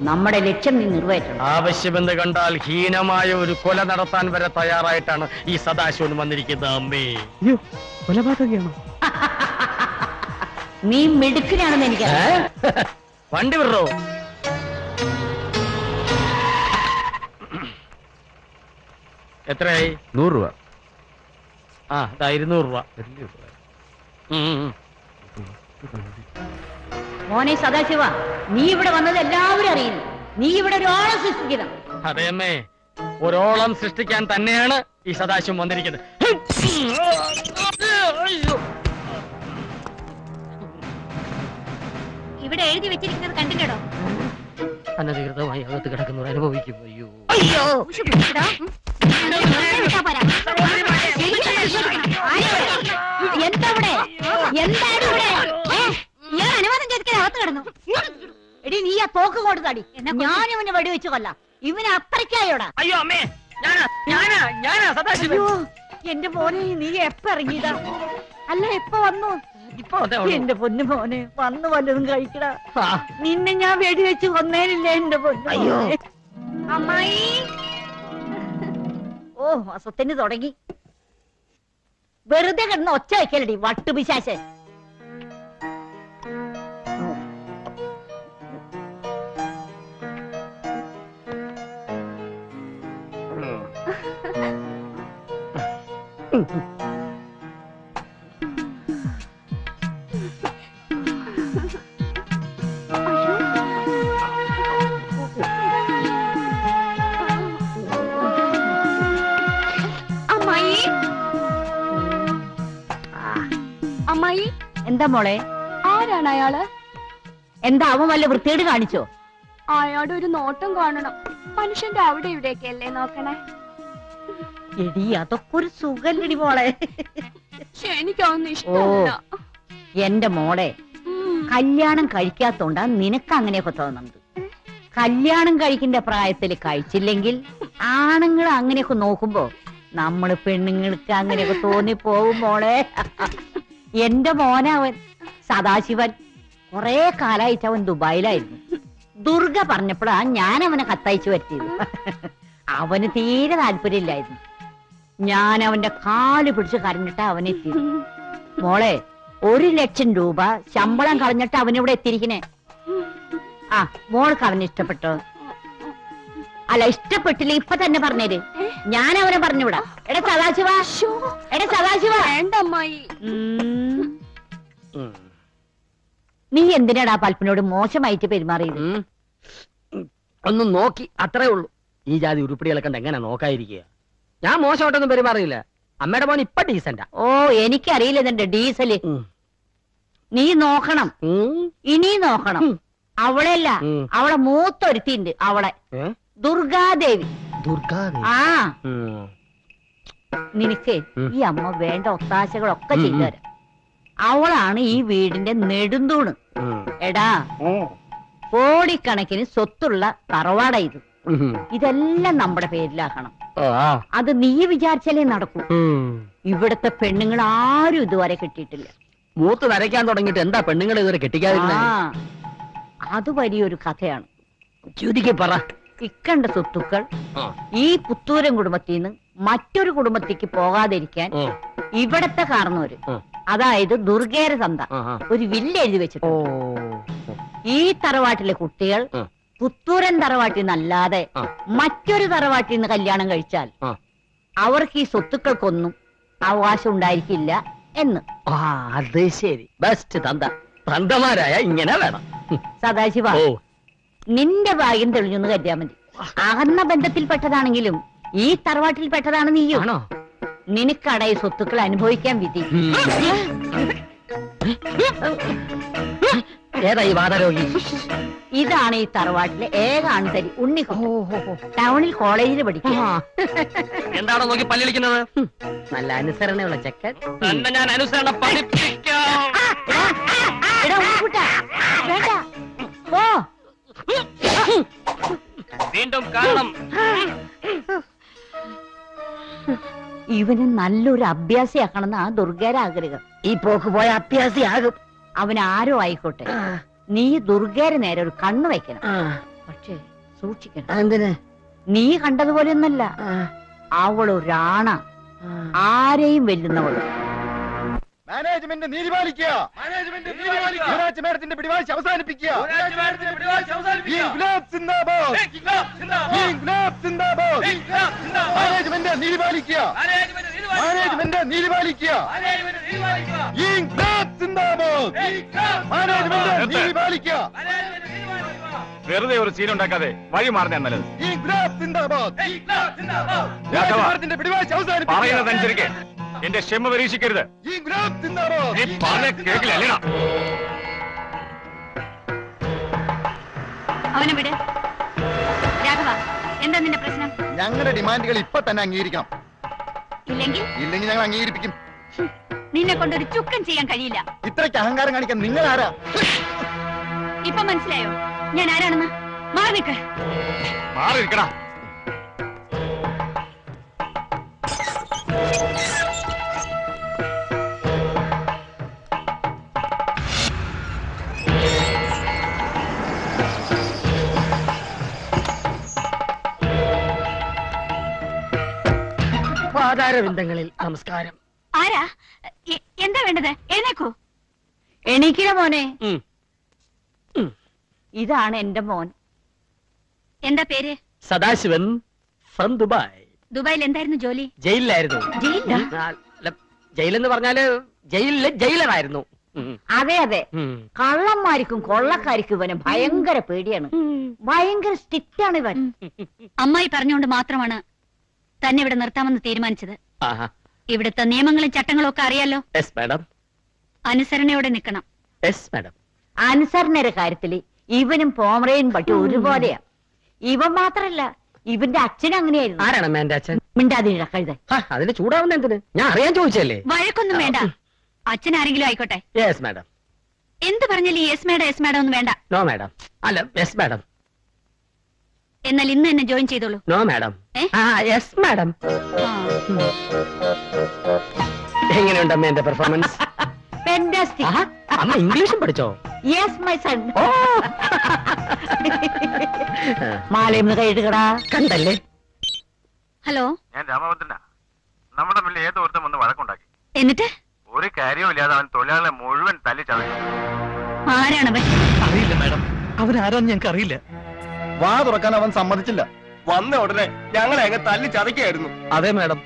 നമ്മുടെ ലക്ഷ്യം നീ നിറവേറ്റണം. ആവശ്യമെന്ന് കണ്ടാൽ ഹീനമായ ഒരു കൊല നടത്താൻ വരെ തയ്യാറായിട്ടാണ് ഈ സദാശിവൻ വന്നിരിക്കുന്നത്. അമ്മേ, കൊലപാതകയാണോ? നീ മിടുക്കനാണെന്ന് എനിക്കറിയാം. വണ്ടി വിടറോ? എത്രയായി? 100 രൂപ. ആ, 200 രൂപ. മോനെ സദാശിവ, നീ ഇവിടെ വന്നത് എല്ലാവരും അറിയുന്നു. നീ ഇവിടെ ഒരു ഓളം സൃഷ്ടിക്കണം. അതെ അമ്മേ, ഒരോളം സൃഷ്ടിക്കാൻ തന്നെയാണ് ഈ സദാശിവം വന്നിരിക്കുന്നത്. ഇവിടെ എഴുതി വെച്ചിരിക്കുന്നത് കണ്ടില്ലടോ? അനധികൃതമായി അകത്ത് കിടക്കുന്നവർ അനുഭവിക്കും. അയ്യോ അയ്യോ, എന്താ ഇവിടെ? എന്താണ് ഇവിടെ? അനുവാദം ചോദിക്കാൻ അകത്ത് കിടന്നു. എടി, നീ ആ തോക്ക് കൊടുത്താടി. ഞാൻ ഇവനെ വെടിവെച്ചു കൊല്ലാം. ഇവന് അത്രയ്ക്കായോടാ. അയ്യോ അമ്മേ, ഞാനാ സദാശിവൻ. അയ്യോ, എന്റെ മോനെ, നീ എപ്പ ഇറങ്ങിയതാ? അല്ല, എപ്പ വന്നു? എന്റെ പൊന്നു മോനെ, വന്നു വല്ലതും കഴിക്കടാ. നിന്നെ ഞാൻ വെടിവെച്ച് കൊന്നേനില്ല എന്റെ പൊന്നു. അയ്യോ അമ്മായി, ഓ, അസത്തിന് തുടങ്ങി. വെറുതെ കിടന്ന് ഒച്ച വയ്ക്കലടി വട്ടുപിശാശൻ. അമ്മായി, എന്താ മോളെ? ആരാണ് അയാള്? എന്താ, അവൻ വല്ല വൃത്തികേട് കാണിച്ചോ? അയാളുടെ ഒരു നോട്ടം കാണണം. മനുഷ്യന്റെ അവിടെ ഇവിടെയൊക്കെ അല്ലേ നോക്കണേ? എടി, അതൊക്കെ ഒരു സുഖല്ലടി മോളെ. എനിക്കൊന്നും ഇഷ്ടമല്ല. എന്റെ മോളെ, കല്യാണം കഴിക്കാത്തോണ്ടാ നിനക്ക് അങ്ങനെയൊക്കെ തോന്നുന്നത്. കല്യാണം കഴിക്കേണ്ട പ്രായത്തിൽ കഴിച്ചില്ലെങ്കിൽ ആണുങ്ങൾ അങ്ങനെയൊക്കെ നോക്കുമ്പോ നമ്മള് പെണ്ണുങ്ങൾക്ക് അങ്ങനെയൊക്കെ തോന്നിപ്പോവും മോളെ. എന്റെ മോനവൻ സദാശിവൻ. കൊറേ കാലായിട്ട് അവൻ ദുബായിലായിരുന്നു. ദുർഗ പറഞ്ഞപ്പോഴാ ഞാൻ അവനെ കത്തയച്ചു വരുത്തിയത്. അവന് തീരെ താല്പര്യമില്ലായിരുന്നു. ഞാൻ അവന്റെ കാല് പിടിച്ച് കരഞ്ഞിട്ടാ അവനെത്തിയത്. മോളെ, 1,00,000 രൂപ ശമ്പളം കളഞ്ഞിട്ട് അവനിവിടെ എത്തിയിരിക്കണേ. ആ, മോൾക്ക് അവനെ ഇഷ്ടപ്പെട്ടോ? അല്ല, ഇഷ്ടപ്പെട്ടില്ല ഇപ്പൊ തന്നെ പറഞ്ഞേര്. ഞാൻ അവനെ പറഞ്ഞുവിടാ. എടാ സദാശിവ, എടാ സദാശിവ. വേണ്ട അമ്മായി. നീ എന്തിനാടാ പൽപ്പിനോട് മോശമായിട്ട് പെരുമാറിയത്? ഒന്നും നോക്കി, അത്രേ ഉള്ളൂ. ഈ ജാതി ഉരുപ്പിടികളെ കണ്ട് എങ്ങനെ നോക്കാതിരിക്കുക? ഞാൻ മോശമായിട്ടൊന്നും പെരുമാറിയില്ല. അമ്മയുടെ മോൻ ഇപ്പൊ ഡീസന്റാ. ഓ, എനിക്കറിയില്ല ഇതിന്റെ ഡീസല്. നീ നോക്കണം, ഇനി നോക്കണം. അവളെല്ല, അവളെ മൂത്തൊരുത്തിണ്ട്. അവളെ ദുർഗാദേവി. ആ, നിനക്ക് ഈ അമ്മ വേണ്ട ഒത്താശകളൊക്കെ ചെയ്തുതരാം. അവളാണ് ഈ വീടിന്റെ നെടുന്തൂണ്. എടാ, കോടിക്കണക്കിന് സ്വത്തുള്ള തറവാട ഇത്. ഇതെല്ലാം നമ്മുടെ പേരിലാക്കണം. അത് നീ വിചാരിച്ചാലേ നടക്കൂ. ഇവിടത്തെ പെണ്ണുങ്ങൾ ആരും ഇതുവരെ കിട്ടിയിട്ടില്ല. മൂത്ത് നരയ്ക്കാൻ തുടങ്ങിയിട്ട് എന്താ പെണ്ണുങ്ങൾ ഇതുവരെ കെട്ടിക്കാതിരുന്നേ? അത് വലിയൊരു കഥയാണ്. ചുരുക്കി പറ. ഇക്കണ്ട സ്വത്തുക്കൾ ഈ പുത്തൂരൻ കുടുംബത്തിൽ നിന്ന് മറ്റൊരു കുടുംബത്തേക്ക് പോകാതിരിക്കാൻ ഇവിടത്തെ കാരണവര്, അതായത് ദുർഗേര തന്ത, ഒരു വില്ല് എഴുതി വെച്ചിട്ട് ഈ തറവാട്ടിലെ കുട്ടികൾ പുത്തൂരൻ തറവാട്ടിൽ നിന്നല്ലാതെ മറ്റൊരു തറവാട്ടിൽ നിന്ന് കല്യാണം കഴിച്ചാൽ അവർക്ക് ഈ സ്വത്തുക്കൾക്കൊന്നും അവകാശം ഉണ്ടായിരിക്കില്ല എന്ന്. അത് ശരി. ബെസ്റ്റ് തന്ത. തന്തമാരായ ഇങ്ങനെ വേണം. സദാശിവ, നിന്റെ ഭാഗ്യം തെളിഞ്ഞൊന്ന് കരുതിയാ മതി. അകന്ന ബന്ധത്തിൽപ്പെട്ടതാണെങ്കിലും ഈ തറവാട്ടിൽപ്പെട്ടതാണ് നീയും. നിനക്കട ഈ സ്വത്തുക്കൾ അനുഭവിക്കാൻ വിധി. ഏതാ ഈ വാദരോഗി? ഇതാണ് ഈ തറവാട്ടിലെ ഏക ആൺതരി ഉണ്ണി. ടൗണിൽ കോളേജിൽ പഠിക്കും. എന്താണോ നോക്കി പല്ലിളിക്കുന്നത്? നല്ല അനുസരണയുള്ള ചെക്കൻ. തന്നെ ഞാൻ അനുസരണ പഠിപ്പിക്കാം. വേണ്ട, ഓ വീണ്ടും കാണണം. ഇവന് നല്ലൊരു അഭ്യാസിയാക്കണമെന്ന് ആ ദുർഗയുടെ ആഗ്രഹം. ഈ പോക്ക് പോയ അഭ്യാസിയാകും. അവൻ ആരോ ആയിക്കോട്ടെ, നീ ദുർഗേരെ നേരെ ഒരു കണ്ണ് വയ്ക്കണം. പക്ഷേ സൂക്ഷിക്കണം. എന്തിന്? നീ കണ്ടതുപോലെയൊന്നല്ല, അവളൊരാണ, ആരെയും വെല്ലുന്നവള്. മാനേജ്മെന്റ് നീതി പാലിക്കുക. മേഡത്തിന്റെ പിടിവാശി അവസാനിപ്പിക്കുക. മാനേജ്മെന്റ് നീതി പാലിക്കുക. മാനേജ്മെന്റ് നീതി പാലിക്കുക. മാനേജ്മെന്റ് നീതി പാലിക്കുക. വെറുതെ ഒരു സീൻ ഉണ്ടാക്കാതെ വഴി മാറുന്ന നല്ലത്. പറയുന്നതനുസരിക്ക് എന്റെ ക്ഷമ പരീക്ഷിക്കരുത്. കേൾക്കില്ല. അവനെ വിട്. രാഘവ, എന്താ നിന്റെ പ്രശ്നം? ഞങ്ങളുടെ ഡിമാൻഡുകൾ ഇപ്പൊ തന്നെ അംഗീകരിക്കണം. ഇല്ലെങ്കിൽ ഞങ്ങൾ അംഗീകരിപ്പിക്കും. നിന്നെ കൊണ്ടൊരു ചുക്കം ചെയ്യാൻ കഴിയില്ല. ഇത്രയ്ക്ക് അഹങ്കാരം കാണിക്കാൻ നിങ്ങൾ ആരാ? ഇപ്പൊ മനസ്സിലായോ ഞാൻ ആരാണെന്ന്? മാറി നിൽക്ക്. മാറിയിരിക്കടാ. പാതാരവിന്ദങ്ങളിൽ നമസ്കാരം. ആരാ? എന്താ വേണ്ടത്? എഴുന്നേക്കൂ. എണീക്കില്ല മോനെ. ഇതാണ് എന്റെ മോൻ. എന്താ പേര്? Sadasivan from Dubai. ദുബായിൽ എന്തായിരുന്നു ജോലി? ജയിലിലായിരുന്നു. ജയിലെന്ന് പറഞ്ഞാല് ജയിലിലെ ജയിലറായിരുന്നു. അതെ അതെ, കള്ളന്മാർക്കും കൊള്ളക്കാർക്കും ഇവന് ഭയങ്കര പേടിയാണ്. ഭയങ്കര സ്ട്രിക്റ്റ് ആണ് ഇവൻ. അമ്മായി പറഞ്ഞുകൊണ്ട് മാത്രമാണ് തന്നെ ഇവിടെ നിർത്താമെന്ന് തീരുമാനിച്ചത്. ഇവിടുത്തെ നിയമങ്ങളും ചട്ടങ്ങളും ഒക്കെ അറിയാലോ. അനുസരണയോടെ നിൽക്കണം. അനുസരണയുടെ കാര്യത്തില് ഇവനും പോമറയും പറ്റി ഒരുപോലെയാ. ഇവൻ മാത്രല്ല, ഇവന്റെ അച്ഛൻ അങ്ങനെയായിരുന്നു. ആരാണ് എന്റെ അച്ഛൻ? മിണ്ടാതിര കഴുത. അതിന് ചൂടാവുന്ന എന്തിന്? ഞാൻ അറിയാൻ ചോദിച്ചല്ലേ. വഴക്കൊന്നും വേണ്ട. അച്ഛൻ ആരെങ്കിലും ആയിക്കോട്ടെ. Yes madam. എന്ത് പറഞ്ഞാലും യെസ് മാഡം യെസ് മാഡം ഒന്നും വേണ്ട. No madam. അല്ല യെസ് മാഡം. എന്നാൽ ഇന്ന് തന്നെ ജോയിൻ ചെയ്തോളൂ. No madam. Yes madam. എങ്ങനെയുണ്ട് അമ്മ എന്റെ പെർഫോമൻസ്? അമ്മ ഇംഗ്ലീഷും പഠിച്ചോ? Yes my son. മാലയെന്ന് കൈയിടുകടാ. കണ്ടല്ലേ? ഹലോ, ഞാൻ രാമഭദ്രനാ. നമ്മുടെ മുന്നിൽ ഏതോ ഒരുത്തം വന്ന് വഴക്കുണ്ടാക്കി. എന്നിട്ട് ഒരു കാര്യവും ഇല്ലാതെ അവൻ തൊഴിലാളികളെ മുഴുവൻ തല്ലി ചതച്ചു. ആരാണവൻ? അറിയില്ല മാഡം, അവനാരാന്ന് ഞങ്ങൾക്ക് അറിയില്ല. വാ തുറക്കാൻ അവൻ സമ്മതിച്ചില്ല. വന്ന ഉടനെ ഞങ്ങളെ അങ്ങ് തല്ലി ചതയ്ക്കായിരുന്നു. അതെ മാഡം,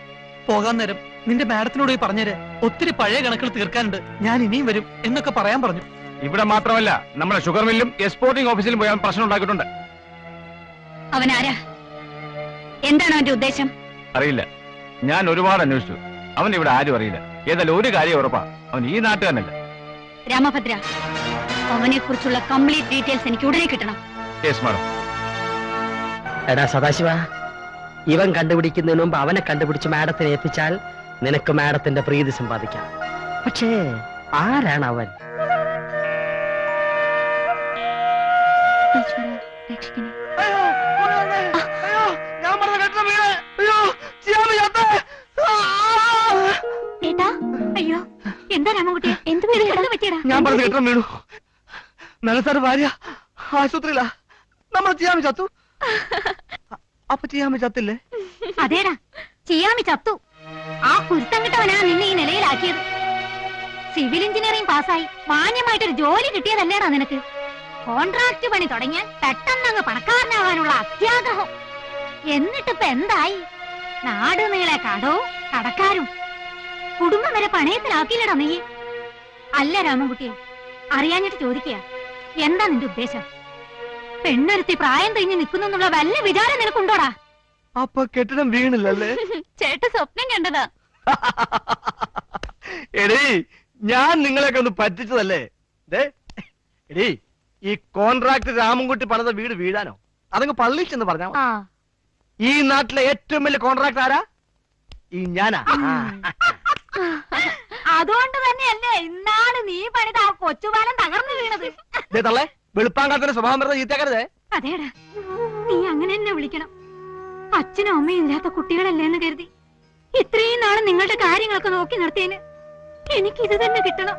പോകാൻ നേരം നിന്റെ മാഡത്തിനോട് പോയി പറഞ്ഞേരെ, ഒത്തിരി പഴയ കണക്കുകൾ തീർക്കാനുണ്ട്, ഞാൻ ഇനിയും വരും എന്നൊക്കെ പറയാൻ പറഞ്ഞു. ഇവിടെ മാത്രമല്ല, നമ്മുടെ ഷുഗർ മില്ലും എക്സ്പോർട്ടിംഗ് ഓഫീസിലും പോയാൽ പ്രശ്നം ഉണ്ടാക്കിയിട്ടുണ്ട്. അവനാരാ? എന്താണ് അവന്റെ ഉദ്ദേശം? അറിയില്ല. ഞാൻ ഒരുപാട് അന്വേഷിച്ചു. അവൻ ഇവിടെ ആരും അറിയില്ല. ഏതായാലും ഒരു കാര്യം ഉറപ്പാ, അവൻ ഈ നാട്ടുകാരനല്ല. രാമഭദ്ര, അവനെ കുറിച്ചുള്ള കംപ്ലീറ്റ് ഡീറ്റെയിൽസ് എനിക്ക് ഉടനെ കിട്ടണം. Yes madam. എടാ സദാശിവ, ഇവൻ കണ്ടുപിടിക്കുന്നതിന് മുമ്പ് അവനെ കണ്ടുപിടിച്ച് മാഡത്തിനെ എത്തിച്ചാൽ നിനക്ക് മാഡത്തിന്റെ പ്രീതി സമ്പാദിക്കാം. പക്ഷേ ആരാണ് അവൻ? അയ്യോ, എന്താ രാമൻകുട്ടി? എന്ത് പറ്റിയടാ? ഞാൻ പറഞ്ഞ കെട്ടം വീണു. നല്ല സാർ ഭാര്യ ആശുപത്രിയിലാ. നമ്മൾ ചെയ്യാമി ചത്തു. അപ്പൊ ചെയ്യാമി ചത്തില്ലേ? അതേടാ, ചെയ്യാമി ചത്തു. ആ കുരുത്തം കിട്ടവനാ നിന്നെ ഈ നിലയിലാക്കിയത്. സിവിൽ എഞ്ചിനീയറിംഗ് പാസ്സായി മാന്യമായിട്ടൊരു ജോലി കിട്ടിയതല്ലേടാ നിനക്ക്. കോൺട്രാക്ട് പണി തുടങ്ങിയാൽ പെട്ടെന്നങ്ങ് പണക്കാരനാവാനുള്ള അത്യാഗ്രഹം. എന്നിട്ടിപ്പ എന്തായി? നാട് നീളെ കടവും കടക്കാരും കുടുംബം വരെ പണയത്തിലാക്കിയില്ലടാ നീ. അല്ല രാമൻകുട്ടിയെ, അറിയാഞ്ഞിട്ട് ചോദിക്കുക, എന്താ നിന്റെ ഉദ്ദേശം? പെണ്ണൊരുത്തി പ്രായം കഴിഞ്ഞ് നിൽക്കുന്നുള്ള വല്ല വിചാരം നിനക്കുണ്ടോടാ? അപ്പൊ കെട്ടിടം വീണില്ലല്ലേ? ചേട്ട സ്വപ്നം കണ്ടതാ. എടീ, ഞാൻ നിങ്ങളെയൊക്കെ ഒന്ന് പറ്റിച്ചതല്ലേ? എടീ, ഈ കോൺട്രാക്ട് രാമൻകുട്ടി പണിത വീട് വീഴാനോ? അതങ്ങ് പള്ളിച്ചെന്ന് പറഞ്ഞാ ഈ നാട്ടിലെ ഏറ്റവും വലിയ കോൺട്രാക്ട് ആരാ? ഈ ഞാനാ. അതുകൊണ്ട് തന്നെയല്ലേ ഇന്നാണ് നീ പണിത ആ കൊച്ചുപാലം തകർന്നു വീണത്. തള്ളേ, വെളുപ്പാങ്കാലത്തിന്റെ സ്വഭാവം വരുന്നത് ചീത്തക്കരുതേ. അതേടാ, നീ അങ്ങനെ തന്നെ വിളിക്കണം. അച്ഛനും അമ്മയും ഇല്ലാത്ത കുട്ടികളല്ലേന്ന് കരുതി ഇത്രയും നാളെ നിങ്ങളുടെ കാര്യങ്ങളൊക്കെ നോക്കി നിർത്തിയതിന് എനിക്ക് ഇത് തന്നെ കിട്ടണം.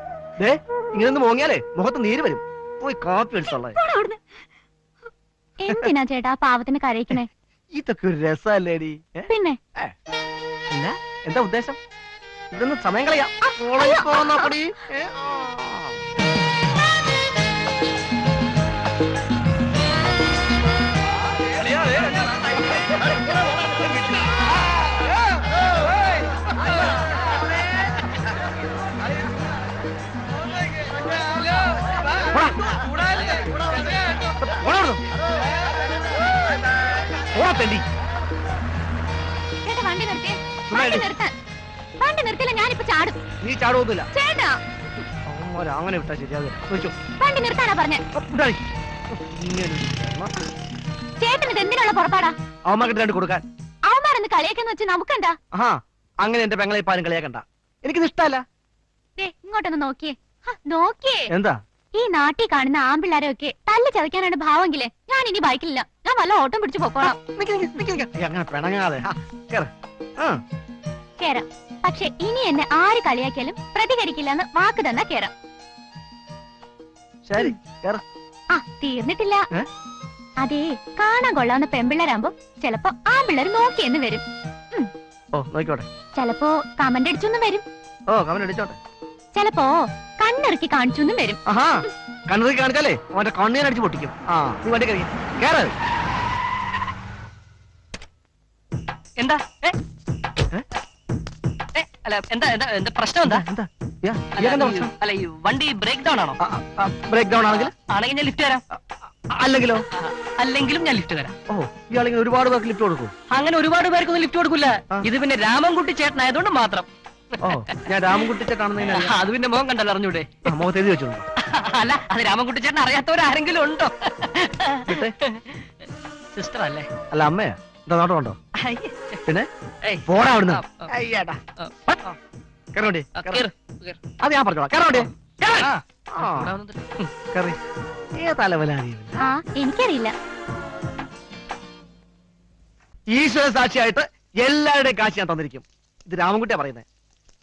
ഇങ്ങനൊന്ന് മോങ്ങിയാലേ മുഖത്ത് നീര് വരും. പോയി കാപ്പി എടുത്തോളെ. എന്തിനാ ചേട്ടാ പാവത്തിന് കരയിക്കണേ? ഇതൊക്കെ ഒരു രസല്ലേടി. പിന്നെ എന്താ ഉദ്ദേശം? ഇതൊന്നും സമയം കളയാം. പോന്നപ്പടി ചേട്ടാ വണ്ടി നിർത്തിയേ. വണ്ടി നിർത്തില്ല, ഞാനിപ്പോ ചാടും. നീ ചാടുവൊന്നുമില്ല ചേട്ടാ. അങ്ങനെ വിട്ടാ ശരിയാകും. വണ്ടി നിർത്താനാ പറഞ്ഞേ. ചേട്ടൻ ഇത് എന്തിനുള്ള പുറപ്പാടാ? അവന്മാർക്ക് രണ്ട് കൊടുക്കാൻ. അവന്മാരെന്ന് കളിയാക്കെന്ന് വെച്ച് നമുക്കെന്താ? അങ്ങനെ എന്റെ പെങ്ങളെ പാലും കളിയാക്കണ്ട. എനിക്കിത് ഇഷ്ടമല്ല. ഇങ്ങോട്ടൊന്ന് നോക്കിയേ. നോക്കിയേ. എന്താ ഈ നാട്ടിൽ കാണുന്ന ആമ്പിള്ളാരൊക്കെ തല്ല് ചതയ്ക്കാനാണ് ഭാവമെങ്കിലേ ഞാൻ ഇനി ബൈക്കിലില്ല. ഞാൻ വല്ല ഓട്ടം പിടിച്ചു പോക്കോളാം. അങ്ങനെ പിണങ്ങാതെ കേറാം. പക്ഷെ ഇനി എന്നെ ആര് കളിയാക്കിയാലും പ്രതികരിക്കില്ലെന്ന് വാക്ക് തന്നാ കേറാം. ശരി. തീർന്നിട്ടില്ല. അതേ, കാണാൻ കൊള്ളാവുന്ന പെമ്പിള്ളരാകുമ്പോ ചിലപ്പോ ആമ്പിള്ളേർ നോക്കിയെന്ന് വരും. ചിലപ്പോ കമന്റ് അടിച്ചൊന്നും വരും. ചിലപ്പോ കണ്ണിറക്കി കാണിച്ചൊന്നും വരും. കണ്ണിറക്കി കാണിച്ചാലേ അവന്റെ കണ്ണീർ അടിച്ച് പൊട്ടിക്കും. എന്താ അല്ല എന്താ എന്താ എന്താ പ്രശ്നം? എന്താ അല്ല ഈ വണ്ടി ബ്രേക്ക് ഡൗൺ ആണോ? ബ്രേക്ക് ഡൗൺ ആണെങ്കിൽ ഞാൻ ലിഫ്റ്റ് തരാം. അല്ലെങ്കിലോ? അല്ലെങ്കിലും ഞാൻ ലിഫ്റ്റ് തരാം. ഇയാളെങ്കിൽ ഒരുപാട് പേർക്ക് ലിഫ്റ്റ് കൊടുക്കും. അങ്ങനെ ഒരുപാട് പേർക്കൊന്നും ലിഫ്റ്റ് കൊടുക്കില്ല. ഇത് പിന്നെ രാമൻകുട്ടി ചേട്ടനായതുകൊണ്ട് മാത്രം. ഞാൻ രാമൻകുട്ടി ചേട്ടനാണെന്ന് അത് പിന്നെ മുഖം കണ്ടല്ലോ, അറിഞ്ഞൂടെ? മുഖത്ത് എഴുതി വെച്ചോളൂ. അല്ല, അത് രാമൻകുട്ടി ചേട്ടൻ അറിയാത്തവരാരെങ്കിലും ഉണ്ടോ? സിസ്റ്റർ അല്ലേ? അല്ല അമ്മയാ. എന്താ നോട്ടം ഉണ്ടോ? പിന്നെ പോടാ അവിടുന്ന്. അത് ഞാൻ പറഞ്ഞോളാം. എനിക്കറിയില്ല. ഈശ്വര സാക്ഷിയായിട്ട് എല്ലാവരുടെയും കാശ് ഞാൻ തന്നിരിക്കും. ഇത് രാമൻകുട്ടിയാ പറയുന്നത്.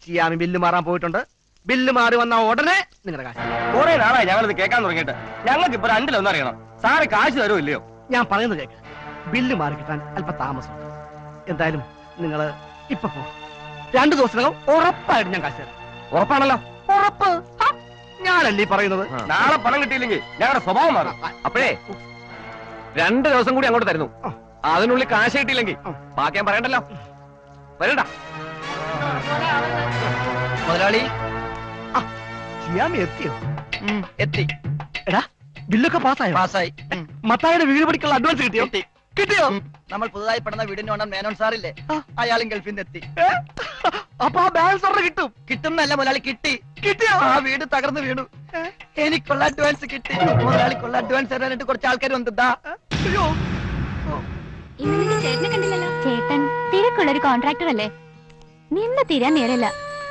ചിയാമി ബില്ല് മാറാൻ പോയിട്ടുണ്ട്. ബില്ല് മാറി വന്ന ഉടനെ നിങ്ങളുടെ കാശ്. കുറെ നാളായി ഞങ്ങളിത് കേൾക്കാൻ തുടങ്ങിയിട്ട്. ഞങ്ങൾക്ക് ഇപ്പൊ രണ്ടിലൊന്നും അറിയണം. സാറ് കാശ് തരുമോ ഇല്ലയോ? ഞാൻ പറയുന്നത് കേക്ക്. ബില്ല് മാറി കിട്ടാൻ അല്പം താമസം. എന്തായാലും നിങ്ങള് ഇപ്പൊ പോ. 2 ദിവസത്തിനകം ഉറപ്പായിട്ട് ഞാൻ കാശ് തരാം. ഉറപ്പാണല്ലോ? ഉറപ്പ്. ഞാനല്ലേ പറയുന്നത്. നാളെ പണം കിട്ടിയില്ലെങ്കിൽ ഞങ്ങളുടെ സ്വഭാവം മാറും. അപ്പോഴേ 2 ദിവസം കൂടി അങ്ങോട്ട് തരുന്നു. അതിനുള്ളിൽ കാശ് കിട്ടിയില്ലെങ്കിൽ ബാക്കി ഞാൻ പറയണ്ടല്ലോ. വരണ്ട മുതലാളി. ചിയാമി എത്തിയോ? എത്തി. എടാ ബില്ലൊക്കെ പാസ്സായോ? പാസ്സായി. മത്തായിയുടെ വീട് പഠിക്കുള്ള അഡ്വാൻസ് കിട്ടിയോ? കിട്ടിയോ? നമ്മൾ പുതുതായി പണിത വീടിന് വേണം മേനോൻ സാറില്ലേ, അയാളും ഗൾഫിൽ നിന്ന് എത്തി. അപ്പൊ ആ ബാലൻസ് ഓർഡർ കിട്ടും? കിട്ടുന്നല്ല മുതലാളി, കിട്ടി. കിട്ടിയോ? ആ വീട് തകർന്നു വീണു. എനിക്കുള്ള അഡ്വാൻസ് കിട്ടി. മുതലാളിക്കുള്ള അഡ്വാൻസ് തരാനായിട്ട് കുറച്ച് ആൾക്കാർ വന്നിട്ടാ. ചേട്ടനെ കണ്ടില്ലല്ലോ. ചേട്ടൻ തിരക്കുള്ളൊരു കോൺട്രാക്ടർ അല്ലേ? നിന്ന് തീരാൻ നേരല്ല.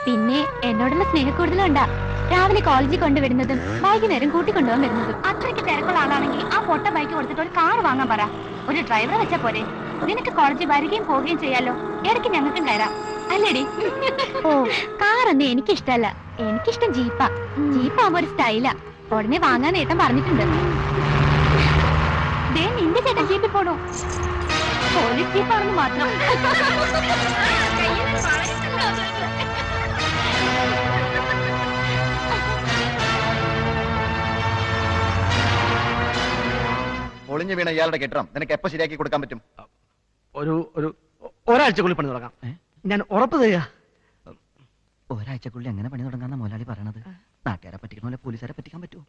പിന്നെ എന്നോടുള്ള സ്നേഹക്കൂടുതലുണ്ടാ. രാവിലെ കോളേജിൽ കൊണ്ടുവിടുന്നതും വൈകുന്നേരം കൂട്ടിക്കൊണ്ടുപോകാൻ വരുന്നതും. അത്രയ്ക്ക് തിരക്കുള്ള ആളാണെങ്കിൽ ആ പൊട്ട ബൈക്ക് കൊടുത്തിട്ട് ഒരു കാർ വാങ്ങാൻ പറ. ഒരു ഡ്രൈവറെ വെച്ചാ പോരെ? നിനക്ക് കോളേജിൽ വരികയും പോവുകയും ചെയ്യാലോ. ഇടയ്ക്ക് ഞങ്ങൾക്കും കയറാം അല്ലേടി? ഓ, കാറൊന്നും എനിക്കിഷ്ടല്ല. എനിക്കിഷ്ടം ജീപ്പാ. ജീപ്പാകുമ്പോ ഒരു സ്റ്റൈലാ. ഉടനെ വാങ്ങാൻ ഏട്ടൻ പറഞ്ഞിട്ടുണ്ട്. നിന്റെ ചേട്ടൻ ജീപ്പിൽ പോണോ? പോലീസ് ജീപ്പാണെന്ന് മാത്രം. ഒളിഞ്ഞു വീണ ഇയാളുടെ കെട്ടിടം നിനക്ക് എപ്പോ ശരിയാക്കി കൊടുക്കാൻ പറ്റും? ഒരാഴ്ചക്കുള്ളിൽ പണി തുടങ്ങാം. ഞാൻ ഉറപ്പ് തരിക. ഒരാഴ്ചക്കുള്ളിൽ എങ്ങനെ പണി തുടങ്ങാന്ന മുതലാളി പറയണത്? നാട്ടുകാരെ പറ്റിക്കണ പോലീസുകാരെ പറ്റിക്കാൻ പറ്റുമോ?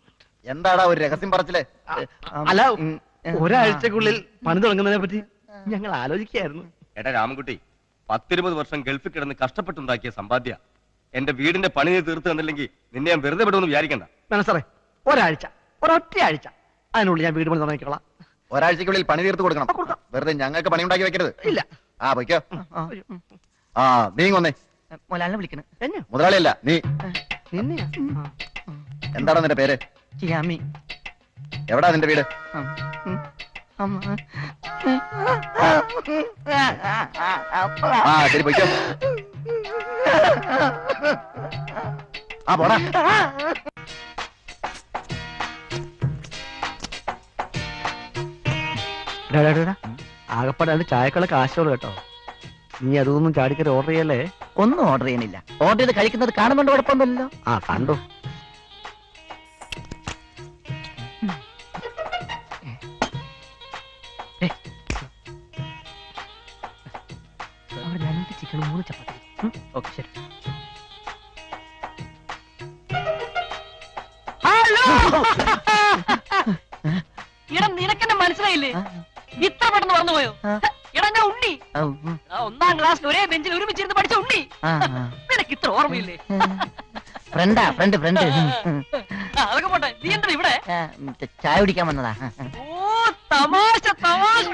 എന്താടാ ഒരു രഹസ്യം പറച്ചില്ലേ? അല്ല, ഒരാഴ്ചക്കുള്ളിൽ പണി തുടങ്ങുന്നതിനെ പറ്റി ഞങ്ങൾ ആലോചിക്കായിരുന്നു. എടാ രാമൻകുട്ടി, 10-20 വർഷം ഗൾഫിൽ കിടന്ന് കഷ്ടപ്പെട്ടുണ്ടാക്കിയ സമ്പാദ്യ എന്റെ വീടിന്റെ പണി തീർത്ത് തന്നില്ലെങ്കിൽ നിന്നെ ഞാൻ വെറുതെ വിടുമെന്ന് വിചാരിക്കണ്ട. മനസ്സറേ, ഒരാഴ്ച, ഒരൊറ്റ ആഴ്ച, അതിനുള്ളിൽ ഞാൻ വീട് പണി തുടങ്ങിക്കോളാം. ഒരാഴ്ചക്കുള്ളിൽ പണി തീർത്ത് കൊടുക്കണം. വെറുതെ ഞങ്ങൾക്ക് പണി ഉണ്ടാക്കി വെക്കരുത്. ഇല്ല. പൊയ്ക്കോ. നീ കൊന്നേ. മുതലാളിനെ വിളിക്കണ. മുതലാളിയല്ല, നീ. എന്താണ് നിന്റെ പേര്? ചിയാമി. എവിടാ നിന്റെ വീട്? ശരി, പൊയ്ക്കോ. പോടാ. ആകപ്പാടാണ്ട് ചായക്കുള്ള കാശോളൂ കേട്ടോ. നീ അതൊന്നും ചാടിക്കറി ഓർഡർ ചെയ്യല്ലേ? ഒന്നും ഓർഡർ ചെയ്യുന്നില്ല. ഓർഡർ ചെയ്ത് കഴിക്കുന്നത് കാണുന്നുണ്ട്, കുഴപ്പമൊന്നുമില്ലല്ലോ. ആ കണ്ടു. രണ്ട് ചിക്കൻ 3 ചപ്പാത്തി. ഓക്കെ ശരി. ഇടം നിനക്കെന്നെ മനസ്സിലായില്ലേ? ഇത്ര പെട്ടെന്ന് മറന്നുപോയോ? എടാ ഞാൻ ഉണ്ണി, 1ാം ക്ലാസ്സിൽ ഒരേ ബെഞ്ചിൽ ഒരുമിച്ചിരുന്ന് പഠിച്ച ഉണ്ണി. നിനക്ക് ഇത്ര ഓർമ്മയില്ലേ? ഫ്രണ്ട് അതൊക്കെ പോട്ടെ, നീ എന്താ ഇവിടെ? ചായ കുടിക്കാൻ വന്നതാ. ഓ തമാശ തമാശ,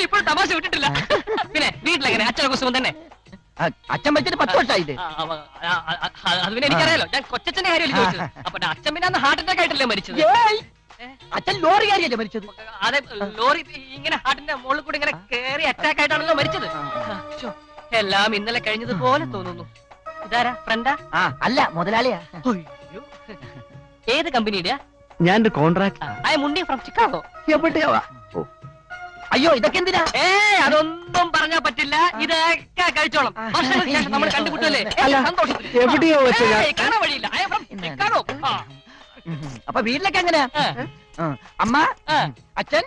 ഇപ്പോഴും തമാശ വിട്ടിട്ടില്ല. പിന്നെ വീട്ടിലെങ്ങനെ അച്ഛനൊക്കെ സുഖം തന്നെ? അച്ഛൻ വെച്ചിട്ട് 10 വർഷമായില്ലേ? അത് പിന്നെ എനിക്കറിയാലോ, ഞാൻ കൊച്ചച്ഛന്റെ കാര്യമല്ലേ ചോദിച്ചത്. അപ്പൊ അച്ഛൻ പിന്നെ അന്ന് ഹാർട്ട് അറ്റാക്ക് ആയിട്ടല്ലേ മരിച്ചത്? അച്ഛൻ ലോറി കാര്യല്ലേ മരിച്ചത്? അതെ, ലോറി ഇങ്ങനെ ഹാർട്ടിന്റെ മുകളിൽ കൂടി ഇങ്ങനെ കേറി അറ്റാക്ക് ആയിട്ടാണല്ലോ മരിച്ചത്. എല്ലാം ഇന്നലെ കഴിഞ്ഞതുപോലെ തോന്നുന്നു. ഇതാരാ ഫ്രണ്ടാ? അല്ല, മുതലാളിയാ. ഏത് കമ്പനിയുടെയാ? ഞാൻ കോൺട്രാക്ട്. ഐ മുണ്ടി ഫ്രം ചിക്കാഗോ. എവിടെയാവാ? അയ്യോ, ഇതൊക്കെ എന്തിനാ? അതൊന്നും പറഞ്ഞാ പറ്റില്ല. ഇതൊക്കെ കഴിച്ചോളാം. വർഷങ്ങൾക്ക് ശേഷം നമ്മൾ കണ്ടുപിട്ടല്ലേ? എവിടെയോ കാണാൻ വഴിയില്ല. I from Chicago. അപ്പൊ വീട്ടിലൊക്കെ എങ്ങനെയാ? അമ്മ, അച്ഛൻ,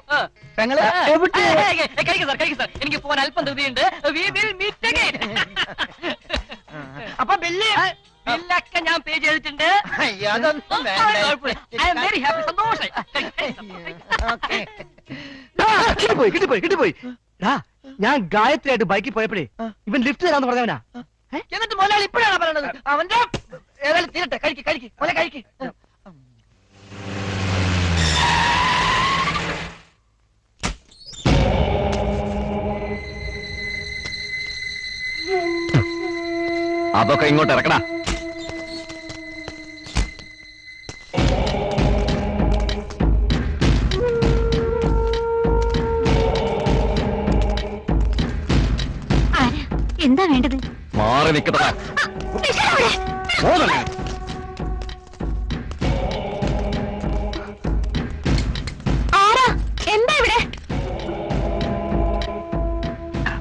പെങ്ങള്? കഴിക്കും സാർ. എനിക്ക് പോകാൻ അല്പം ധൃതിയുണ്ട്. അപ്പൊ ബില്ല് ബില്ലൊക്കെ ഞാൻ പേ ചെയ്തിട്ടുണ്ട്. വെരി ഹാപ്പി, സന്തോഷായി. കിട്ടിപ്പോയി. ഞാൻ ഗായത്രിയായിട്ട് ബൈക്കിൽ പോയപ്പോഴേ ഇവൻ ലിഫ്റ്റ് തരാന്ന് പറഞ്ഞവനാ. എന്നിട്ട് മുതലാളി ഇപ്പോഴാണ് പറയണത് അവന്റെ ഏതായാലും തീരട്ടെ. കഴിക്ക് മുല കഴിക്ക്. അതൊക്കെ ഇങ്ങോട്ട് ഇറക്കടാ. എന്താ വേണ്ടത്? മാറി നിൽക്കട്ടെ. എന്താ ഇവിടെ?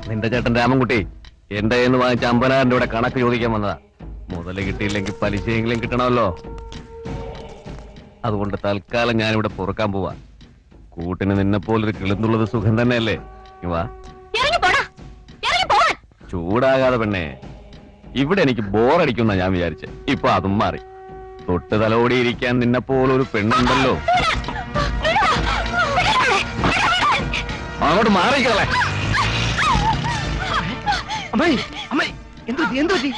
നിന്റെ ചേട്ടൻ രാമൻകുട്ടി എന്റെ കയ്യിൽ വാങ്ങിച്ച 50,000 രൂപയുടെ കണക്ക് ചോദിക്കാൻ വന്നതാ. മുതല് കിട്ടിയില്ലെങ്കിൽ പലിശയെങ്കിലും കിട്ടണമല്ലോ. അതുകൊണ്ട് തൽക്കാലം ഞാനിവിടെ പൊറുക്കാൻ പോവാ. കൂട്ടിന് നിന്നെ പോലൊരു കിളിന്നുള്ളത് സുഖം തന്നെയല്ലേ? വാ. ചൂടാകാതെ പെണ്ണേ, ഇവിടെ എനിക്ക് ബോറടിക്കുന്ന ഞാൻ വിചാരിച്ചേ. ഇപ്പൊ അതും മാറി. തൊട്ട് തലോടിയിരിക്കാൻ നിന്നെ പോലൊരു പെണ്ണുണ്ടല്ലോ. അങ്ങോട്ട് മാറിക്കളെ. അമ്മായി എന്തു പറ്റി?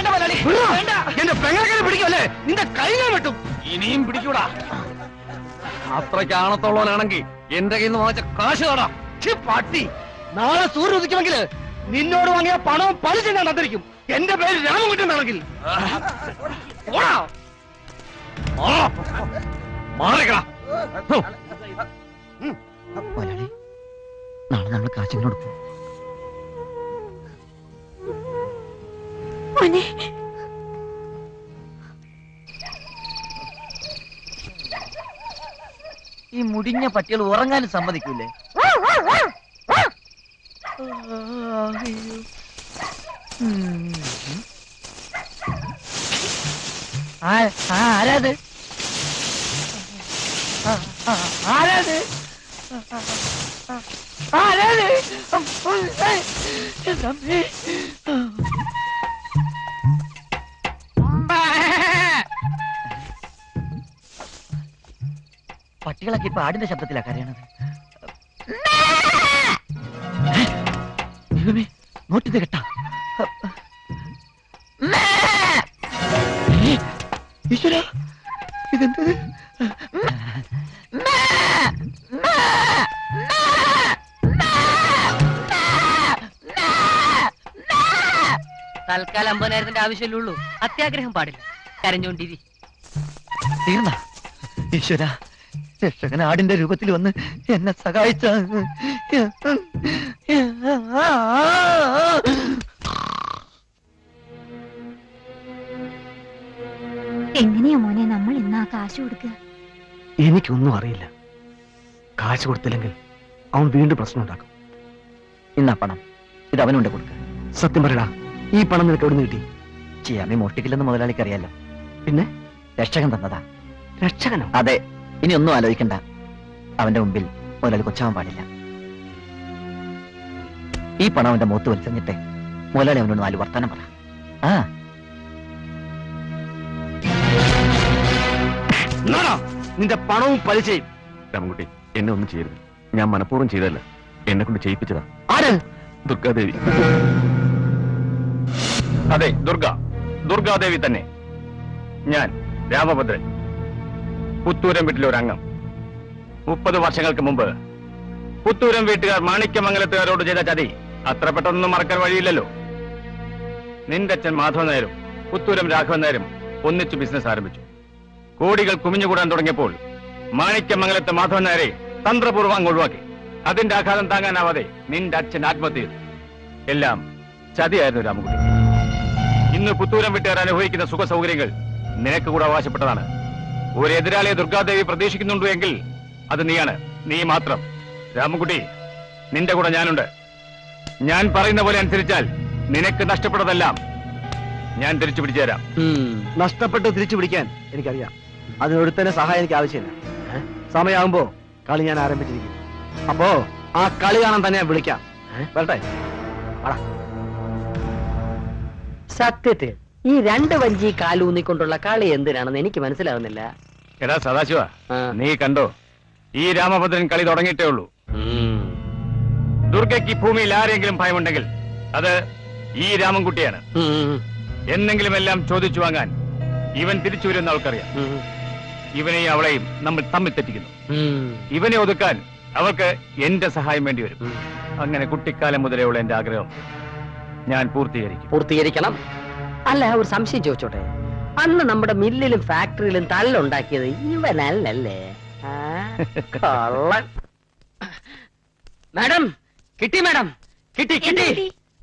വേണ്ട മലയാളി, എന്റെ പെങ്ങളെ പിടിക്കുമല്ലേ, നിന്റെ കൈ ഞാൻ വെട്ടും. ഇനിയും പിടിക്കൂടാ. അത്രയ്ക്ക് ആണത്തോളവനാണെങ്കിൽ എന്റെ കയ്യിൽ നിന്ന് വാങ്ങിച്ച കാശ് തടാം. പട്ടി, നാളെ സൂര്യ ഉദിക്കുമെങ്കിൽ നിന്നോട് വാങ്ങിയ പണവും പലിശ ഞാൻ തന്നിരിക്കും. എന്റെ പേര് രാമൻകുട്ടി എന്നാണെങ്കിൽ മാറിക്കടാ. നാളെ നമ്മൾ കാശിന് കൊടുക്കും. ഈ മുടിഞ്ഞ പട്ടികൾ ഉറങ്ങാനും സമ്മതിക്കൂലേ? ആരാത്? ആരാത്? ആരാത്? പട്ടികളൊക്കെ ഇപ്പൊ ആടിന്റെ ശബ്ദത്തിലാ കരയണത്. നോട്ടിത് കേട്ടാ? ഈശ്വര, ഇതെന്തത്? തൽക്കാലം 50,000 ആവശ്യമല്ലുള്ളൂ. അത്യാഗ്രഹം പാടില്ല. കരഞ്ഞോണ്ടിരി. തീർന്ന ഈശ്വര, രക്ഷകൻ ആടിന്റെ രൂപത്തിൽ വന്ന് എന്നെ സഹായിച്ച. എങ്ങനെയാ മോനെ നമ്മൾ എന്നാ കാശ് കൊടുക്കുക? എനിക്കൊന്നും അറിയില്ല. കാശ് കൊടുത്തില്ലെങ്കിൽ അവൻ വീണ്ടും പ്രശ്നം ഉണ്ടാക്കും. ഇന്നാ പണം, ഇത് അവനുണ്ട് കൊടുക്ക. സത്യം പറയടാ, ഈ പണം നിനക്ക് എവിടെ നിന്ന് കിട്ടി? ചെയ്യാമി മോഷ്ടിക്കില്ലെന്ന് മുതലാളിക്ക് അറിയാലോ. പിന്നെ രക്ഷകൻ തന്നതാ. രക്ഷകനോ? അതെ, ഇനി ഒന്നും ആലോചിക്കണ്ട. അവന്റെ മുമ്പിൽ മുതലാളി കൊച്ചാവാൻ പാടില്ല. ഈ പണം അവന്റെ മുഖത്ത് വലിച്ചെന്നിട്ടെ മുതലാളി അവനോട് 4 വർത്താനം പറ. ആ നിന്റെ പണവും പലിശയും. രാമൻകുട്ടി, എന്നെ ഒന്നും ചെയ്യരുത്. ഞാൻ മനഃപൂർവ്വം ചെയ്തല്ല, എന്നെ കൊണ്ട് ചെയ്യിപ്പിച്ചതാ. ആര്? ദുർഗാദേവി. അതെ, ദുർഗാദേവി തന്നെ. ഞാൻ രാമഭദ്രൻ, പുത്തൂരം വീട്ടിലെ ഒരു അംഗം. 30 വർഷങ്ങൾക്ക് മുമ്പ് പുത്തൂരം വീട്ടുകാർ മാണിക്യമംഗലത്തുകാരോട് ചെയ്ത ചതി അത്ര പെട്ടെന്നൊന്നും മറക്കാൻ വഴിയില്ലല്ലോ. നിന്റെ അച്ഛൻ മാധവൻ നായരും പുത്തൂരം രാഘവൻ നായരും ഒന്നിച്ചു ബിസിനസ് ആരംഭിച്ചു. കോടികൾ കുമിഞ്ഞുകൂടാൻ തുടങ്ങിയപ്പോൾ മാണിക്യമംഗലത്തെ മാധവൻ നായരെ തന്ത്രപൂർവ്വം അങ്ങ് ഒഴിവാക്കി. അതിന്റെ ആഘാതം താങ്ങാനാവാതെ നിന്റെ അച്ഛൻ ആത്മഹത്യ ചെയ്തു. എല്ലാം ചതിയായിരുന്നു രാമൻകുട്ടി. ഇന്ന് പുത്തൂരം വീട്ടുകാർ അനുഭവിക്കുന്ന സുഖ സൗകര്യങ്ങൾ നിനക്ക് കൂടെ അവകാശപ്പെട്ടതാണ്. ഒരു എതിരാളിയെ ദുർഗാദേവി പ്രതീക്ഷിക്കുന്നുണ്ടോ എങ്കിൽ അത് നീയാണ്, നീ മാത്രം. രാമൻകുട്ടി, നിന്റെ കൂടെ ഞാനുണ്ട്. ഞാൻ പറയുന്ന പോലെ അനുസരിച്ചാൽ നിനക്ക് നഷ്ടപ്പെട്ടതെല്ലാം ഞാൻ തിരിച്ചു പിടിച്ചു തരാം. നഷ്ടപ്പെട്ട് തിരിച്ചു പിടിക്കാൻ എനിക്കറിയാം. അതിനൊരുത്തന്നെ സഹായം എനിക്ക് ആവശ്യമില്ല. സമയമാകുമ്പോ കളി ഞാൻ ആരംഭിച്ചിരിക്കും. അപ്പോ ആ കളി കാണാൻ തന്നെ വിളിക്കാം. വരട്ടെ? സത്യത്തിൽ ഈ 2 വഞ്ചി കാലൂന്നിക്കൊണ്ടുള്ള കളി എന്തിനാണെന്ന് എനിക്ക് മനസ്സിലാവുന്നില്ല. എടാ സദാശിവ, നീ കണ്ടോ, ഈ രാമഭദ്രൻ കളി തുടങ്ങിയിട്ടേ ഉള്ളൂ. ദുർഗയ്ക്ക് ഭൂമിയിൽ ആരെങ്കിലും ഭയമുണ്ടെങ്കിൽ അത് ഈ രാമൻകുട്ടിയാണ്. എന്നെങ്കിലും എല്ലാം ചോദിച്ചു വാങ്ങാൻ ഇവൻ തിരിച്ചു വരുമെന്ന് അവൾക്കറിയാം. ഇവനെയും അവളെയും നമ്മൾ തമ്മിൽ തെറ്റിക്കുന്നു. ഇവനെ ഒതുക്കാൻ അവൾക്ക് എന്റെ സഹായം വേണ്ടി വരും. അങ്ങനെ കുട്ടിക്കാലം മുതലേ ഉള്ള എന്റെ ആഗ്രഹം ഞാൻ പൂർത്തീകരിക്കണം. അല്ല, ഒരു സംശയം ചോദിച്ചോട്ടെ. അന്ന് നമ്മുടെ മില്ലിലും ഫാക്ടറിയിലും തല്ലുണ്ടാക്കിയത് ഇവനല്ലേ? മാഡം കിട്ടി, മാഡം കിട്ടി.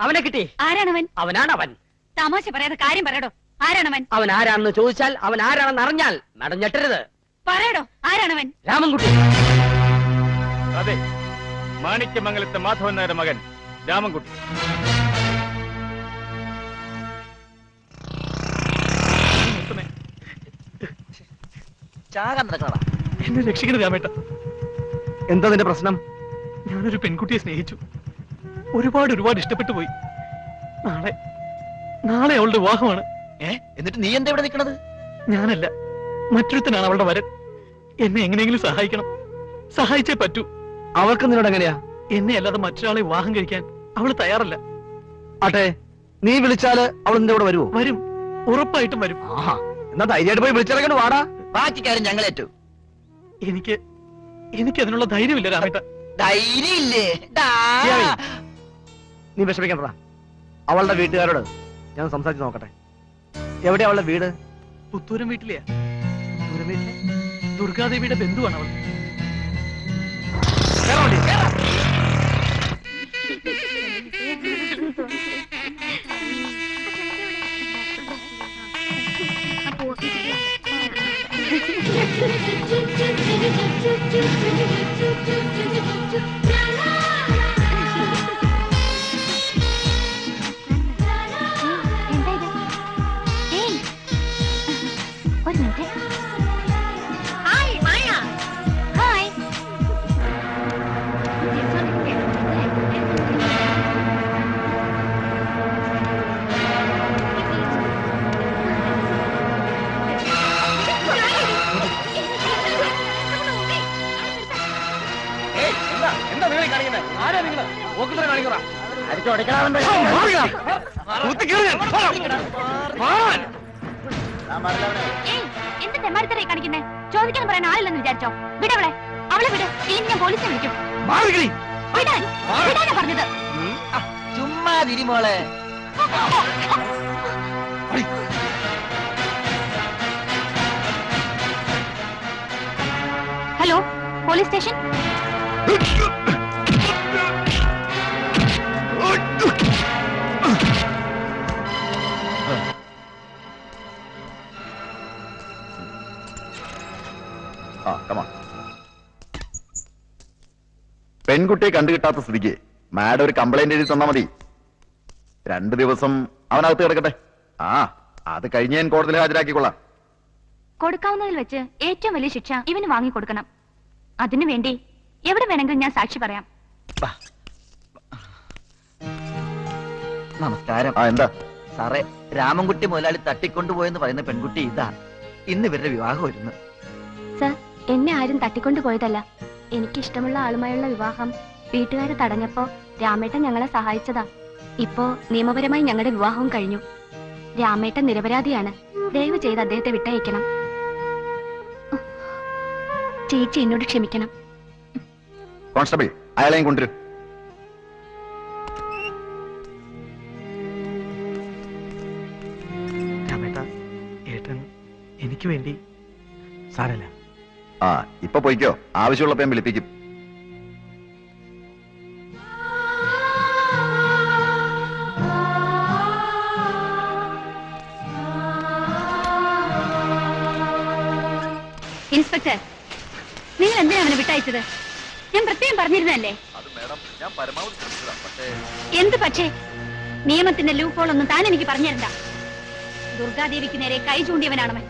അവനെ കിട്ടി. ആരാണവൻ? അവനാണവൻ. തമാശ പറയാതെ കാര്യം പറയടോ. ആരാണവൻ? അവൻ ആരാണെന്ന് ചോദിച്ചാൽ അവൻ ആരാണെന്ന് അറിഞ്ഞാൽ മാഡം ഞെട്ടരുത്. പറയടോ, ആരാണവൻ? രാമൻകുട്ടി. അതെ, മാണിക്യമംഗലത്തെ മാധവൻ നായരുടെ മകൻ രാമൻകുട്ടി. ചാകാൻ നടക്കണടാ. എന്നെ രക്ഷിക്കരുത് രാമേട്ട. എന്താ നിന്റെ പ്രശ്നം? ഞാനൊരു പെൺകുട്ടിയെ സ്നേഹിച്ചു. ഒരുപാട് ഇഷ്ടപ്പെട്ടു പോയി. നാളെ അവളുടെ വിവാഹമാണ്. എന്നിട്ട് നീ എന്താ ഇവിടെ നിൽക്കണത്? ഞാനല്ല, മറ്റൊരുത്തനാണ് അവളുടെ വരൻ. എന്നെ എങ്ങനെയെങ്കിലും സഹായിക്കണം. സഹായിച്ചേ പറ്റൂ. അവൾക്ക് നിന്നോട് എങ്ങനെയാ? എന്നെ അല്ലാതെ മറ്റൊരാളെ വിവാഹം കഴിക്കാൻ അവള് തയ്യാറല്ല. ആട്ടെ, നീ വിളിച്ചാല് അവൾ നിന്റെ കൂടെ വരുമോ? വരും. ഉറപ്പായിട്ടും വരും. എന്നാ ധൈര്യമായിട്ട് പോയി വിളിച്ചിറങ്ങണ്ട് വാടാ. ബാക്കി കാര്യം ഞങ്ങളേറ്റു. എനിക്ക് അതിനുള്ള ധൈര്യമില്ല രാമേട്ട. ധൈര്യമില്ലേ? നീ വിഷമിക്കണ്ട. അവളുടെ വീട്ടുകാരോട് ഞാൻ സംസാരിച്ച് നോക്കട്ടെ. എവിടെയാ അവളുടെ വീട്? പുത്തൂരം വീട്ടിലെയാ. ദുർഗാദേവിയുടെ ബന്ധുവാണ് അവൾ. എന്ത് തെമ്മാടിത്തറ കാണിക്കുന്നേ? ചോദിക്കാൻ പറയാൻ ആളില്ലെന്ന് വിചാരിച്ചോ? വിടവളെ, അവളെ വിട്, ഇല്ലെങ്കിൽ ഞാൻ പോലീസിനെ വിളിക്കും. വിടാനാ പറഞ്ഞത്. ചുമ്മാ തിരിമോളെ. Hello, police station. പെൺകുട്ടിയെ കണ്ടുകിട്ടാത്ത സ്ഥിതിക്ക് മാഡം ഒരു കംപ്ലൈന്റ് എഴുതി തന്നാ മതി. 2 ദിവസം അവനകത്ത് കിടക്കട്ടെ. അത് കഴിഞ്ഞ് ഞാൻ കോടതിയിൽ ഹാജരാക്കിക്കൊള്ളാം. കൊടുക്കാവുന്നതിൽ വെച്ച് ഏറ്റവും വലിയ ശിക്ഷ ഇവന് വാങ്ങിക്കൊടുക്കണം. അതിനുവേണ്ടി എവിടെ വേണമെങ്കിലും ഞാൻ സാക്ഷി പറയാം. നമസ്കാരം. എന്താ സാറേ, രാമൻകുട്ടി മുതലാളി തട്ടിക്കൊണ്ടുപോയെന്ന് പറയുന്ന പെൺകുട്ടി ഇതാ. ഇന്ന് ഇവരുടെ വിവാഹം വരുന്നു. സർ, എന്നെ ആരും തട്ടിക്കൊണ്ടുപോയതല്ല. എനിക്കിഷ്ടമുള്ള ആളുമായുള്ള വിവാഹം വീട്ടുകാരെ തടഞ്ഞപ്പോ രാമേട്ടൻ ഞങ്ങളെ സഹായിച്ചതാ. ഇപ്പോ നിയമപരമായി ഞങ്ങളുടെ വിവാഹവും കഴിഞ്ഞു. രാമേട്ടൻ നിരപരാധിയാണ്. ദയവ് ചെയ്ത് അദ്ദേഹത്തെ വിട്ടയക്കണം. ചേച്ചി എന്നോട് ക്ഷമിക്കണം. കോൺസ്റ്റബിൾ, അയാളെയും കൊണ്ടുവരും. രാമേട്ട, ഏട്ടൻ എനിക്ക് വേണ്ടി. സാരല്ല. ഇപ്പൊ പോയിക്കോ. ആവശ്യമുള്ളപ്പോ ഞാൻ വിളിപ്പിക്കും. ഇൻസ്പെക്ടർ, നിങ്ങൾ എന്തിനാ അവനെ വിട്ടയച്ചത്? ഞാൻ പ്രത്യേകം പറഞ്ഞിരുന്നല്ലേ. എന്ത് പക്ഷേ? നിയമത്തിന്റെ ലൂപ്പ് ഹോൾ ഒന്നും താൻ എനിക്ക് പറഞ്ഞിരണ്ട. ദുർഗാദേവിക്ക് നേരെ കൈ ചൂണ്ടിയവനാണവൻ.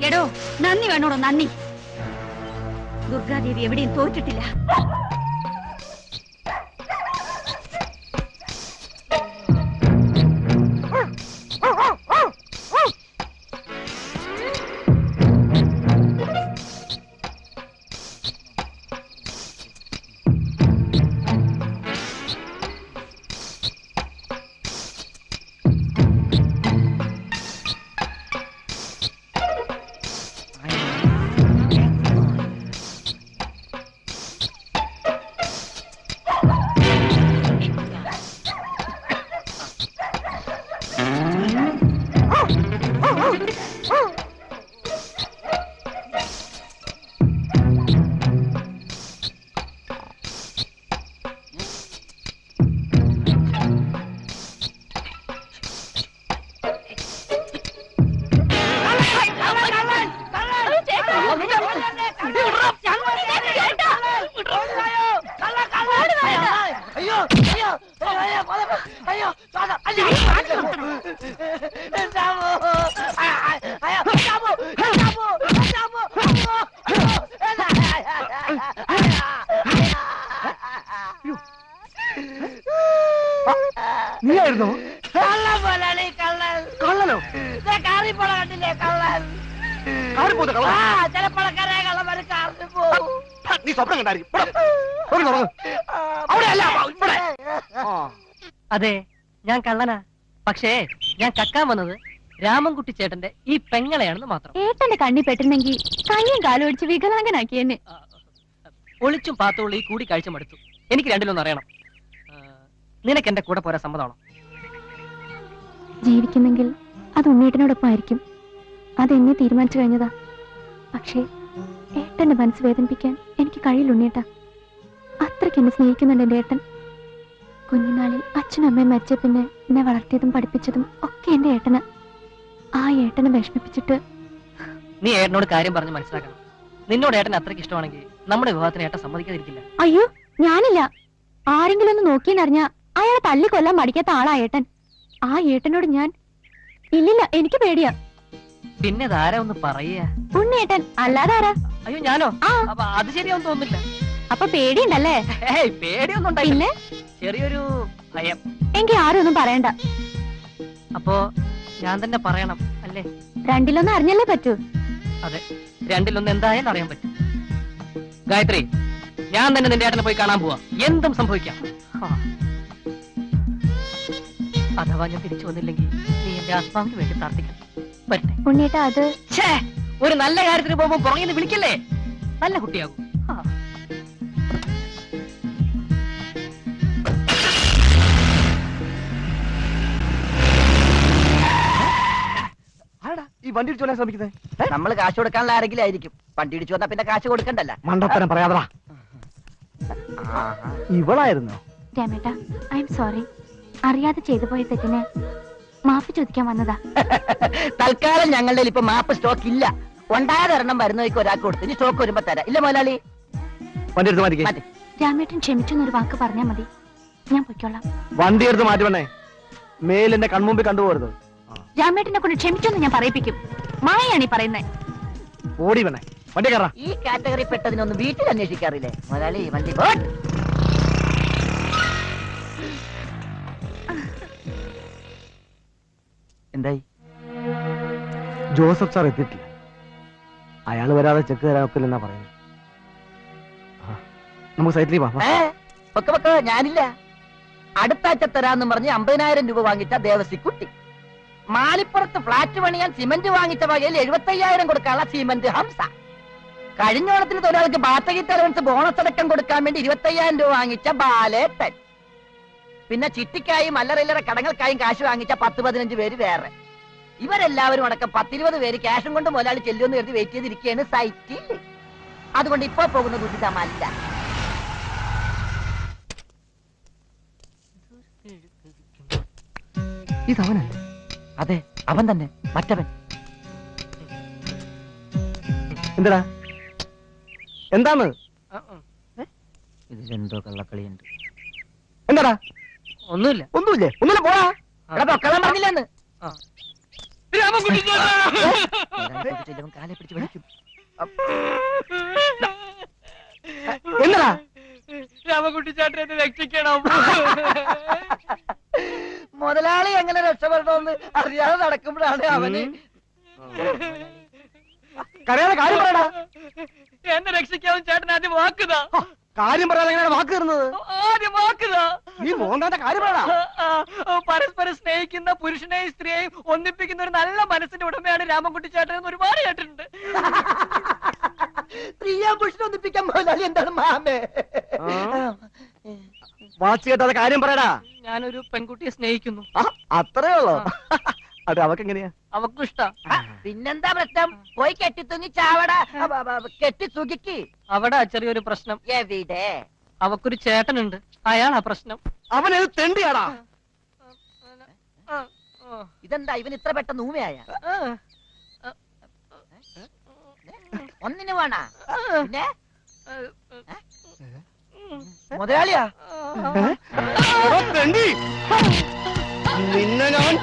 എടോ, നന്ദി വേണോടോ, നന്ദി. ദുർഗാദേവി എവിടെയും തോറ്റിട്ടില്ല. നീയായിരുന്നോ? കള്ളനോ? കാറിപ്പോളെ കള്ളൻ. നീ സ്വപ്നം കണ്ടായിരിക്കും. അതെ, ഞാൻ കള്ളനാ. പക്ഷേ ഞാൻ കക്കാൻ വന്നത് രാമൻകുട്ടി ചേട്ടന്റെ ഈ പെങ്ങളെയാണെന്ന് മാത്രം. ഏട്ടന്റെ കണ്ണി പെട്ടുന്നെങ്കിൽ കയ്യും കാലും ഒടിച്ച് വികലാംഗനാക്കി എന്നെ. ഒളിച്ചും പാത്തുള്ള ഈ കൂടിക്കാഴ്ച മടുത്തു. എനിക്ക് രണ്ടിലൊന്നും അറിയണം. നിനക്ക് എന്റെ കൂടെ പോരാ സമ്മതമാണോ? ജീവിക്കുന്നെങ്കിൽ അത് ഉണ്ണേട്ടനോടൊപ്പം ആയിരിക്കും. അതെന്നെ തീരുമാനിച്ചു കഴിഞ്ഞതാ. പക്ഷേ ഏട്ടന്റെ മനസ്സ് വേദനിപ്പിക്കാൻ എനിക്ക് കഴിയില്ല ഉണ്ണേട്ട. അത്രയ്ക്ക് എന്നെ സ്നേഹിക്കുന്നുണ്ട് എന്റെ ഏട്ടൻ. കുഞ്ഞുനാളിൽ അച്ഛനും അമ്മയും മരിച്ച പിന്നെ എന്നെ വളർത്തിയതും പഠിപ്പിച്ചതും ഒക്കെ എന്റെ ഏട്ടന്. ആ ഏട്ടനെ വിഷമിപ്പിച്ചിട്ട് നീ ഏട്ടനോട് കാര്യം പറഞ്ഞ് മനസ്സിലാക്കണം. നിന്നോട് ഏട്ടൻ അത്രയ്ക്ക് ഇഷ്ടമാണെങ്കിൽ നമ്മുടെ വിവാഹത്തിന് ഏട്ടൻ സമ്മതിക്കാതിരിക്കില്ല. അയ്യോ ഞാനില്ല. ആരെങ്കിലും ഒന്ന് നോക്കിയെന്നറിഞ്ഞ അയാളെ തല്ലിക്കൊല്ലാൻ മടിക്കാത്ത ആളാ ഏട്ടൻ. ആ ഏട്ടനോട് ഞാൻ ഇല്ലില്ല, എനിക്ക് പേടിയാ. പിന്നെ ധാരാ ഒന്ന് പറയാ. ഉണ്ണേട്ടൻ അല്ലാതെ ആരാ? അയ്യോ ഞാനോ? അത് ശരിയാവും തോന്നില്ല. അപ്പൊ പേടിയുണ്ടല്ലേ? പേടിയൊന്നും പിന്നെ ചെറിയൊരു ഭയം. എങ്കിൽ ആരും ഒന്നും പറയണ്ട. അപ്പോ ഞാൻ തന്നെ പറയണം അല്ലേ? രണ്ടിലൊന്നും അറിഞ്ഞല്ലേ പറ്റൂ. അതെ, രണ്ടിലൊന്നും എന്തായാലും അറിയാൻ പറ്റും. ഗായത്രി, ഞാൻ തന്നെ നിന്റെ ഏട്ടനെ പോയി കാണാൻ പോവാ. എന്തും സംഭവിക്കാം. അഥവാ ഞാൻ തിരിച്ചു വന്നില്ലെങ്കിൽ നീ എന്റെ ആത്മാവിന് വേണ്ടി പ്രാർത്ഥിക്കണം. വരട്ടെ ഉണ്ണേട്ടാ. അത് ഒരു നല്ല കാര്യത്തിന് പോകുമ്പോ പുറകെ വിളിക്കല്ലേ? നല്ല കുട്ടിയാകും. ഈ വണ്ടി ഇടിച്ചു കൊല്ലാൻ ശ്രമിക്കുന്നത് നമ്മള് കാശ് കൊടുക്കാനുള്ള ആരെങ്കിലും ആയിരിക്കും. വണ്ടി ഇടിച്ചു വന്നാ പിന്നെ കാശ് കൊടുക്കണ്ടല്ല. മണ്ടത്തരം പറയാതാ. ഇവളായിരുന്നോ? രമേട്ടാ, ഐ എം സോറി. അറിയാതെ ചെയ്തു പോയ തെറ്റിന് മാപ്പ് ചോദിക്കാൻ വന്നതാ. തൽക്കാലം ഞങ്ങളുടെ ഇപ്പൊ മാപ്പ് സ്റ്റോക്ക് ഇല്ല. ഉണ്ടായതൊരെണ്ണം വരുന്നവയ്ക്ക് ഒരാൾക്ക് കൊടുത്ത് ഇനി സ്റ്റോക്ക് വരുമ്പോ തരാം. ഇല്ല മുതലാളി? വണ്ടി എടുത്ത് മാറ്റി. രാമേട്ടൻ ക്ഷമിച്ചെന്നൊരു വാക്ക് പറഞ്ഞാ മതി, ഞാൻ പൊയ്ക്കോളാം. വണ്ടി എടുത്ത് മാറ്റുവണ്ണേ. മേലെന്റെ കൺമുമ്പിൽ കണ്ടുപോകരുത്. രാമേട്ടനെ കൊണ്ട് ക്ഷമിച്ചെന്ന് ഞാൻ പറയിപ്പിക്കും. മായയാണ് ഈ പറയുന്നത്. ഓടി വേണേ, വണ്ടി കയറാ. ഈ കാറ്റഗറി പെട്ടതിനൊന്നും വീട്ടിൽ അന്വേഷിക്കാറില്ലേ മുതലാളി? വണ്ടി എന്തായി? ജോസഫ് സാർ എത്തിയിട്ടില്ല. അയാൾ വരാതെ ചെക്ക് തരാൻ ഒക്കില്ലെന്നാ പറയുന്നത്. നമുക്ക് സൈറ്റിൽ പൊക്കെ ഞാനില്ല. അടുത്താഴ്ച തരാന്ന് പറഞ്ഞ് 50,000 രൂപ വാങ്ങിച്ച ദേവസി കുട്ടി. മാലിപ്പുറത്ത് ഫ്ലാറ്റ് പണിയാൻ സിമന്റ് വാങ്ങിച്ച വകയിൽ 75,000 കൊടുക്കാനുള്ള സിമന്റ് ഹംസ. കഴിഞ്ഞ ഓണത്തിന് തൊഴിലാളിക്ക് ബാത്തകിറ്റ് അലവൻസ് ബോണസ് അടക്കം കൊടുക്കാൻ വേണ്ടി 25,000 രൂപ വാങ്ങിച്ച ബാലേട്ടൻ. പിന്നെ ചിട്ടിക്കായും അല്ലറയില്ലറ കടങ്ങൾക്കായും കാശ് വാങ്ങിച്ച 10-15 പേര് വേറെ. ഇവരെല്ലാവരും അടക്കം 10-20 പേര് ക്യാഷും കൊണ്ട് മുതലാളി ചെല്ലുമെന്ന് കരുതി വെയിറ്റ് ചെയ്തിരിക്കുകയാണ് സൈറ്റിൽ. അതുകൊണ്ട് ഇപ്പൊ പോകുന്നത് ഉചിതമല്ല. ഇതവനല്ലേ? അതെ, അവൻ തന്നെ. മറ്റവൻ എന്താ? എന്താണ്? ഇതിലെന്തോ കള്ളക്കളിയുണ്ട്. എന്താടാ? ഒന്നുമില്ല. ഒന്നുമില്ലേ? ഒന്നുമില്ല, പോടാ. പൊക്കളാൻ പറഞ്ഞില്ലെന്ന്. കാലെ പിടിച്ച് വലിക്കും. എന്താ? രാമൻകുട്ടി ചേട്ടനെ രക്ഷിക്കണം. മുതലാളി എങ്ങനെ രക്ഷപ്പെടണമെന്ന് അറിയാതെ നടക്കുമ്പോഴാണ് അവന് കരയാതെ കാര്യം പറയടാ. എന്നെ രക്ഷിക്കാവും ചേട്ടൻ ആദ്യം വാക്കുതാ. കാര്യം പറയാതെ എങ്ങനെയാണ് വാക്ക് തരുന്നത്? ആദ്യം വാക്കുതാ. നീ മോഹൻദാന്റെ കാര്യം പറയടാ. പരസ്പരം സ്നേഹിക്കുന്ന പുരുഷനെയും സ്ത്രീയെയും ഒന്നിപ്പിക്കുന്ന ഒരു നല്ല മനസ്സിന്റെ ഉടമയാണ് രാമൻകുട്ടി ചേട്ടൻ എന്ന് ഒരുപാട് കേട്ടിട്ടുണ്ട്. സ്ത്രീയെ പുരുഷനെ ഒന്നിപ്പിക്കാൻ മുതലാളി എന്താണ് മാമേ? വാച്ച് കേട്ടാതെ കാര്യം പറയടാ. ഞാനൊരു പെൺകുട്ടിയെ സ്നേഹിക്കുന്നു. അത്രേ ഉള്ളോ? അത് അവക്കെങ്ങനെയാ? അവക്കും ഇഷ്ടാ. പിന്നെന്താ പ്രശ്നം? പോയി കെട്ടിത്തൂങ്ങി ചാവട. കെട്ടി തൂക്കിക്ക്. അവിടെ ചെറിയൊരു പ്രശ്നം. എവിടെ? അവക്കൊരു ചേട്ടനുണ്ട്, അയാളാ പ്രശ്നം. അവനത് തെണ്ടിയാടാ. ഇതെന്താ ഇവൻ ഇത്ര പെട്ടെന്ന് ഊമയായ? ഒന്നിനു വേണ പിന്നെ മുതലാളിയാ? നിന്നെ ഞാൻ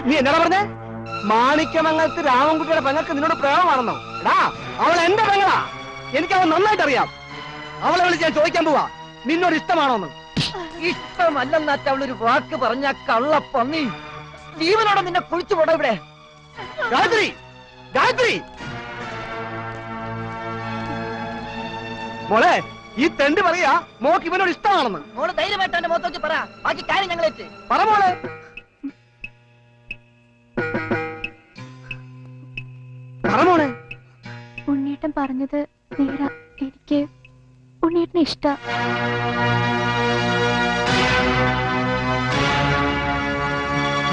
നീ എന്നാ പറഞ്ഞേ? മാണിക്യമംഗലത്ത് രാമൻകുട്ടിയുടെ പെങ്ങൾക്ക് നിന്നോട് പ്രേമമാണെന്നോ? എടാ, അവൾ എന്റെ പെങ്ങളാ. എനിക്ക് അവൻ നന്നായിട്ട് അറിയാം. അവളെ വിളിച്ച് ഞാൻ ചോദിക്കാൻ പോവാ, നിന്നോട് ഇഷ്ടമാണോന്ന്. ഇഷ്ടമല്ലെന്നാറ്റ അവളൊരു വാക്ക് പറഞ്ഞ കള്ളപ്പന്നി. ജീവനോടെ നിന്നെ കുളിച്ചു പോടാ ഇവിടെ. ഗായത്രി, ഗായത്രി മോളെ, ഈ തെണ്ടി പറയാ മോക്ക് ഇവനോട് ഇഷ്ടമാണെന്ന്. മോള് ധൈര്യമായിട്ട് എന്റെ മുഖത്ത് പറ. ബാക്കി കാര്യം ഞങ്ങളേറ്റ് പറ മോളെ. ഉണ്ണിയേട്ടൻ പറഞ്ഞത് നേരാ. എനിക്ക് ഉണ്ണിയേട്ടനെ ഇഷ്ടം.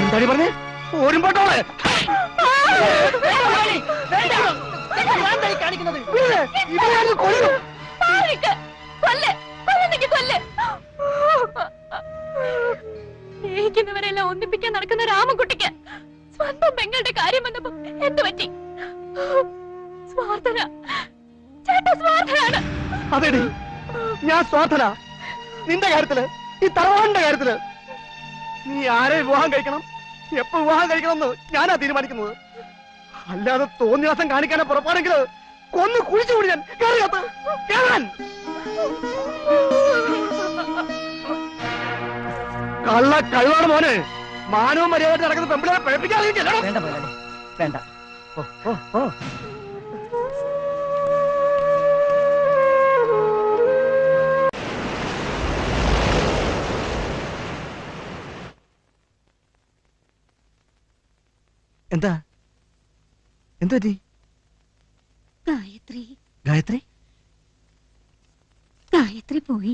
എന്താടി പറഞ്ഞേ? ഓരുമ്പോട്ടോളെ സ്നേഹിക്കുന്നവരെല്ലാം ഒന്നിപ്പിക്കാൻ നടക്കുന്ന രാമൻകുട്ടിക്ക് സ്വന്തം പെങ്ങളുടെ കാര്യം വന്നപ്പോ എന്ത് പറ്റി? സ്വാർത്ഥന. ചേട്ടാ സ്വാർത്ഥനാണ്. അതെടി, ഞാൻ സ്വാർത്ഥന. നിന്റെ കാര്യത്തില്, ഈ തറവാടിന്റെ കാര്യത്തില് നീ ആരെ വിവാഹം കഴിക്കണം, എപ്പോ വിവാഹം കഴിക്കണം എന്ന് ഞാനാ തീരുമാനിക്കുന്നത്. അല്ലാതെ തോന്നിയാസം കാണിക്കാനെ പുറപ്പാണെങ്കിൽ കൊന്നു കുഴിച്ചുകൂടി ഞാൻ കേറാൻ. കള്ളാണ് മോനെ. മാനവും മര്യാദ നടക്കുന്ന പെമ്പിളെ പഴപ്പിക്കാതെ വേണ്ട മുതലാളി, വേണ്ട. ഓ ഓ ഓ എന്താ എന്താ ഗായത്രി ഗായത്രി ഗായത്രി പോയി.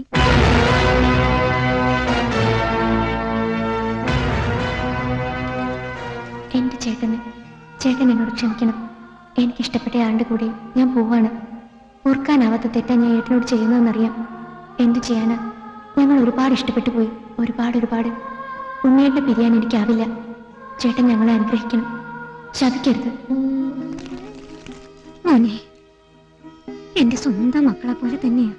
എന്റെ ചേട്ടൻ എന്നോട് ക്ഷമിക്കണം. എനിക്കിഷ്ടപ്പെട്ട ആളുടെ കൂടെ ഞാൻ പോവാണ്. ഓർക്കാനാവാത്ത തെറ്റാ ഞാൻ ഏട്ടനോട് ചെയ്യുന്നതെന്നറിയാം. എന്ത് ചെയ്യാനാ? ഞങ്ങൾ ഒരുപാട് ഇഷ്ടപ്പെട്ടു പോയി. ഒരുപാട്. ഉണ്ണിയേട്ടനെ പിരിയാൻ എനിക്കാവില്ല. ചേട്ടൻ ഞങ്ങളെ അനുഗ്രഹിക്കണം. ശപിക്കരുത്. മോനെ, എന്റെ സ്വന്തം മക്കളെ പോലെ തന്നെയാ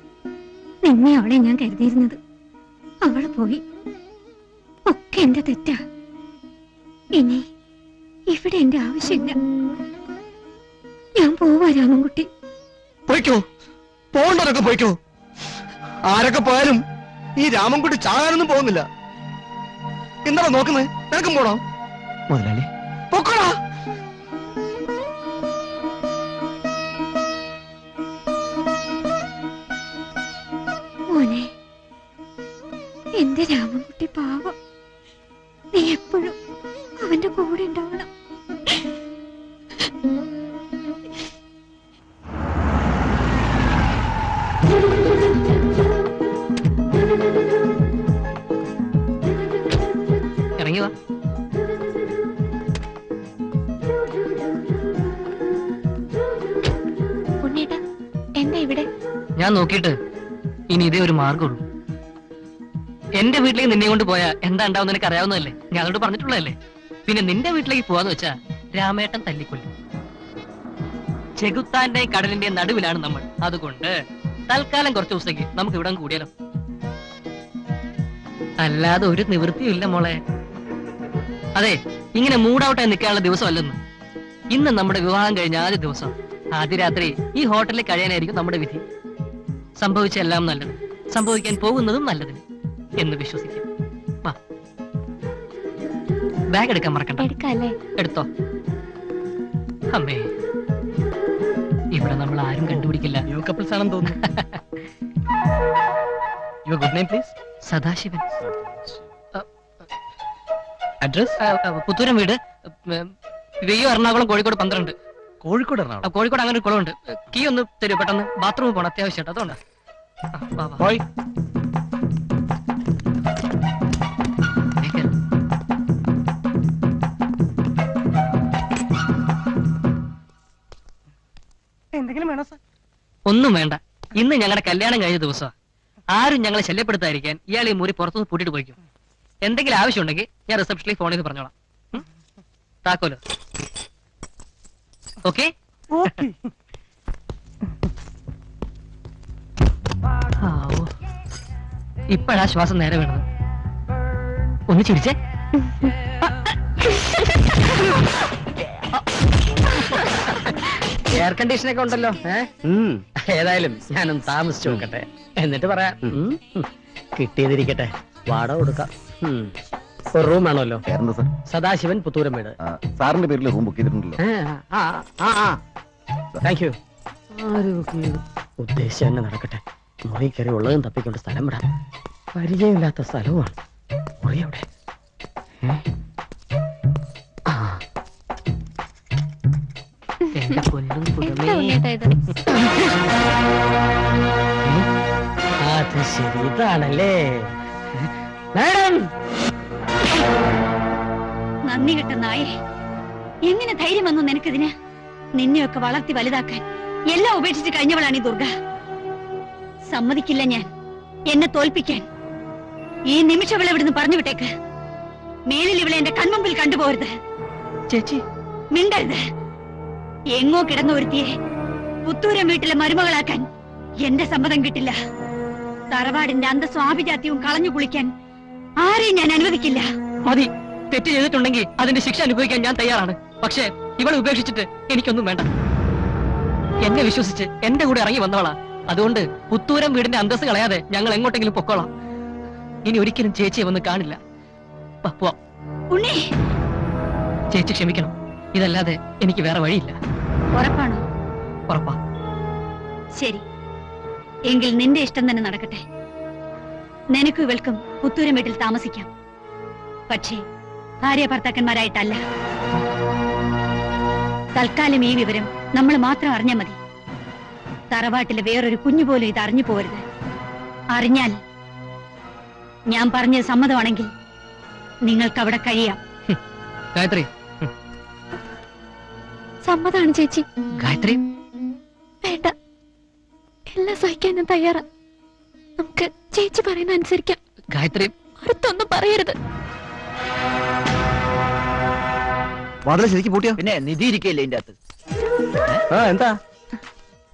നിന്നെ അവളെ ഞാൻ കരുതിയിരുന്നത്. അവള് പോയി. ഒക്കെ എന്റെ തെറ്റാ. ഇനി ഇവിടെ എന്റെ ആവശ്യമില്ല. ഞാൻ പോവാ രാമൻകുട്ടി. പോയിക്കോ, പോകണ്ടവരൊക്കെ പോയിക്കോ. ആരൊക്കെ പോയാലും ഈ രാമൻകുട്ടി ചാകാനൊന്നും പോകുന്നില്ല. എന്താണോ നോക്കുന്നത്? നിനക്കും പോണോ? മുതലാളി പൊക്കോടാ. മോനെ, എന്റെ രാമൻകുട്ടി പാവം. നീ എപ്പോഴും അവന്റെ കൂടെ ഉണ്ടാവണം. ഇറങ്ങി വാ. ഉണ്ണേട്ടാ, എന്താ ഇവിടെ? ഞാൻ നോക്കിയിട്ട് ഇനി ഇതേ ഒരു മാർഗമുള്ളൂ. എന്റെ വീട്ടിലേക്ക് നിന്നെ കൊണ്ട് പോയാ എന്താ ഉണ്ടാവും നിനക്ക് അറിയാവുന്നതല്ലേ? ഞാൻ അതോട് പറഞ്ഞിട്ടുള്ളതല്ലേ? പിന്നെ നിന്റെ വീട്ടിലേക്ക് പോവാന്ന് വെച്ചാ രാമേട്ടൻ തല്ലിക്കൊല്ലും. ചെകുത്താന്റെ കടലിന്റെ നടുവിലാണ് നമ്മൾ. അതുകൊണ്ട് തൽക്കാലം കുറച്ച് ദിവസത്തേക്ക് നമുക്ക് ഇവിടെ കൂടിയാലോ. അല്ലാതെ ഒരു നിവൃത്തിയില്ല മോളെ. അതെ, ഇങ്ങനെ മൂഡൌട്ടായി നിൽക്കാനുള്ള ദിവസമല്ലെന്ന്. ഇന്ന് നമ്മുടെ വിവാഹം കഴിഞ്ഞ ആദ്യ ദിവസം. ആദ്യ രാത്രി ഈ ഹോട്ടലിൽ കഴിയാനായിരിക്കും നമ്മുടെ വിധി. സംഭവിച്ച എല്ലാം നല്ലത്, സംഭവിക്കാൻ പോകുന്നതും നല്ലതിന് എന്ന് വിശ്വസിക്കും. വാ, ബാഗ് എടുക്കാൻ മറക്കണ്ട. എടുക്കാല്ലേ? എടുത്തോ. അമ്മേ, ഇവിടെ നമ്മൾ ആരും കണ്ടുപിടിക്കില്ല. ന്യൂ കപ്പിൾസ് ആണെന്ന് തോന്നുന്നു. Your good name please? Sadasivan. Address? Puthooram വീട്, വെയ്യോ, എറണാകുളം, കോഴിക്കോട് 12. കോഴിക്കോട് എറണാകുളം? കോഴിക്കോട് അങ്ങനെ ഒരു കുളമുണ്ട്. കീ ഒന്ന് തരൂ പെട്ടെന്ന്, ബാത്റൂമിൽ പോകണം അത്യാവശ്യമായിട്ട്. അതുകൊണ്ടാ. പോയി. എന്തെങ്കിലും വേണോ സാർ? ഒന്നും വേണ്ട. ഇന്ന് ഞങ്ങളുടെ കല്യാണം കഴിഞ്ഞ ദിവസം. ആരും ഞങ്ങളെ ശല്യപ്പെടുത്താതിരിക്കാൻ ഇയാൾ ഈ മുറി പുറത്തുനിന്ന് പൂട്ടിട്ട് പോയിക്കും. എന്തെങ്കിലും ആവശ്യമുണ്ടെങ്കിൽ ഞാൻ റിസപ്ഷനിൽ ഫോൺ ചെയ്ത് പറഞ്ഞോളാം. താക്കോലോ. ഓക്കെ? ഇപ്പോഴാ ശ്വാസം നേരെ വേണത്. ഒന്ന് ചിരിച്ചേ. എയർ കണ്ടീഷനൊക്കെ ഉണ്ടല്ലോ. ഏതായാലും ഞാനൊന്ന് താമസിച്ചു നോക്കട്ടെ, എന്നിട്ട് പറയാം. കിട്ടിയതിരിക്കട്ടെ, വാടക കൊടുക്കാം. ഒരു റൂം വേണമല്ലോ. സദാശിവൻ, പുത്തൂരം വീട്. സാറിന്റെ പേരിൽ റൂം ബുക്ക് ചെയ്തിട്ടുണ്ടല്ലോ. Thank you. ഉദ്ദേശം തന്നെ നടക്കട്ടെ. മുറി കയറി ഉള്ളതും തപ്പിക്കൊണ്ട് സ്ഥലം വിടാം. പരിചയമില്ലാത്ത സ്ഥലവുമാണ്. മുറി അവിടെ. എന്റെ പൊന്നും പുറമേ. ശരി, ഇതാണല്ലേ മാഡം. നന്ദി കിട്ട നായേ, എങ്ങനെ ധൈര്യം വന്നു നിനക്കിതിന്? നിന്നെയൊക്കെ വളർത്തി വലുതാക്കാൻ എല്ലാം ഉപേക്ഷിച്ച് കഴിഞ്ഞവളാണ് ഈ ദുർഗ. സമ്മതിക്കില്ല ഞാൻ എന്നെ തോൽപ്പിക്കാൻ. ഈ നിമിഷം ഇവളെ ഇവിടുന്ന് പറഞ്ഞു വിട്ടേക്ക്. മേലിൽ ഇവളെ എന്റെ കൺമുമ്പിൽ കണ്ടുപോകരുത്. ചേച്ചി മിണ്ടരുത്. എങ്ങോ കിടന്ന ഒരുത്തിയെ പുത്തൂരം വീട്ടിലെ മരുമകളാക്കാൻ എന്റെ സമ്മതം കിട്ടില്ല. തറവാടിന്റെ അന്തസ്സും ആഭിജാത്യവും കളഞ്ഞു കുളിക്കാൻ ആരെയും ഞാൻ അനുവദിക്കില്ല. മതി, തെറ്റ് ചെയ്തിട്ടുണ്ടെങ്കിൽ അതിന്റെ ശിക്ഷ അനുഭവിക്കാൻ ഞാൻ തയ്യാറാണ്. പക്ഷേ ഇവളെ ഉപേക്ഷിച്ചിട്ട് എനിക്കൊന്നും വേണ്ട. എന്നെ വിശ്വസിച്ച് എന്റെ കൂടെ ഇറങ്ങി വന്നവളാ. അതുകൊണ്ട് പുത്തൂരം വീടിന്റെ അന്തസ്സ് കളയാതെ ഞങ്ങൾ എങ്ങോട്ടെങ്കിലും പൊക്കോളാം. ഇനി ഒരിക്കലും ചേച്ചിയെ വന്ന് കാണില്ല. പോവാം. ഉണ്ണി, ചേച്ചി ക്ഷമിക്കണം. ഇതല്ലാതെ എനിക്ക് വേറെ വഴിയില്ല. ഉറപ്പാണോ? ഉറപ്പാ. ശരി, എങ്കിൽ നിന്റെ ഇഷ്ടം തന്നെ നടക്കട്ടെ. നിനക്കും ഇവൾക്കും പുത്തൂരം വീട്ടിൽ താമസിക്കാം. പക്ഷേ ഭാര്യ ഭർത്താക്കന്മാരായിട്ടല്ല. തൽക്കാലം ഈ വിവരം നമ്മൾ മാത്രം അറിഞ്ഞാൽ മതി. തറവാട്ടിലെ വേറൊരു കുഞ്ഞുപോലും ഇത് അറിഞ്ഞു പോകരുത്. അറിഞ്ഞാൽ ഞാൻ പറഞ്ഞത് സമ്മതമാണെങ്കിൽ നിങ്ങൾക്ക് അവിടെ കഴിയാം. ഗായത്രി, സമ്മതാണ് ചേച്ചി. ഗായത്രി വേണ്ട, എല്ലാം സഹിക്കാൻ ഞാൻ തയ്യാറാ. നമുക്ക് ചേച്ചി പറയുന്ന അനുസരിക്കാം. ഗായത്രി, അടുത്തൊന്നും പറയരുത്. വാതിൽ ശരിക്കും പൂട്ടിയോ? പിന്നെ നിധി ഇരിക്കയില്ലേ ഇതിന്റെ അകത്ത്? എന്താ?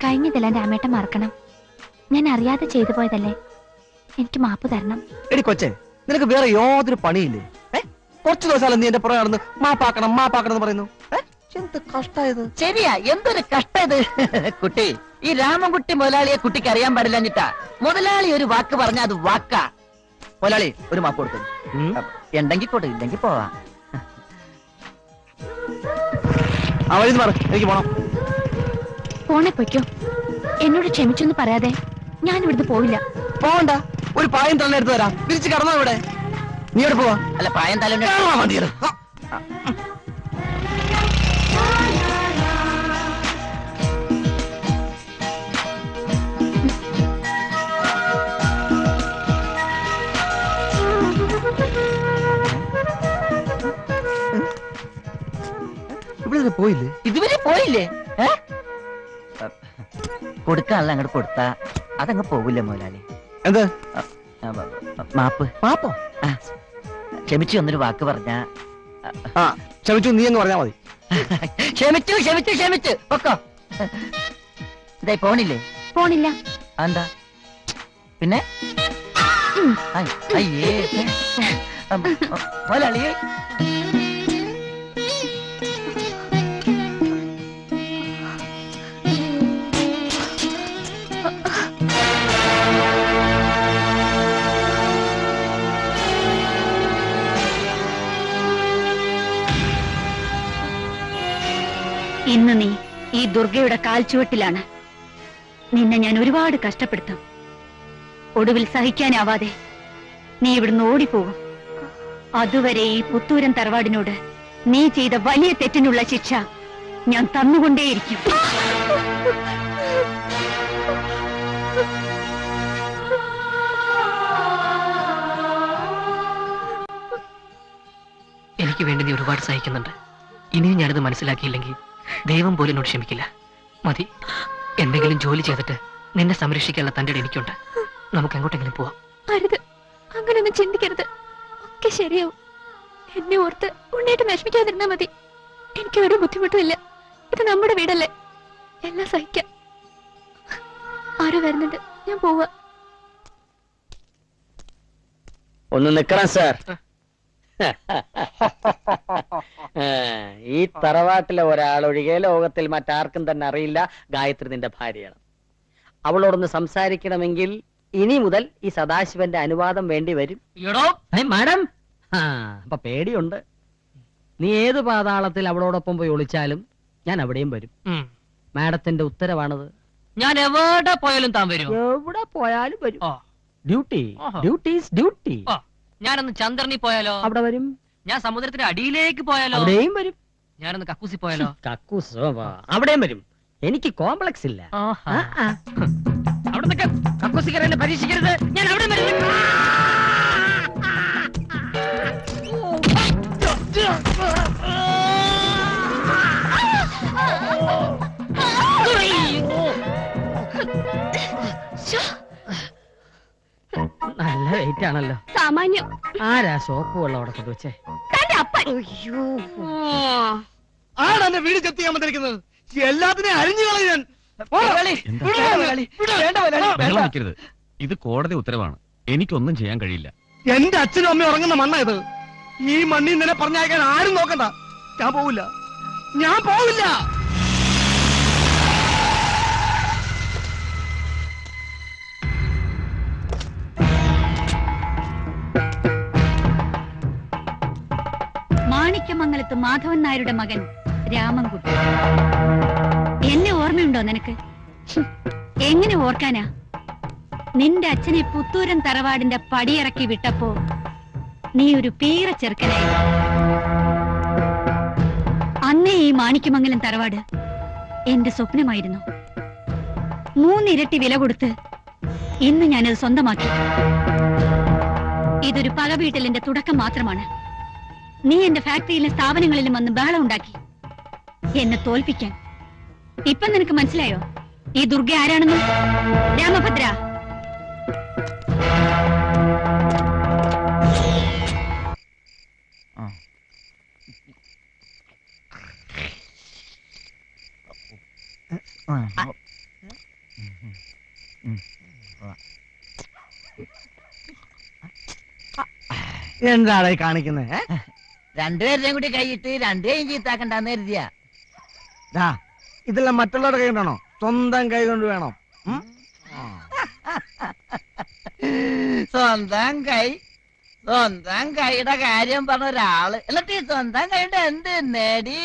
കഴിഞ്ഞതെല്ലാം രാമേട്ടൻ മറക്കണം. ഞാൻ അറിയാതെ ചെയ്തു പോയതല്ലേ, എനിക്ക് മാപ്പ് തരണം. എടി കൊച്ചെ, നിനക്ക് വേറെ യാതൊരു പണിയില്ലേ? കുറച്ചു ദിവസം നീ എന്റെ പുറകെ നടന്ന് മാപ്പാക്കണം മാപ്പാക്കണം എന്ന് പറയുന്നു. എന്ത് കഷ്ടായത്. ശരിയാ, എന്തൊരു കഷ്ടം ഇത്. കുട്ടി, ഈ രാമൻകുട്ടി മുതലാളിയെ കുട്ടിക്ക് അറിയാൻ പാടില്ലഞ്ഞിട്ടാ. മുതലാളി ഒരു വാക്ക് പറഞ്ഞ അത് വാക്കാ. മുതലാളി ഒരു മാപ്പ് കൊടുത്തു. ഉണ്ടെങ്കിൽ കൊടു, ഇല്ലെങ്കിൽ പോവാ. എനിക്ക് പോണം. പോണെ പൊയ്ക്കോ. എന്നോട് ക്ഷമിച്ചൊന്ന് പറയാതെ ഞാൻ ഇവിടുന്ന് പോവില്ല. പോവണ്ട, ഒരു പായം തള്ള എടുത്തു തരാം. തിരിച്ചു കടന്നോ ഇവിടെ. നീ എവിടെ പോവാ? അല്ല, പായം തല മതിയോ? ഇവിടെ പോയില്ലേ? ഇതുവരെ പോയില്ലേ? കൊടുക്കാനുള്ള അങ്ങോട്ട് കൊടുത്താ അതങ്ങ് പോകില്ല മുതലാളി. എന്ത് മാപ്പ്? മാപ്പോ? ക്ഷമിച്ചു എന്നൊരു വാക്ക് പറഞ്ഞ. ക്ഷമിച്ചു നീ എന്ന് പറഞ്ഞാ മതി. ക്ഷമിച്ചു ക്ഷമിച്ചു ക്ഷമിച്ചു പൊക്കോ. ഇതായി പോണില്ലേ? പോണില്ല. എന്താ പിന്നെ? അയ്യേ മുതലാളിയെ. ഇന്ന് നീ ഈ ദുർഗയുടെ കാൽച്ചുവട്ടിലാണ്. നിന്നെ ഞാൻ ഒരുപാട് കഷ്ടപ്പെടുത്തും. ഒടുവിൽ സഹിക്കാനാവാതെ നീ ഇവിടുന്ന് ഓടിപ്പോകും. അതുവരെ ഈ പുത്തൂരൻ തറവാടിനോട് നീ ചെയ്ത വലിയ തെറ്റിനുള്ള ശിക്ഷ ഞാൻ തന്നുകൊണ്ടേയിരിക്കും. എനിക്ക് വേണ്ടി നീ ഒരുപാട് സഹിക്കുന്നുണ്ട്. ഇനിയും ഞാനത് മനസ്സിലാക്കിയില്ലെങ്കിൽ ദൈവം പോലും എന്നോട് ക്ഷമിക്കില്ല. മതി, എന്തെങ്കിലും ജോലി ചെയ്തിട്ട് നിന്നെ സംരക്ഷിക്കാനുള്ള തന്റെ എനിക്കുണ്ട്. നമുക്ക് എങ്ങോട്ടെങ്കിലും പോവാം. അരുത്, അങ്ങനെയൊന്നും ചിന്തിക്കരുത്. ഒക്കെ ശരിയാവും. എന്നെ ഓർത്ത് ഉണ്ണേട്ട് വിഷമിക്കാതിരുന്നാ മതി. എനിക്ക് ഒരു ബുദ്ധിമുട്ടുമില്ല. ഇത് നമ്മുടെ വീടല്ലേ, എല്ലാം സഹിക്കാം. ആരോ വരുന്നുണ്ട്, ഞാൻ പോവാ. ഒന്ന് നിക്കണം സാർ. ഈ തറവാട്ടിലെ ഒരാളൊഴികെ ലോകത്തിൽ മറ്റാർക്കും തന്നെ അറിയില്ല ഗായത്രി നിന്റെ ഭാര്യയാണ്. അവളോടൊന്ന് സംസാരിക്കണമെങ്കിൽ ഇനി മുതൽ ഈ സദാശിവന്റെ അനുവാദം വേണ്ടി വരും. മാഡം, അപ്പൊ പേടിയുണ്ട്. നീ ഏത് പാതാളത്തിൽ അവളോടൊപ്പം പോയി ഒളിച്ചാലും ഞാൻ അവിടെയും വരും. മാഡത്തിന്റെ ഉത്തരവാണത്. ഞാൻ എവിടെ പോയാലും താൻ വരും. എവിടെ പോയാലും വരും. Duty, duties duty. ഞാനൊന്ന് ചന്ദ്രനിൽ പോയാലോ? അവിടെ വരും. ഞാൻ സമുദ്രത്തിന്റെ അടിയിലേക്ക് പോയാലോ? അവിടെയും വരും. ഞാനൊന്ന് കക്കൂസി പോയാലോ? കക്കൂസ് അവിടെയും വരും. എനിക്ക് കോംപ്ലക്സ് ഇല്ല. അവിടെ കക്കൂസിക്കറ എന്നെ പരീക്ഷിക്കരുത്. ഞാൻ അവിടെ നല്ല വെയിറ്റ് ആണല്ലോ. സാമാന്യം. ആരാ സോപ്പ് വെള്ളം അവിടെ കൊണ്ടുവച്ചേ? ആരാ വീട് ചെത്തി ചെയ്യാൻ വന്നിരിക്കുന്നത്? എല്ലാത്തിനെയും അരിഞ്ഞു കളയാൻ. ഇത് കോടതി ഉത്തരവാണ്. എനിക്കൊന്നും ചെയ്യാൻ കഴിയില്ല. എന്റെ അച്ഛനും അമ്മയും ഉറങ്ങുന്ന മണ്ണ ഇത്. ഈ മണ്ണിൽ നിന്നെ പറഞ്ഞയക്കാൻ ആരും നോക്കണ്ട. ഞാൻ പോവില്ല, ഞാൻ പോവില്ല. മാണിക്യമംഗലത്ത് മാധവൻ നായരുടെ മകൻ രാമൻകുട്ടി. എന്നെ ഓർമ്മയുണ്ടോ നിനക്ക്? എങ്ങനെ ഓർക്കാനാ? നിന്റെ അച്ഛനെ പുത്തൂരൻ തറവാടിന്റെ പടിയിറക്കി വിട്ടപ്പോ നീ ഒരു പീറ ചെറുക്കനായി. അന്നേ ഈ മാണിക്യമംഗലം തറവാട് എന്റെ സ്വപ്നമായിരുന്നു. 3 ഇരട്ടി വില കൊടുത്ത് ഇന്ന് ഞാനത് സ്വന്തമാക്കി. ഇതൊരു പകവീട്ടലിന്റെ തുടക്കം മാത്രമാണ്. നീ എന്റെ ഫാക്ടറിയിലും സ്ഥാപനങ്ങളിലും വന്ന് ബഹളം ഉണ്ടാക്കി എന്നെ തോൽപ്പിക്കാൻ. ഇപ്പൊ നിനക്ക് മനസ്സിലായോ ഈ ദുർഗ ആരാണെന്ന്? രാമഭദ്ര, എന്താണ് ഈ കാണിക്കുന്നത്? രണ്ടുപേരുടെയും കൂടി കൈയിട്ട് രണ്ടുപേരും ചീത്താക്കണ്ടെന്ന് കരുതിയാ. ഇതെല്ലാം മറ്റുള്ളവരുടെ കൈ കൊണ്ടാണോ? സ്വന്തം കൈ കൊണ്ട് വേണം. സ്വന്തം കൈ, സ്വന്തം കൈയുടെ കാര്യം പറഞ്ഞ ഒരാള്. എന്നിട്ട് ഈ സ്വന്തം കൈയുടെ എന്ത് നേടി?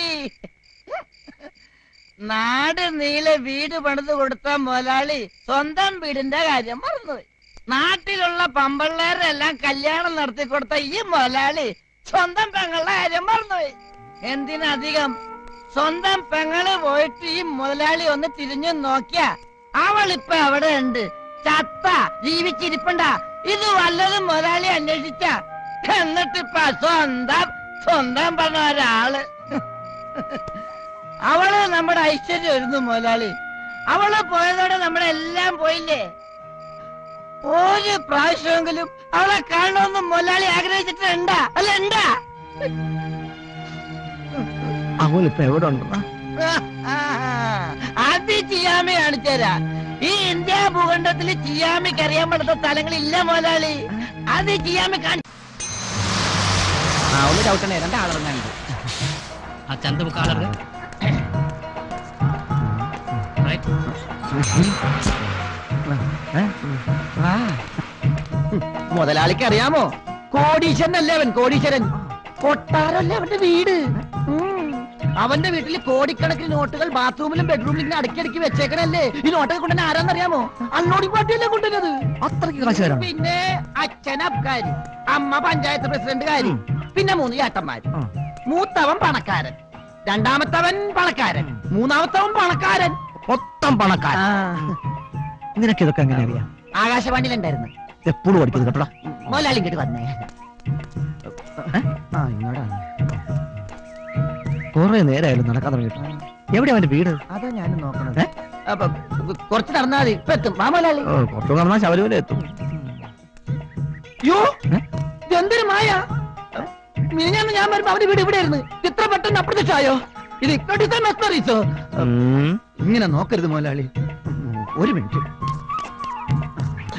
നാട് നീളെ വീട് പണിത് കൊടുത്ത മുതലാളി സ്വന്തം വീടിന്റെ കാര്യം മറന്നുപോയി. നാട്ടിലുള്ള പമ്പള്ളേരെല്ലാം കല്യാണം നടത്തി കൊടുത്ത ഈ മുതലാളി സ്വന്തം പെങ്ങളുടെ കാര്യം മറന്നുപോയി. എന്തിനധികം സ്വന്തം പെങ്ങള് പോയിട്ട് ഈ മുതലാളി ഒന്ന് തിരിഞ്ഞു നോക്കിയ അവളിപ്പ അവിടെ ഉണ്ട്, ചത്ത, ജീവിച്ചിരിപ്പണ്ട. ഇത് വല്ലതും മുതലാളി അന്വേഷിച്ച. എന്നിട്ടിപ്പ സ്വന്തം പറഞ്ഞ ഒരാള്. അവള് നമ്മുടെ ഐശ്വര്യം വരുന്നു മുതലാളി. അവള് പോയതോടെ നമ്മുടെ എല്ലാം പോയില്ലേ. ഒരു പ്രാവശ്യമെങ്കിലും അവളെ കാണണമെന്ന് മുതലാളി ആഗ്രഹിച്ചിട്ടുണ്ടാ? അല്ല ഉണ്ടാ? അവളിപ്പോ എവിടെ ഉണ്ടോ? അത് ചിയാമി കാണിച്ചുതരാ. ഈ ഇന്ത്യ ഭൂഖണ്ഡത്തിൽ ചിയാമിക്ക് അറിയാൻ പറ്റാത്ത സ്ഥലങ്ങളില്ല മുതലാളി. അത് ചിയാമി കാണിച്ചു. ഒന്ന് ചവിട്ടണേ, 2 ആളിറങ്ങാനുണ്ട്. ആ ചന്ത മുക്കാളറുക. മുതലാളിക്ക് അറിയാമോ? കോടീശ്വരനല്ലേ അവൻ, കോടീശ്വരൻ. കൊട്ടാരല്ലേ അവന്റെ വീട്. അവന്റെ വീട്ടിൽ കോടിക്കണക്കിന് നോട്ടുകൾ ബാത്റൂമിലും ബെഡ്റൂമിലും ഇങ്ങനെ അടുക്കി വെച്ചേക്കണല്ലേ. ഈ നോട്ടൊക്കെ കൊണ്ടുതന്നെ ആരാന്നറിയാമോ? അണ്ണോടി പാട്ടിയല്ലേ കൊണ്ടുവരുന്നത്. അത്രയ്ക്ക് കാശുകാരാണ്. പിന്നെ അച്ഛൻ അബ്കാരി, അമ്മ പഞ്ചായത്ത് പ്രസിഡന്റുകാരി, പിന്നെ 3 ചേട്ടന്മാര്. മൂത്തവൻ പണക്കാരൻ, രണ്ടാമത്തവൻ പണക്കാരൻ, മൂന്നാമത്തവൻ പണക്കാരൻ, മൊത്തം പണക്കാരൻ. നിനക്ക് ഇതൊക്കെ എങ്ങനെ അറിയാം? ആകാശവാണിയിലുണ്ടായിരുന്നു. എപ്പോഴും പഠിക്കുന്നത് കേട്ടോ. മോലാളി ഇങ്ങോട്ട് വന്നേ. ഇങ്ങോട്ടാണ്. കുറെ നേരമായാലും നടക്കാൻ തുടങ്ങിയിട്ട്. എവിടെയാ അവന്റെ വീട്? അതാ ഞാനും നോക്കണത്. അപ്പൊ കുറച്ച് നടന്നാൽ മതി, ഇപ്പൊ എത്തും. മാമോലാളി കുറച്ചു നടന്നാൽ ശബരിമല എത്തും. യോ, എന്തൊരു മായ. ഞാൻ വരുമ്പോ അവന്റെ വീട് ഇവിടെ ആയിരുന്നു. ഇത്ര പെട്ടെന്ന് അപ്രത്യക്ഷമായോ? ഇത് ഇക്കടിച്ചോ? ഇങ്ങനെ നോക്കരുത് മോലാളി. 1 മിനിറ്റ്.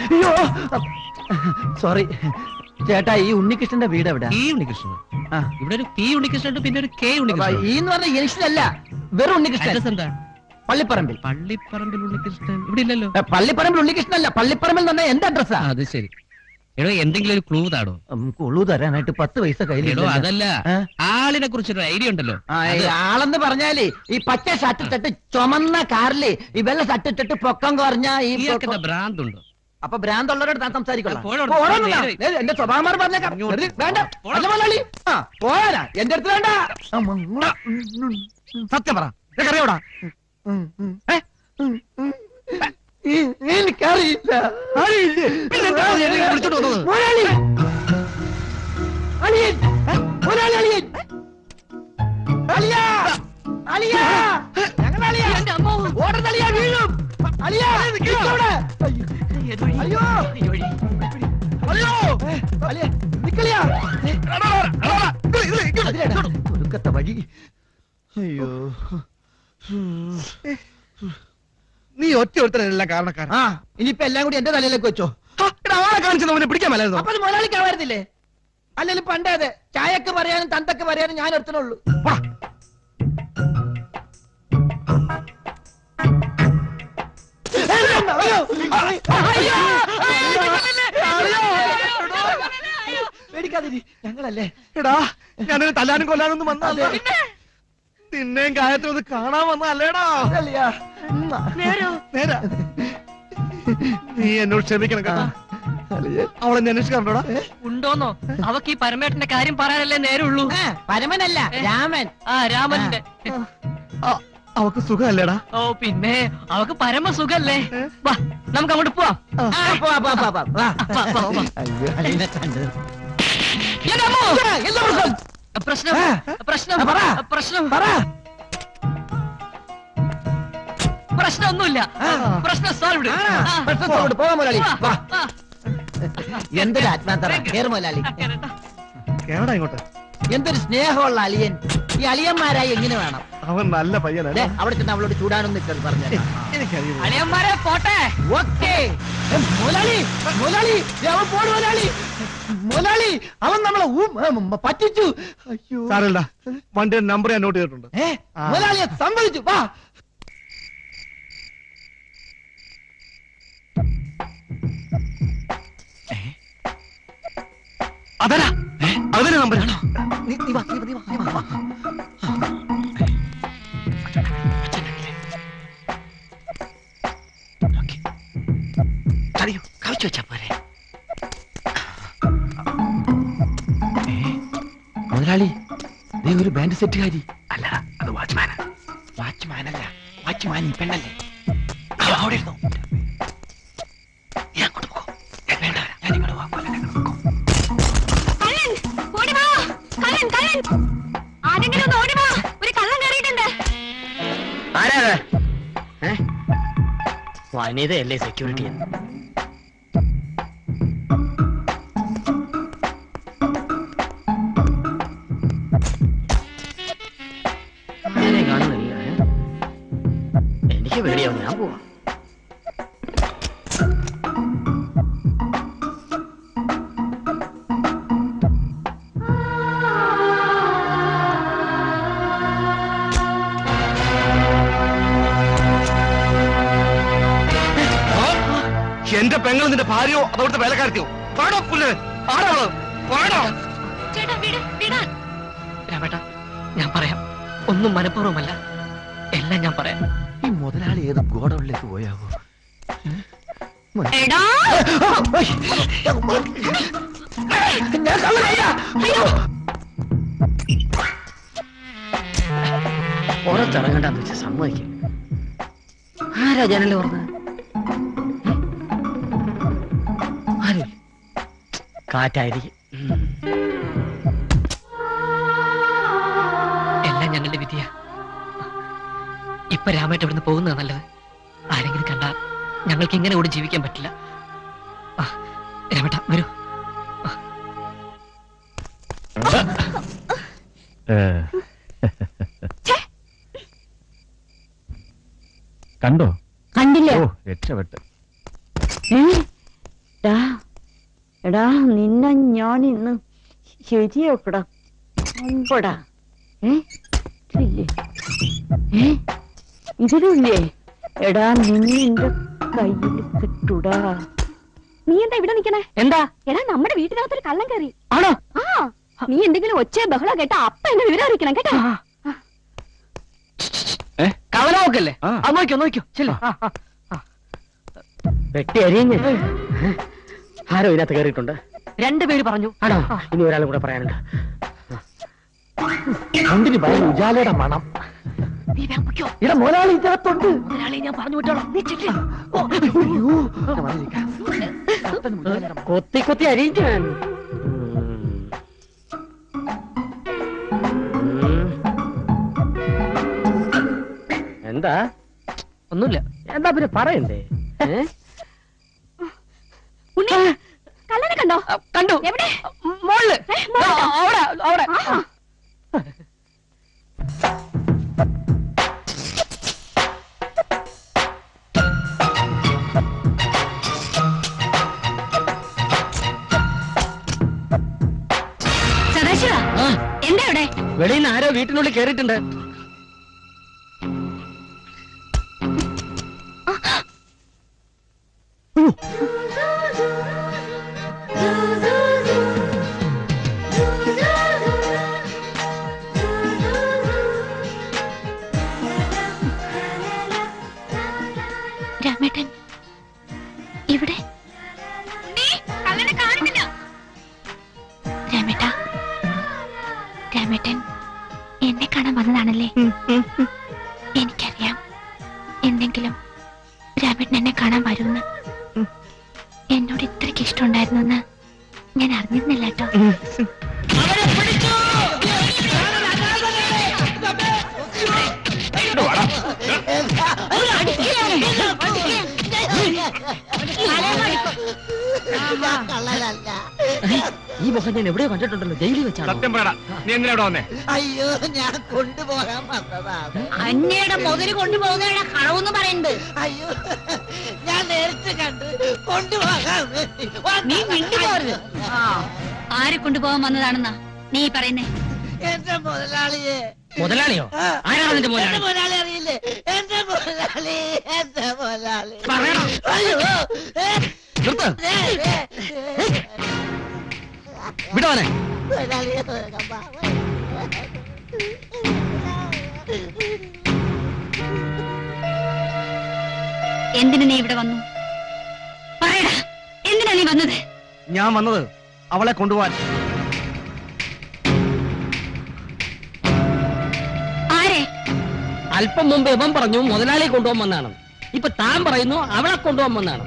അയ്യോ, സോറി ചേട്ടാ. ഈ ഉണ്ണികൃഷ്ണന്റെ വീട് എവിടെ? ഈ ഉണ്ണികൃഷ്ണൻ ഇവിടെ ഒരു പി ഉണ്ണികൃഷ്ണൻ, പിന്നെ ഒരു കെ ഉണ്ണികൃഷ്ണൻ. ഈ എന്ന് പറഞ്ഞ ജനിച്ചതല്ല, വെറും ഉണ്ണികൃഷ്ണൻ. എന്താ? പള്ളിപ്പറമ്പിൽ. പള്ളിപ്പറമ്പിൽ ഉണ്ണികൃഷ്ണൻ ഇവിടെ ഇല്ലല്ലോ. പള്ളിപ്പറമ്പിൽ ഉണ്ണികൃഷ്ണനല്ല, പള്ളിപ്പറമ്പിൽ തന്നെ എന്റെ അഡ്രസ്സാ. അത് ശരി. എടോ, എന്തെങ്കിലും ഒരു ക്ലൂ താടോ. കുളു തരാനായിട്ട് 10 പൈസ കയ്യിൽ. അതല്ല, ആളിനെ കുറിച്ചൊരു ഐഡിയ ഉണ്ടല്ലോ. ആളെന്ന് പറഞ്ഞാല് ഈ പച്ച ഷർട്ട് ഇട്ടിട്ട് ചുമന്ന കാറില് ഈ വെള്ള ഷർട്ട് ഇട്ടിട്ട് പൊക്കം കുറഞ്ഞ ഈ ഭ്രാന്തുണ്ടോ? അപ്പൊ ഭ്രാന്തുള്ളവരോട് താൻ സംസാരിക്കണം. പോടാ. എന്റെ സ്വഭാവം പറഞ്ഞേക്കാം. വേണ്ട, അല്ല മുതലാളി. പോരാ, എന്റെ അടുത്ത് വേണ്ട. സത്യം പറ, അറിയോടാ? എനിക്കറിയില്ല. ഒടുക്കത്തെ വഴി. അയ്യോ, നീ ഒറ്റ ഒരുത്തനെല്ലാം കാരണക്കാരൻ. ഇനിയിപ്പോ എല്ലാം കൂടി എന്റെ തലയിലേക്ക് വെച്ചോ. ആളെ കാണിച്ചത് അവനെ പിടിക്കാൻ മേലായിരുന്നോ? അപ്പൊ മുതലാളിക്കാവായിരുന്നില്ലേ? അല്ലെങ്കിൽ പണ്ടേത് ചായക്ക് പറയാനും തന്തക്ക് പറയാനും ഞാൻ ഒരുത്തനുള്ളൂ. പേടിക്കാതിരി, ഞങ്ങളല്ലേ. എടാ, ഞാനൊരു തല്ലാനും കൊല്ലാനൊന്നും വന്നല്ലേ. നിന്നെയും കാര്യത്തിൽ ഒന്ന് കാണാൻ വന്നല്ലേടാ. നേരാ. നീ എന്നോട് ക്ഷമിക്കണം കേട്ടോ. അവളെന്നെ അന്വേഷിക്കാറുണ്ടോടാ? ഉണ്ടോന്നോ? അവക്ക് ഈ പരമേട്ടന്റെ കാര്യം പറയാനല്ലേ നേരമുള്ളൂ. പരമനല്ല, രാമൻ. രാമന്റെ. അവക്ക് സുഖമല്ലേടാ? ഓ പിന്നെ, അവക്ക് പരമ സുഖല്ലേ. വാ, നമുക്ക് അങ്ങോട്ട് പോവാം. പ്രശ്നം പ്രശ്നം പ്രശ്നം പ്രശ്നമൊന്നുമില്ല. പ്രശ്നം സോൾവ്ഡ്. പോവാ മുതലാളി. എന്തൊരു ആത്മാർത്ഥ മുതലാളി. കേരള ഇങ്ങോട്ട്. എന്തൊരു സ്നേഹമുള്ള അളിയൻ. ഈ അളിയന്മാരായി എങ്ങനെ വേണം? അവൻ നല്ല പയ്യനല്ലേ. അവിടെ ചെന്ന് അവളോട് ചൂടാനൊന്നും നിൽക്കാൻ പറഞ്ഞു. എനിക്കറിയാം. അളിയന്മാരെ പോട്ടെ. ഓക്കേ. മുതലാളി, മുതലാളി, അവൻ പോട് മുതലാളി. മുതലാളി, അവൻ നമ്മളെ പറ്റിച്ചു. അയ്യോ, സാരമില്ല, വണ്ടിയുടെ നമ്പർ ഞാൻ നോട്ട് ചെയ്തിട്ടുണ്ട്. മുതലാളിയെ സമ്മതിച്ചു. വാ. അതല്ല, അതിന്റെ നമ്പറാണോ? കവിച്ചു വെച്ചാ പോരെ. മുതലാളി, നീ ഒരു ബാൻഡ് സെറ്റുകാരി. അല്ലടാ, അത് വാച്ച്മാൻ. വാച്ച്മാനല്ല, വാച്ച്മാൻ ഈ പെണ്ണല്ലേ. അവിടെ ഇരുന്നോ. ഞാൻ അങ്ങോട്ട് പോകോ. വേണ്ട, ഞാൻ ഇങ്ങോട്ട് പോകാം. ആരാ? വനിതയല്ലേ സെക്യൂരിറ്റി? ആരെ കാണുന്നില്ല. എനിക്ക് പേടിയാവും. ഞാൻ പോവാം. എന്റെ പെങ്ങൾ നിന്റെ ഭാര്യയോ അതവിടുത്തെ വേലക്കാരത്തിയോ? പാടോ പുല്ല്, പാടോ പാടോ. രാമേട്ടാ, ഞാൻ പറയാം. ഒന്നും മനഃപൂർവ്വമല്ല, എല്ലാം ഞാൻ പറയാം. ഈ മുതലാളി ഏത് ഗോഡൌണിലേക്ക് പോയാവോ? പുറത്തിറങ്ങണ്ടെന്ന് വെച്ചാൽ സമ്മതിക്കും. ആരാ ജനല് തുറന്നത്? കാറ്റായിരിക്കും. എല്ലാം ഞങ്ങളുടെ വിധിയ. ഇപ്പൊ രാമേട്ട ഇവിടുന്ന് പോകുന്നതാ നല്ലത്. ആരെങ്കിലും കണ്ടാ ഞങ്ങൾക്ക് ഇങ്ങനെ കൂടി ജീവിക്കാൻ പറ്റില്ല. രാമേട്ട വരൂ. കണ്ടോ? കണ്ടില്ല. രക്ഷപ്പെട്ട്. എടാ, നിന്നെ ഞാൻ ഇന്ന് ശരിയാക്കടാ. അമ്പടാ. ഇതിലില്ലേ? എടാ, നിന്റെ കയ്യിൽ കിട്ടൂടാ. നീ എന്താ ഇവിടെ നിക്കണേ? എന്താ? എടാ, നമ്മുടെ വീട്ടിനകത്തൊരു കള്ളം കയറി. ആണോ? നീ എന്തെങ്കിലും ഒച്ച ബഹള കേട്ടാ അപ്പ എന്നെ വിവരം അറിയിക്കണം കേട്ടോ. കവലമൊക്കല്ലേ? അത് നോക്കിയോ, നോക്കിയോ. ചെല്ല. വെട്ടി അരിഞ്ഞ് ആരോ ഇതിനകത്ത് കയറിയിട്ടുണ്ട്. 2 പേര് പറഞ്ഞു. ആണോ? ഇനി ഒരാളും കൂടെ പറയാനുണ്ട്. കണ്ടിന് ഭയങ്കര ഉജാലയുടെ മണം. ഇവിടെ മുതലാളി ഇതിനകത്തുണ്ട്. ഞാൻ പറഞ്ഞു വിട്ടോളാം. നീ ചെല്ല്. കൊത്തി കൊത്തി അരിയിക്കാൻ. എന്താ? ഒന്നുമില്ല. എന്താ പിന്നെ പറയണ്ടേ? കള്ളനെ കണ്ടോ? കണ്ടു. എവിടെ? മോളില്. അവിടെ അവിടെ. സദാശിവ എന്താ ഇവിടെ? വെളിയിൽ നിന്ന് ആരോ വീട്ടിനുള്ളിൽ കേറിയിട്ടുണ്ട്. രാമേട്ടൻ ഇവിടെ? കള്ളനെ കാണുന്നില്ല. രാമേട്ടാ, രാമേട്ടൻ എന്നെ കാണാൻ വന്നതാണല്ലേ? എനിക്കറിയാം എന്തെങ്കിലും രാമേട്ടൻ എന്നെ കാണാൻ വരുമെന്ന്. എന്നോട് ഇത്രയ്ക്ക് ഇഷ്ടമുണ്ടായിരുന്നു എന്ന് ഞാൻ അറിഞ്ഞിരുന്നില്ല കേട്ടോ. ഈ മുഖം ഞാൻ എവിടെയോ കണ്ടിട്ടുണ്ടല്ലോ. ജയിലിൽ വെച്ചാണ്. സത്യം പറയടാ, നീ എന്തിനാ ഇവിടെ വന്നേ? അയ്യോ, ഞാൻ കൊണ്ടുപോകാൻ വന്നതാണ്. അന്നയുടെ മുതല് കൊണ്ടുപോകുന്ന കളവെന്ന് പറയുന്നത്. അയ്യോ, ഞാൻ നേരിട്ട് കണ്ട് കൊണ്ടുപോകാൻ നീ മിണ്ടുപോരുത്. ആരെ കൊണ്ടുപോകാൻ വന്നതാണെന്നാ നീ പറയുന്നേ? എന്റെ മുതലാളിയെ. മുതലാളിയോ? ആരാണ് നിന്റെ മുതലാളി? മുതലാളി അറിയില്ലേ? എന്റെ മുതലാളി, എന്റെ മുതലാളി. അയ്യോ, വിടവനെ. എന്തിനു നീ ഇവിടെ വന്നു? പറയടാ, എന്തിനാ നീ വന്നത്? ഞാൻ വന്നത് അവളെ കൊണ്ടുപോവാൻ. ആരെ? അല്പം മുമ്പ് ഇവൻ പറഞ്ഞു മുതലാളിയെ കൊണ്ടുപോകാൻ വന്നാണ്. ഇപ്പൊ താൻ പറയുന്നു അവളെ കൊണ്ടുപോകാൻ വന്നാണ്.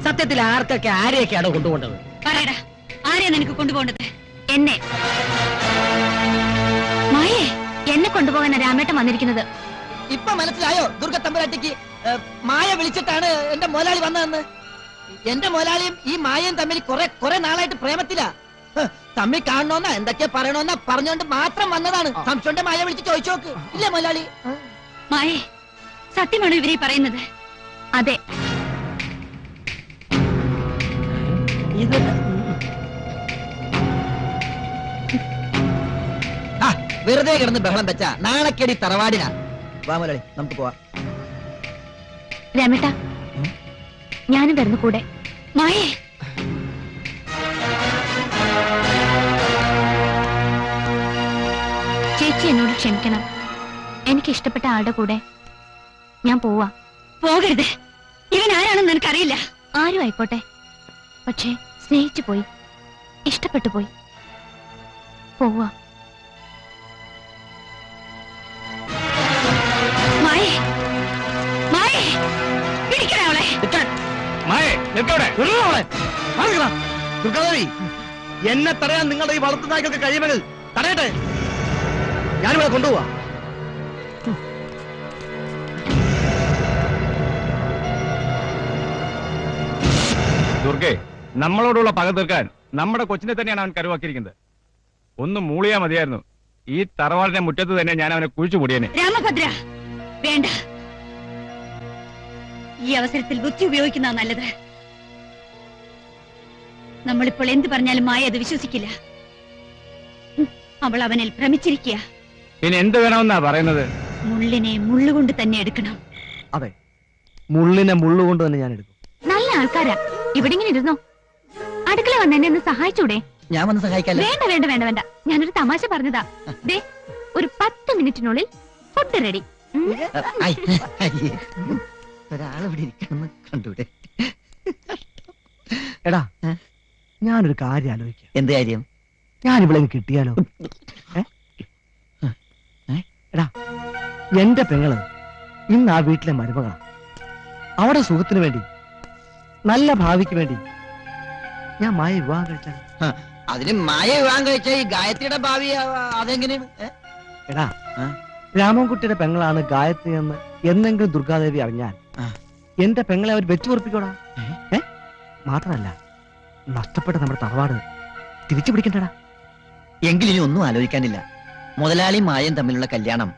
സത്യത്തിൽ ആർക്കൊക്കെ ആരെയൊക്കെയാണ് കൊണ്ടുപോകേണ്ടത്? പറയടാ, ആരെയാ നിനക്ക് കൊണ്ടുപോകേണ്ടത്? എന്നെ. മായേ, എന്നെ കൊണ്ടുപോകാൻ രാമേട്ടൻ വന്നിരിക്കുന്നത്. ഇപ്പൊ മനസ്സിലായോ ദുർഗ തമ്പുരാട്ടിക്ക്? മായ വിളിച്ചിട്ടാണ് എന്റെ മുതലാളി വന്നതെന്ന്. എന്റെ മുതലാളിയും ഈ മായയും തമ്മിൽ കുറെ നാളായിട്ട് പ്രേമത്തിലാ. തമ്മിൽ കാണണമെന്നാ എന്തൊക്കെയാ പറയണമെന്നാ പറഞ്ഞോണ്ട് മാത്രം വന്നതാണ്. സംശയം മായ വിളിച്ച് ചോദിച്ചു നോക്ക്. ഇല്ലേ മുതലാളി? മായേ, സത്യമാണോ ഇവരെ പറയുന്നത്? അതെ. വെറുതെ കിടന്ന് ബഹളം വെച്ചാ നാണക്കേടി തറവാടിനാ. വാ മുതലാളി, നമുക്ക് പോവാം. രാമേട്ടാ, ഞാനും വരുന്നു കൂടെ. മായേ, ചേച്ചി എന്നോട് ക്ഷമിക്കണം. എനിക്ക് ഇഷ്ടപ്പെട്ട ആളുടെ കൂടെ ഞാൻ പോവാ. പോകരുത്. ഇവൻ ആരാണെന്ന് എനിക്കറിയില്ല. ആരും ആയിക്കോട്ടെ, പക്ഷേ സ്നേഹിച്ചു പോയി, ഇഷ്ടപ്പെട്ടു പോയി. പോവാ. മായേ, മായേ, പിടിക്കണേ അവളെ. ദുർഗാദേവി, എന്നെ തടയാൻ നിങ്ങളുടെ ഈ വളർത്തു നായ്ക്കൾക്ക് കഴിയുമെങ്കിൽ തടയട്ടെ. ഞാനിവിടെ കൊണ്ടുപോവാ. ദുർഗേ, നമ്മളോടുള്ള പക തീർക്കാൻ നമ്മുടെ കൊച്ചിനെ തന്നെയാണ് അവൻ കരുവാക്കിയിരിക്കുന്നത്. ഒന്ന് മൂളിയാ മതിയായിരുന്നു. ഈ തറവാടിന്റെ മുറ്റത്ത് തന്നെ ഞാൻ അവനെ കുഴിച്ചു മൂടിയേനെ. രാമഭദ്ര, വേണ്ട. ഈ അവസരത്തിൽ ബുദ്ധി ഉപയോഗിക്കുന്ന നല്ലത്. നമ്മളിപ്പോൾ എന്ത് പറഞ്ഞാലും മായ അത് വിശ്വസിക്കില്ല. അവൾ അവനിൽ ഭ്രമിച്ചിരിക്കുക. പിന്നെ എന്ത് വേണമെന്നാ പറയുന്നത്? മുള്ളിനെ മുള്ളുകൊണ്ട് തന്നെ എടുക്കണം. അതെ, മുള്ളിനെ മുള്ളുകൊണ്ട് തന്നെ ഞാൻ എടുക്കും. നല്ല ആൾക്കാരാ. ഇവിടെ ഇങ്ങനെ ഇരുന്നോ. അടുക്കള വന്ന് എന്നെ ഒന്ന് സഹായിച്ചൂടെ? ഞാൻ വന്ന് സഹായിക്കാല്ലേ? വേണ്ട വേണ്ട വേണ്ട വേണ്ട, ഞാനൊരു തമാശ പറഞ്ഞതാ. ദേ, ഒരു 10 മിനിറ്റിനുള്ളിൽ ഫുഡ് റെഡി. ഒരാളിവിടെ ഇരിക്കണമെന്ന് കണ്ടൂടെ? എടാ, ഞാനൊരു കാര്യം ആലോചിക്കാം. എന്ത് കാര്യം? ഞാൻ ഇവിടെ കിട്ടിയാലോ? എടാ, എന്റെ പെങ്ങള് ഇന്ന് ആ വീട്ടിലെ മരുമകളാണ്. അവിടെ സുഖത്തിന് വേണ്ടി, നല്ല ഭാവിക്ക് വേണ്ടി ഞാൻ മായ വിവാഹം കഴിച്ചാൽ. അതിന് മായ വിവാഹം കഴിച്ച ഈ ഗായത്രിയുടെ ഭാവി അതെങ്ങനെയാണ്? എടാ, രാമൻകുട്ടിയുടെ പെങ്ങളാണ് ഗായത്രി എന്ന് എന്നെങ്കിലും ദുർഗാദേവി അറിഞ്ഞാൽ എന്റെ പെങ്ങളെ അവർ വെച്ചു പൊറപ്പിക്കോടാ. മാത്രമല്ല, നഷ്ടപ്പെട്ട നമ്മുടെ തറവാട് തിരിച്ചു പിടിക്കണ്ടടാ. എങ്കിലിനി ഒന്നും ആലോചിക്കാനില്ല. മുതലാളിയും മായയും തമ്മിലുള്ള കല്യാണം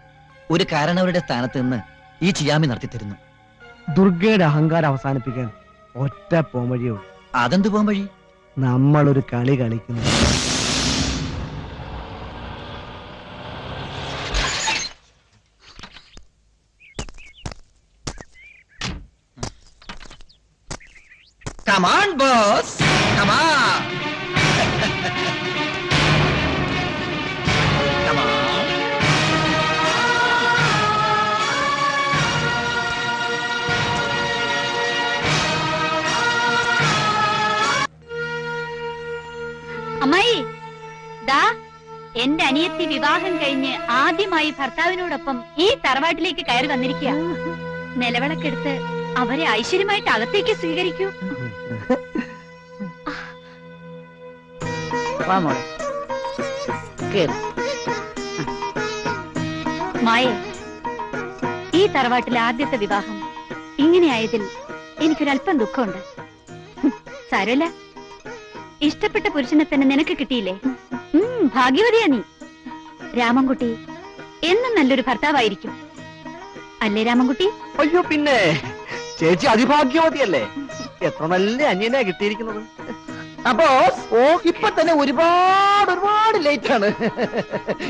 ഒരു കാരണവരുടെ സ്ഥാനത്ത് നിന്ന് ഈ ചിയാമി നടത്തി തരുന്നു. ദുർഗയുടെ അഹങ്കാരം അവസാനിപ്പിക്കാൻ ഒറ്റ പോംവഴിയേ ഉള്ളൂ. അതെന്ത് പോം വഴി? നമ്മളൊരു കളി കളിക്കുന്നു. Come on, boss. Come on. Come on. അമ്മായി, ദാ എന്റെ അനിയത്തി വിവാഹം കഴിഞ്ഞ് ആദ്യമായി ഭർത്താവിനോടൊപ്പം ഈ തറവാട്ടിലേക്ക് കയറി വന്നിരിക്കുക. നിലവിളക്കെടുത്ത് അവരെ ഐശ്വര്യമായിട്ട് അകത്തേക്ക് സ്വീകരിക്കൂ. മായേ, ഈ തറവാട്ടിലെ ആദ്യത്തെ വിവാഹം ഇങ്ങനെയായതിൽ എനിക്കൊരല്പം ദുഃഖമുണ്ട്. സാരമില്ല, ഇഷ്ടപ്പെട്ട പുരുഷനെ തന്നെ നിനക്ക് കിട്ടിയില്ലേ? ഭാഗ്യവതിയാ നീ. രാമൻകുട്ടി എന്നും നല്ലൊരു ഭർത്താവായിരിക്കും, അല്ലേ രാമൻകുട്ടി? അയ്യോ, പിന്നെ ചേച്ചി അതിഭാഗ്യവതിയല്ലേ. എത്ര നല്ല അന്യനാ കിട്ടിയിരിക്കുന്നത്. അപ്പോ ഇപ്പൊ തന്നെ ഒരുപാട് ലേറ്റ് ആണ്.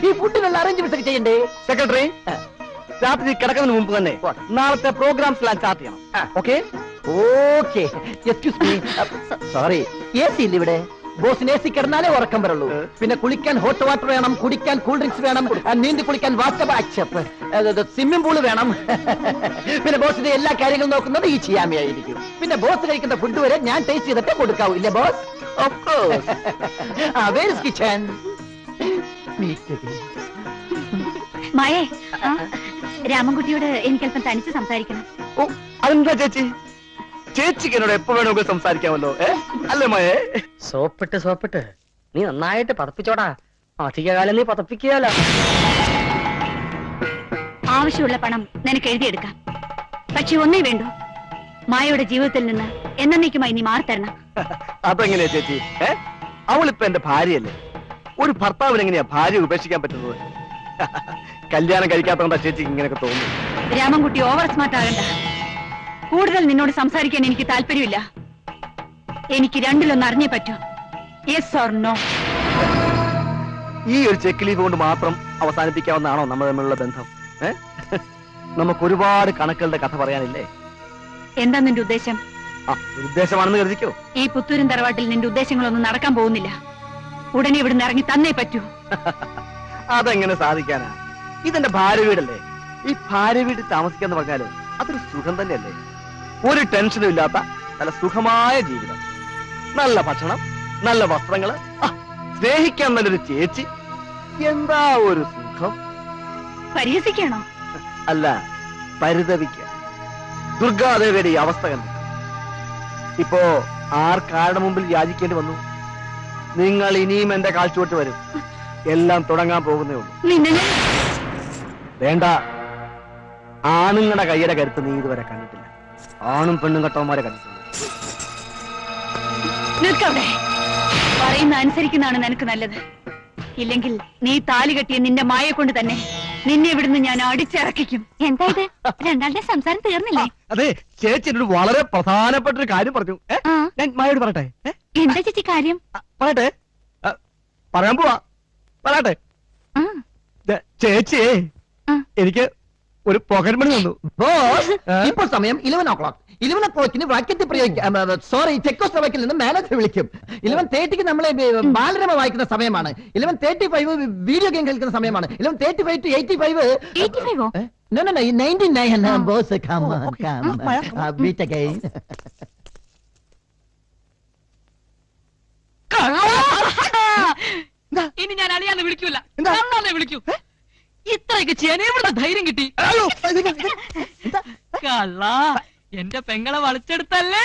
ഈ ഫുഡിനുള്ള അറേഞ്ച്മെന്റ്സ് ഒക്കെ ചെയ്യണ്ടേ? സെക്രട്ടറി, രാത്രി കിടക്കുന്നതിന് മുമ്പ് തന്നെ നാളത്തെ പ്രോഗ്രാംസ് എല്ലാം സ്റ്റാർട്ട് ചെയ്യണം. Okay? Okay. Excuse me, sorry, A C ഇല്ല ഇവിടെ. ബോസിന് എ സി കിടന്നാലേ ഉറക്കം വരുള്ളൂ. പിന്നെ കുളിക്കാൻ ഹോട്ട് വാട്ടർ വേണം, കുടിക്കാൻ കൂൾ ഡ്രിങ്ക്സ് വേണം, നീന്തി കുളിക്കാൻ വാച്ചപ്പ്, സ്വിമ്മിംഗ് പൂള് വേണം. പിന്നെ ബോസിന്റെ എല്ലാ കാര്യങ്ങളും നോക്കുന്നത് ഈ ചിയാമിയായിരിക്കും. പിന്നെ ബോസ് കഴിക്കുന്ന ഫുഡ് വരെ ഞാൻ ടേസ്റ്റ് ചെയ്തിട്ട് കൊടുക്കാവൂ, ഇല്ലേ boss? Of course. Where is kitchen? മായേ, രാമൻകുട്ടിയോട് എനിക്കല്പം തനിച്ച് സംസാരിക്കണം. ഓ, അതെന്താ ചേച്ചി? ചേച്ചിക്ക് എന്നോട് എപ്പോ വേണമെങ്കിൽ സംസാരിക്കാമല്ലോ, അല്ലേ മയേ? സോപ്പിട്ട് നീ നന്നായിട്ട് പതപ്പിച്ചോടാ. അധികകാലം നീ പതപ്പിക്കുകയല്ല. ആവശ്യമുള്ള പണം നിനക്ക് എഴുതിയെടുക്കാം. പക്ഷെ ഒന്നേ വേണ്ടു, മായയുടെ ജീവിതത്തിൽ നിന്ന് എന്നേക്കുമായി നീ മാറിത്തരണം. അതെങ്ങനെയാ ചേച്ചി? അവളിപ്പോ എന്റെ ഭാര്യയല്ലേ. ഒരു ഭർത്താവിന് എങ്ങനെയാ ഭാര്യ ഉപേക്ഷിക്കാൻ പറ്റുന്നത്? കല്യാണം കഴിക്കാത്തോണ്ടാ ചേച്ചിക്ക് ഇങ്ങനെയൊക്കെ തോന്നുന്നു. രാമൻകുട്ടി ഓവർ സ്മാർട്ട് ആകണ്ട. കൂടുതൽ നിന്നോട് സംസാരിക്കാൻ എനിക്ക് താല്പര്യമില്ല. എനിക്ക് രണ്ടിലൊന്ന് അറിഞ്ഞേ പറ്റൂ, യെസ് ഓർ നോ. ഈ ഒരു ചെക്ക് ലീഫ് കൊണ്ട് മാത്രം അവസാനിപ്പിക്കാവുന്നതാണോ നമ്മൾ തമ്മിലുള്ള ബന്ധം? നമുക്ക് ഒരുപാട് കണക്കുകളുടെ കഥ പറയാനില്ലേ? എന്താ നിന്റെ ഉദ്ദേശം? ഉദ്ദേശമാണെന്ന് കരുതിക്കോ. ഈ പുത്തൂരും തറവാട്ടിൽ നിന്റെ ഉദ്ദേശങ്ങളൊന്നും നടക്കാൻ പോകുന്നില്ല. ഉടനെ ഇവിടുന്ന് ഇറങ്ങി തന്നേ പറ്റൂ. അതെങ്ങനെ സാധിക്കാനാ? ഇതെന്റെ ഭാര്യ വീടല്ലേ. ഈ ഭാര്യ വീട്ടിൽ താമസിക്കാന്ന് പറഞ്ഞാല് അതൊരു സുഖം തന്നെയല്ലേ. ഒരു ടെൻഷനും ഇല്ലാത്ത നല്ല സുഖമായ ജീവിതം, നല്ല ഭക്ഷണം, നല്ല വസ്ത്രങ്ങള്, സ്നേഹിക്കാൻ നല്ലൊരു ചേച്ചി. എന്താ ഒരു സുഖം! പരിഹസിക്കാണോ? അല്ല, പരിതപിക്ക. ദുർഗാദേവിയുടെ ഈ അവസ്ഥ കണ്ടു. ഇപ്പോ ആർക്കാരുടെ മുമ്പിൽ യാചിക്കേണ്ടി വന്നു? നിങ്ങൾ ഇനിയും എന്റെ കാൽച്ചുവട്ട് വരും. എല്ലാം തുടങ്ങാൻ പോകുന്നേ ഉള്ളൂ. വേണ്ട, ആണുങ്ങളുടെ കൈയുടെ കരുത്ത് നീ ഇതുവരെ കണ്ടിട്ടില്ല. ആണും പെണ്ണും കെട്ടവന്മാരെ കണ്ടിട്ടില്ല. നിൽക്കവിടെ. പറയുന്ന അനുസരിക്കുന്നതാണ് നിനക്ക് നല്ലത്. ഇല്ലെങ്കിൽ നീ താലി കെട്ടിയ നിന്റെ മായ കൊണ്ട് തന്നെ നിന്നെ ഇവിടുന്ന് ഞാൻ അടിച്ചിറക്കിക്കും. എന്താ ഇത്? രണ്ടാളുടെ സംസാരം തീർന്നില്ലേ? അതെ, ചേച്ചി എന്നോട് വളരെ പ്രധാനപ്പെട്ട ഒരു കാര്യം പറഞ്ഞു. ഞാൻ മായോട് പറയട്ടെ? എന്താ ചേച്ചി കാര്യം? പറയട്ടെ, പറയാൻ പോവാ. പറയട്ടെ. ചേച്ചിയെ എനിക്ക് ഒരു പോക്കറ്റ് മണി തന്നു. ഇപ്പോൾ സമയം 11 o'clock. 11 o'clockന് വാക്യത്തിൽ പ്രയോഗിക്കാം. സോറി, ചെക്കോസ്ലോവാക്കിൽ നിന്ന് മാനേജർ വിളിക്കും. 11:30 നമ്മളെ ബാലരമ വായിക്കുന്ന സമയമാണ്. 11:35 വീഡിയോ ഗെയിം കളിക്കുന്ന സമയമാണ്. 11:35 to 85. 85? No, 99. Boss, come on. Beat again. ഇനി ഞാൻ അളിയാന്ന് വിളിക്കൂല, വിളിക്കൂ. ഇത്രയൊക്കെ ചെയ്യാൻ എവിടെ ധൈര്യം കിട്ടി? കള്ള എന്റെ പെങ്ങളെ വളച്ചെടുത്തല്ലേ?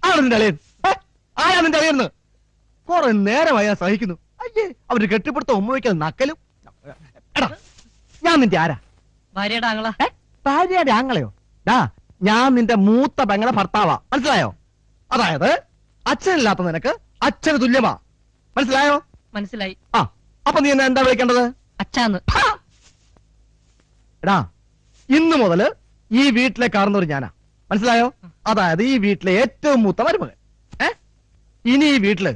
ആരാ നിന്റെ അളിയെന്ന്? കുറെ നേരമായി ഞാൻ സഹിക്കുന്നു. അയ്യേ, അവര് കെട്ടിപ്പിടുത്ത ഉമ്മ വയ്ക്കൽ നക്കലും. എടാ, ഞാൻ നിന്റെ ആരാ? ഭാര്യയുടെ ആങ്ങള. ഭാര്യയുടെ ആങ്ങളെയോ? ഞാൻ നിന്റെ മൂത്ത പെങ്ങളെ ഭർത്താവാ, മനസ്സിലായോ? അതായത് അച്ഛനില്ലാത്ത നിനക്ക് അച്ഛന് തുല്യമാ, മനസ്സിലായോ? മനസ്സിലായി. ആ, അപ്പൊ നീ എന്നെ എന്താ വിളിക്കേണ്ടത്? അച്ഛാന്ന്. എടാ, ഇന്ന് മുതല് ഈ വീട്ടിലെ കാരണവർ ഞാനാ, മനസ്സിലായോ? അതായത് ഈ വീട്ടിലെ ഏറ്റവും മൂത്ത മരുമകൻ. ഇനി ഈ വീട്ടില്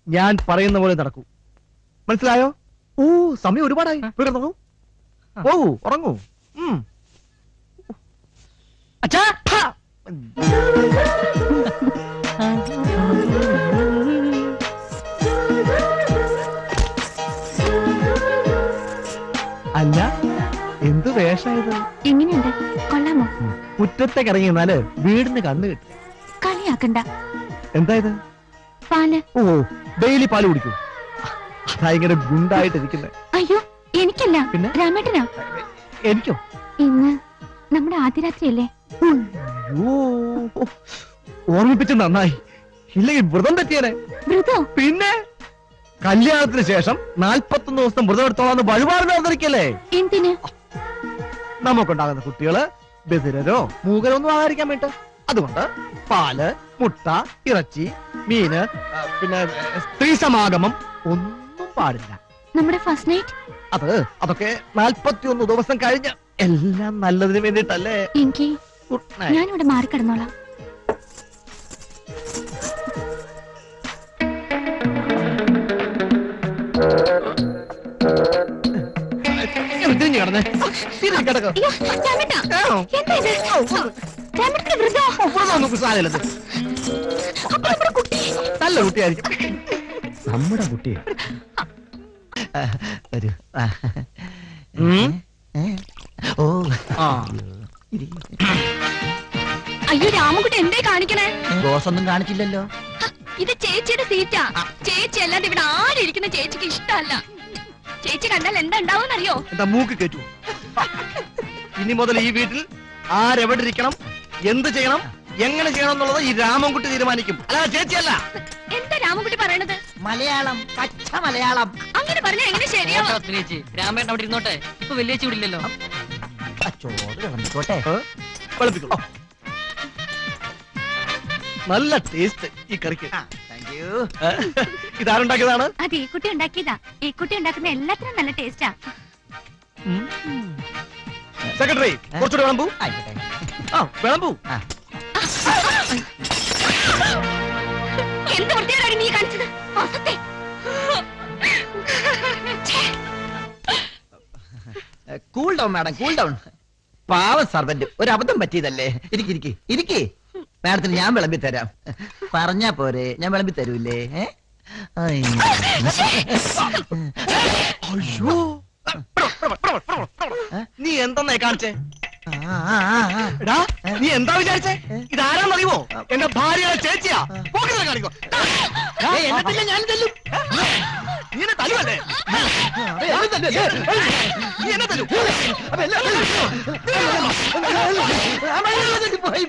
ഞാൻ പറയുന്ന പോലെ നടക്കൂ, മനസ്സിലായോ? ഓ, സമയം ഒരുപാടായി. കിടന്നു പോകൂ, ഉറങ്ങൂ. അച്ഛാ, അല്ല, എന്ത് വേഷായത്? എങ്ങനെയുണ്ട്? കൊള്ളാമോ? മുറ്റത്തേക്ക് ഇറങ്ങി നിന്നാല് വീടിന് കണ്ണു കിട്ടും. കളിയാക്കണ്ട. എന്തായത്? പാല്. ഓ, ഡെയിലി പാല് കുടിക്കൂ. അതാ ഇങ്ങനെ ഗുണ്ടായിട്ടിരിക്കുന്നത്. അയ്യോ, എനിക്കല്ല, പിന്നെ രാമേട്ടനാ. എനിക്കോ? ഇന്ന് നമ്മുടെ ആദ്യ രാത്രിയല്ലേ? ഓർമ്മിപ്പിച്ച് നന്നായി, ഇല്ലെങ്കിൽ വ്രതം തെറ്റിയനെ. വ്രതോ? പിന്നെ കല്യാണത്തിന് ശേഷം 41 ദിവസം വ്രതം എടുത്തോളാന്ന് വഴിപാടിന് അവതരിക്കല്ലേ? എന്തിന്? നമുക്കുണ്ടാകുന്ന കുട്ടികള് ബധിരരോ മൂകരോ ഒന്നും ആകാതിരിക്കാൻ വേണ്ടി. അതുകൊണ്ട് പാല്, മുട്ട, ഇറച്ചി, മീന്, പിന്നെ സ്ത്രീ സമാഗമം ഒന്നും പാടില്ല. നമ്മുടെ ഫസ്റ്റ് നൈറ്റ്? അതൊക്കെ 41 ദിവസം കഴിഞ്ഞ് എല്ലാം നല്ലതിന് വേണ്ടിട്ടല്ലേ. എനിക്ക് ഞാനിവിടെ മാറിക്കിടന്നോളാം. നല്ല കുട്ടിയായിരിക്കും നമ്മുടെ കുട്ടി. ഓ, അയ്യോ, രാമൻകുട്ടി എന്തേ കാണിക്കണേ? ദോഷൊന്നും കാണിച്ചില്ലല്ലോ. ഇത് ചേച്ചിയുടെ സീറ്റാ. ചേച്ചി അല്ലാതെ ഇവിടെ ആരും ഇരിക്കുന്ന ചേച്ചിക്ക് ഇഷ്ടമല്ല. ചേച്ചി കണ്ടാൽ എന്താ ഉണ്ടാവുമെന്നറിയോ? എന്താ മൂക്ക് കേട്ടു? ഇനി മുതൽ ഈ വീട്ടിൽ ആരെവിടെ ഇരിക്കണം, എന്ത് ചെയ്യണം, എങ്ങനെ ചെയ്യണം എന്നുള്ളത് ഈ രാമൻകുട്ടി തീരുമാനിക്കും, അല്ല ചേച്ചിയല്ല. എന്താ രാമൻകുട്ടി പറയണത്? മലയാളം, പച്ച മലയാളം. അങ്ങനെ പറഞ്ഞാൽ എങ്ങനെ ശരിയാവും? രാമേട്ടൻ അവിടെ ഇരുന്നോട്ടെ, ഇപ്പൊ വലിയ ചൂടില്ലല്ലോ. വെളുപ്പിക്കോ. നല്ല ടേസ്റ്റ് ഈ കറിക്ക്. ഇതാരുണ്ടാക്കിയതാണ്? അത് ഈ കുട്ടി ഉണ്ടാക്കിയതാ. ഈ കുട്ടി ഉണ്ടാക്കുന്ന എല്ലാത്തിനും നല്ല ടേസ്റ്റാ. സെക്രട്ടറി, കുറച്ചുകൂടെ വിളമ്പൂ. വിളമ്പൂ. എന്ത് വൃത്തിയാണ് നീ കാണിച്ചത്? Cool down madam, cool down. പാവം സർവന്റ്, ഒരു അബദ്ധം പറ്റിയതല്ലേ. ഇരിക്കേ മാഡത്തിന് ഞാൻ വിളമ്പി തരാം. പറഞ്ഞാ പോരെ, ഞാൻ വിളമ്പി തരൂല്ലേ? നീ എന്തെന്നാ കാണിച്ചേ? നീ എന്താ വിചാരിച്ചേ? ഇതാരാന്നറിയുമോ? എന്റെ ഭാര്യയുടെ ചേച്ചിയാ. കാണിക്കോ, ഞാൻ തല്ലും. നീ എന്നെ തല്ലുവല്ലേ? നീ എന്നെ തല്ലു. പോയി.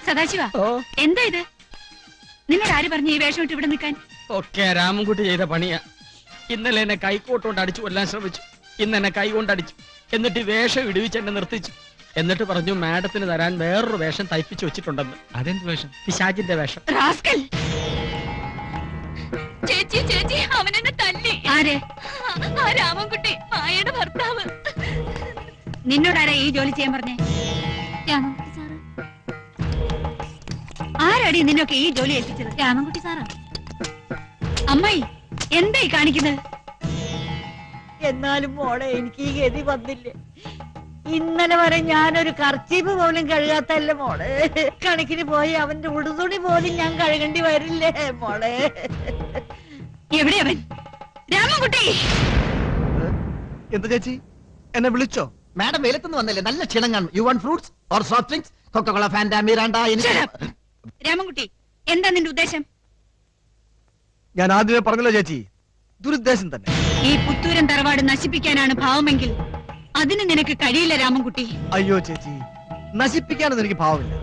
സദാശിവ, എന്താ ഇത്? നിന്നോട് ആര് പറഞ്ഞു ഈ വേഷം ഇട്ട് ഇവിടെ നിൽക്കാൻ? ഒക്കെ രാമൻകുട്ടി ചെയ്ത പണിയാ. ഇന്നലെ എന്നെ കൈക്കോട്ടുകൊണ്ട് അടിച്ചു കൊല്ലാൻ ശ്രമിച്ചു, ഇന്ന് എന്നെ കൈ കൊണ്ടടിച്ചു. എന്നിട്ട് വേഷം ഇടിവിച്ച് എന്നെ നിർത്തിച്ചു. എന്നിട്ട് പറഞ്ഞു മാഡത്തിന് തരാൻ വേറൊരു വേഷം തയ്പ്പിച്ചു വെച്ചിട്ടുണ്ടെന്ന്. അതെന്ത് വേഷം? പിശാചിന്റെ വേഷം. ചേച്ചി, അവൻ എന്നെ തല്ലി. ആര്? ആ രാമൻകുട്ടി, മായയുടെ ഭർത്താവ്. നിന്നോടാരാ ഈ ജോലി ചെയ്യാൻ പറഞ്ഞേ? രാമൻകുട്ടി സാറ്. ആരാടി നിന്നൊക്കെ ഈ ജോലി ഏൽപ്പിച്ചത്? രാമൻകുട്ടി സാറാ. അമ്മായി, എന്തായി കാണിക്കുന്നത്? എന്നാലും മോളെ, എനിക്ക് ഈ ഗതി വന്നില്ലേ. ഇന്നലെ വരെ ഞാനൊരു കർച്ചീപ്പ് പോലും കഴുകാത്തല്ലേ മോളെ. കണക്കിന് പോയി അവന്റെ ഉടുതുണി പോലും ഞാൻ കഴുകേണ്ടി വരില്ലേ മോളെ? എവിടെ അവൻ? രാമൻകുട്ടി എന്താ ചേച്ചി എന്നെ വിളിച്ചോ? മാഡം വെയിലത്തുനിന്ന് വന്നല്ലേ, നല്ല ക്ഷീണം കാണും. You want fruits or soft drinks? Coca Cola, Fanta, Miranda. Ramankutty, എന്താ നിന്റെ ഉദ്ദേശം? ഞാൻ ആദ്യമേ പറഞ്ഞല്ലോ ചേച്ചി, ദുരുദ്ദേശം തന്നെ. ഈ പുത്തൂരൻ തറവാട് നശിപ്പിക്കാനാണ് ഭാവമെങ്കിൽ അതിന് നിനക്ക് കഴിയില്ല രാമൻകുട്ടി. അയ്യോ ചേച്ചി, നശിപ്പിക്കാനൊന്നും എനിക്ക് ഭാവമില്ല.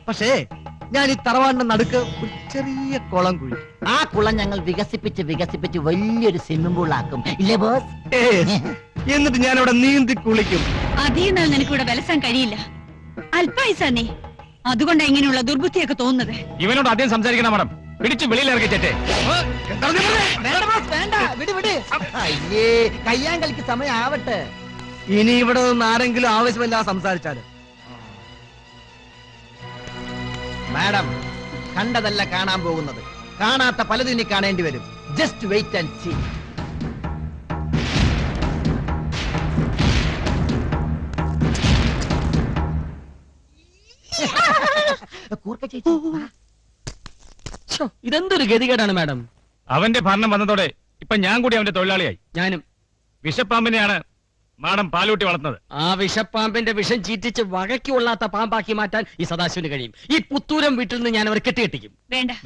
പക്ഷേ ഞാൻ ഈ തറവാടിന്റെ നടുക്ക് ഒരു ചെറിയ കുളം കുഴി. ആ കുളം ഞങ്ങൾ വികസിപ്പിച്ച് വലിയൊരു സ്വിമ്മിംഗ് പൂൾ ആക്കും, ഇല്ലേ ബോസ്? എന്നിട്ട് ഞാൻ അവിടെ നീന്തി കുളിക്കും. അധികം നാൾ നിനക്ക് ഇവിടെ വിലസാൻ കഴിയില്ല. അല്പായുസാ നീ, അതുകൊണ്ടാ ഇങ്ങനെയുള്ള ദുർബുദ്ധിയൊക്കെ തോന്നുന്നത്. ഇവനോട് ആദ്യം സംസാരിക്കണം മാഡം. പിടിച്ച് വെളിയിൽ ഇറക്കിച്ചേ. വേണ്ട, വിട്. അയ്യേ, കയ്യാങ്കളിക്ക് സമയം ആവട്ടെ. ഇനി ഇവിടെ നിന്ന് ആരെങ്കിലും ആവശ്യമില്ലാതെ സംസാരിച്ചാലും. മാഡം, കണ്ടതല്ല കാണാൻ പോകുന്നത്. കാണാത്ത പലതും ഇനി കാണേണ്ടി വരും. Just wait and see. ഇതെന്തൊരു ഗതികേടാണ് മാഡം. അവന്റെ ഭരണം വന്നതോടെ ഇപ്പൊ ഞാൻ കൂടി അവന്റെ തൊഴിലാളിയായി. ഞാനും. വിഷപ്പാമ്പിനെയാണ് മാഡം പാലൂട്ടി വളർത്തുന്നത്. ആ വിഷപ്പാമ്പിന്റെ വിഷം ചീറ്റിച്ച് വകയ്ക്ക് കൊള്ളാത്ത പാമ്പാക്കി മാറ്റാൻ ഈ സദാശിവന് കഴിയും. ഈ പുത്തൂരം വീട്ടിൽ നിന്ന് ഞാൻ അവരെ കെട്ടിക്കെട്ടിക്കും.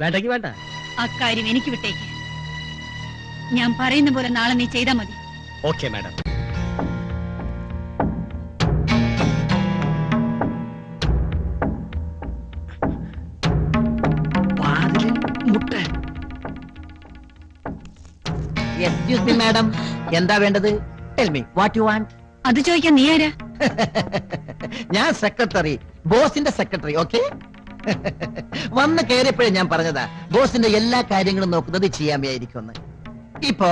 വേണ്ടെങ്കിൽ വേണ്ട. അക്കാര്യം എനിക്ക് വിട്ടേക്ക്. ഞാൻ പറയുന്ന പോലെ നാളെ നീ ചെയ്താ മതി. Okay madam. Excuse me madam, എന്താ വേണ്ടത്? Tell me what you want. അത് ചോദിക്കാൻ നീ ആരാ? ഞാൻ സെക്രട്ടറി, ബോസിന്റെ സെക്രട്ടറി. ഓക്കെ, വന്ന് കയറിയപ്പോഴേ ഞാൻ പറഞ്ഞതാ ബോസിന്റെ എല്ലാ കാര്യങ്ങളും നോക്കുന്നത് ചെയ്യാമയായിരിക്കും. ഇപ്പോ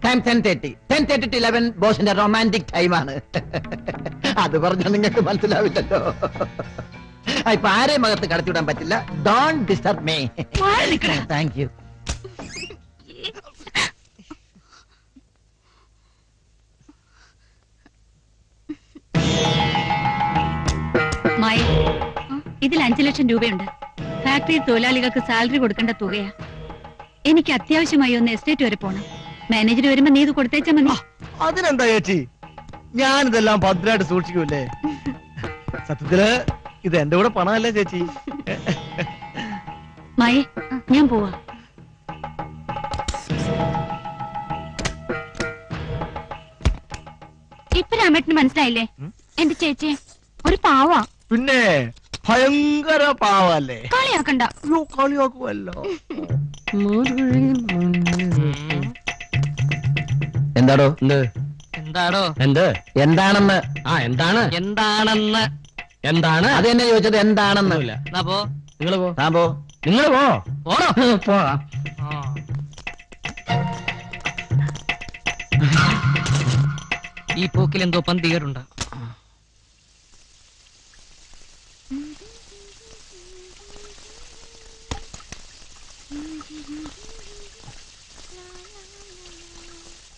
ടൈം 10:30 to 11 ബോസിന്റെ റൊമാൻറ്റിക് ടൈമാണ്. അത് പറഞ്ഞാൽ നിങ്ങൾക്ക് മനസ്സിലാവില്ലല്ലോ. ഇപ്പൊ ആരെയും അകത്ത് കടത്തിവിടാൻ പറ്റില്ല. Don't disturb me. Thank you. ഇതിൽ 5 ലക്ഷം രൂപയുണ്ട്. ഫാക്ടറി തൊഴിലാളികൾക്ക് സാലറി കൊടുക്കേണ്ട തുകയാ. എനിക്ക് അത്യാവശ്യമായി ഒന്ന് എസ്റ്റേറ്റ് വരെ പോണം. മാനേജർ വരുമ്പോ നീ ഇത് കൊടുത്തേച്ചാ മതി. അതിനെന്താ ചേച്ചി, ഞാനിതെല്ലാം ഭദ്രമായിട്ട് സൂക്ഷിക്കൂല്ലേ. സത്യത്തില് ഇത് എന്റെ കൂടെ പണമല്ലേ ചേച്ചി. മായ, ഞാൻ പോവാ. ഇപ്പൊ രാമേട്ടന് മനസ്സിലായില്ലേ? എന്റെ ചേച്ചി ഒരു പാവാ. പിന്നെ ഭയങ്കര പാവല്ലേ. കളിയാക്കണ്ട. കളിയാക്കുമല്ലോ. എന്താടോ? എന്താടോ? എന്താണെന്ന്. എന്താണെന്ന് എന്താണ്? അത് തന്നെ ചോദിച്ചത്, എന്താണെന്ന്. നിങ്ങള് പോ. നിങ്ങൾ പോ. പോകാം. ഈ പോക്കിൽ എന്തോ പന്തികേടുണ്ട്.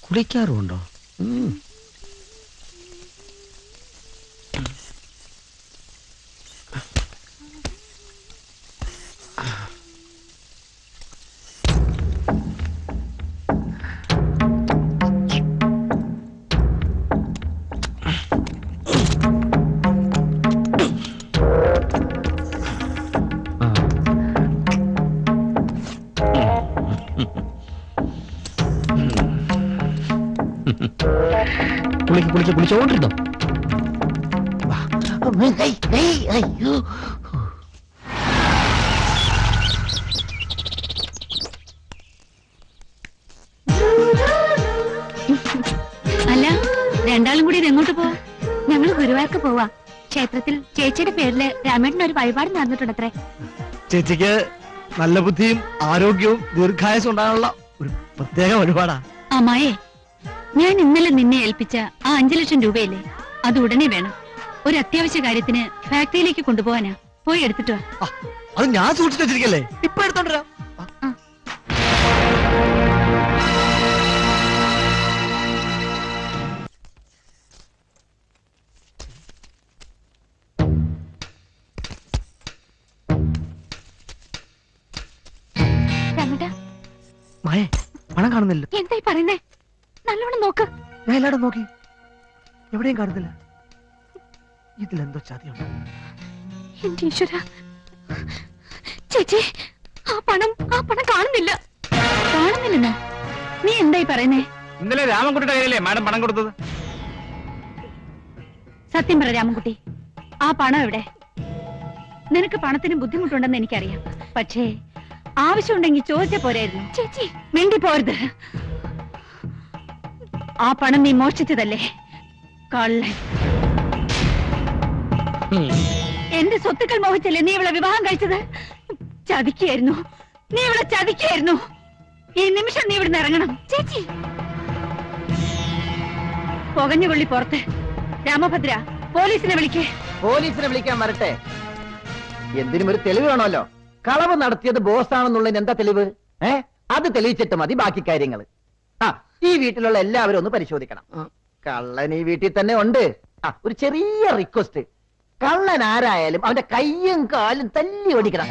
കുളിക്കാറുണ്ടോ? കുളിച്ചോണ്ടിരുന്നോ? അല്ല, രണ്ടാളും കൂടി ഇത് എങ്ങോട്ട് പോവാ? ഞങ്ങൾ ഗുരുവായൂർക്ക് പോവാ. ക്ഷേത്രത്തിൽ ചേച്ചിയുടെ പേരില് രാമേട്ടന് ഒരു വഴിപാട് നടന്നിട്ടുണ്ടത്രേ. ചേച്ചിക്ക് നല്ല ബുദ്ധിയും ആരോഗ്യവും ദീർഘായുസും ഉണ്ടാകാനുള്ള ഒരു പ്രത്യേക വഴിപാടാ. അമ്മായെ, ഞാൻ ഇന്നലെ നിന്നെ ഏൽപ്പിച്ച ആ 5 ലക്ഷം രൂപയില്ലേ, അത് ഉടനെ വേണം. ഒരു അത്യാവശ്യ കാര്യത്തിന് ഫാക്ടറിയിലേക്ക് കൊണ്ടുപോകാനാ. പോയി എടുത്തിട്ട് വാ. അത് ഞാൻ സൂക്ഷിച്ചു വെച്ചിരിക്കല്ലേ, ഇപ്പൊ എടുത്തോണ്ടിരാം. പണം കാണുന്നില്ല. എന്തായി പറയുന്നേ? നല്ലോണം നോക്ക്. ഞാൻ എല്ലായിടും നോക്കി, എവിടെയും കാണുന്നില്ല. ഇതിലെന്തോ ചതിയുണ്ട്. എന്റെ ഈശ്വര, ചേച്ചി ആ പണം കാണുന്നില്ല. കാണുന്നില്ലെന്നാ? നീ എന്തായി പറയുന്നേ? ഇന്നലെ രാമൻകുട്ടിയുടെ കയ്യിലല്ലേ മാഡം പണം കൊടുത്തത്? സത്യം പറ രാമൻകുട്ടി, ആ പണം എവിടെ? നിനക്ക് പണത്തിന് ബുദ്ധിമുട്ടുണ്ടെന്ന് എനിക്കറിയാം, പക്ഷേ ആവശ്യമുണ്ടെങ്കിൽ ചോദിച്ച പോരായിരുന്നു. ചേച്ചി മിണ്ടി പോരുത്. ആ പണം നീ മോഷ്ടിച്ചതല്ലേ? കള്ളൻ. എന്റെ സ്വത്തുക്കൾ മോഹിച്ചല്ലേ നീ ഇവളെ വിവാഹം കഴിച്ചത്? ചതിക്കായിരുന്നു, നീ ഇവളെ ചതിക്കായിരുന്നു. ഈ നിമിഷം നീ ഇവിടുന്ന് ഇറങ്ങണം. ചേച്ചി പുകഞ്ഞുകൊള്ളി പുറത്ത്. രാമഭദ്ര, പോലീസിനെ വിളിക്കേ. പോലീസിനെ വിളിക്കാൻ വരട്ടെ. എന്തിനും ഒരു തെളിവ് വേണമല്ലോ. കളവ് നടത്തിയത് ബോസാണെന്നുള്ളതിന് എന്താ തെളിവ്? അത് തെളിയിച്ചിട്ട് മതി ബാക്കി കാര്യങ്ങൾ. ഈ വീട്ടിലുള്ള എല്ലാവരും ഒന്ന് പരിശോധിക്കണം. കള്ളൻ ഈ വീട്ടിൽ തന്നെ ഉണ്ട്. ഒരു ചെറിയ റിക്വസ്റ്റ്, കള്ളൻ ആരായാലും അവന്റെ കയ്യും കാലും തല്ലി ഓടിക്കണം.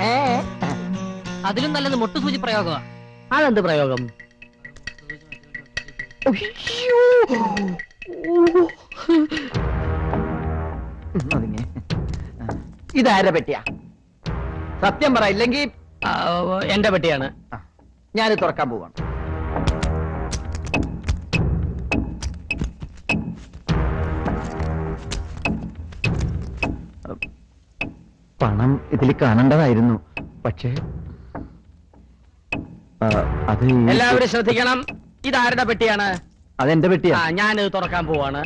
അതിലും നല്ലത് മുട്ടുസൂചി പ്രയോഗമാണ്. അതെന്ത് പ്രയോഗം? ഇതാരുടെ പെട്ടിയാ? സത്യം പറ, ഇല്ലെങ്കിൽ എന്റെ പെട്ടിയാണ്. ഞാനിത് തുറക്കാൻ പോവാണ്. പണം ഇതിൽ കാണേണ്ടതായിരുന്നു, പക്ഷേ അത് എല്ലാവരും ശ്രദ്ധിക്കണം. ഇതാരുടെ പെട്ടിയാണ്? അതെന്റെ പെട്ടിയാ. ഞാനിത് തുറക്കാൻ പോവാണ്.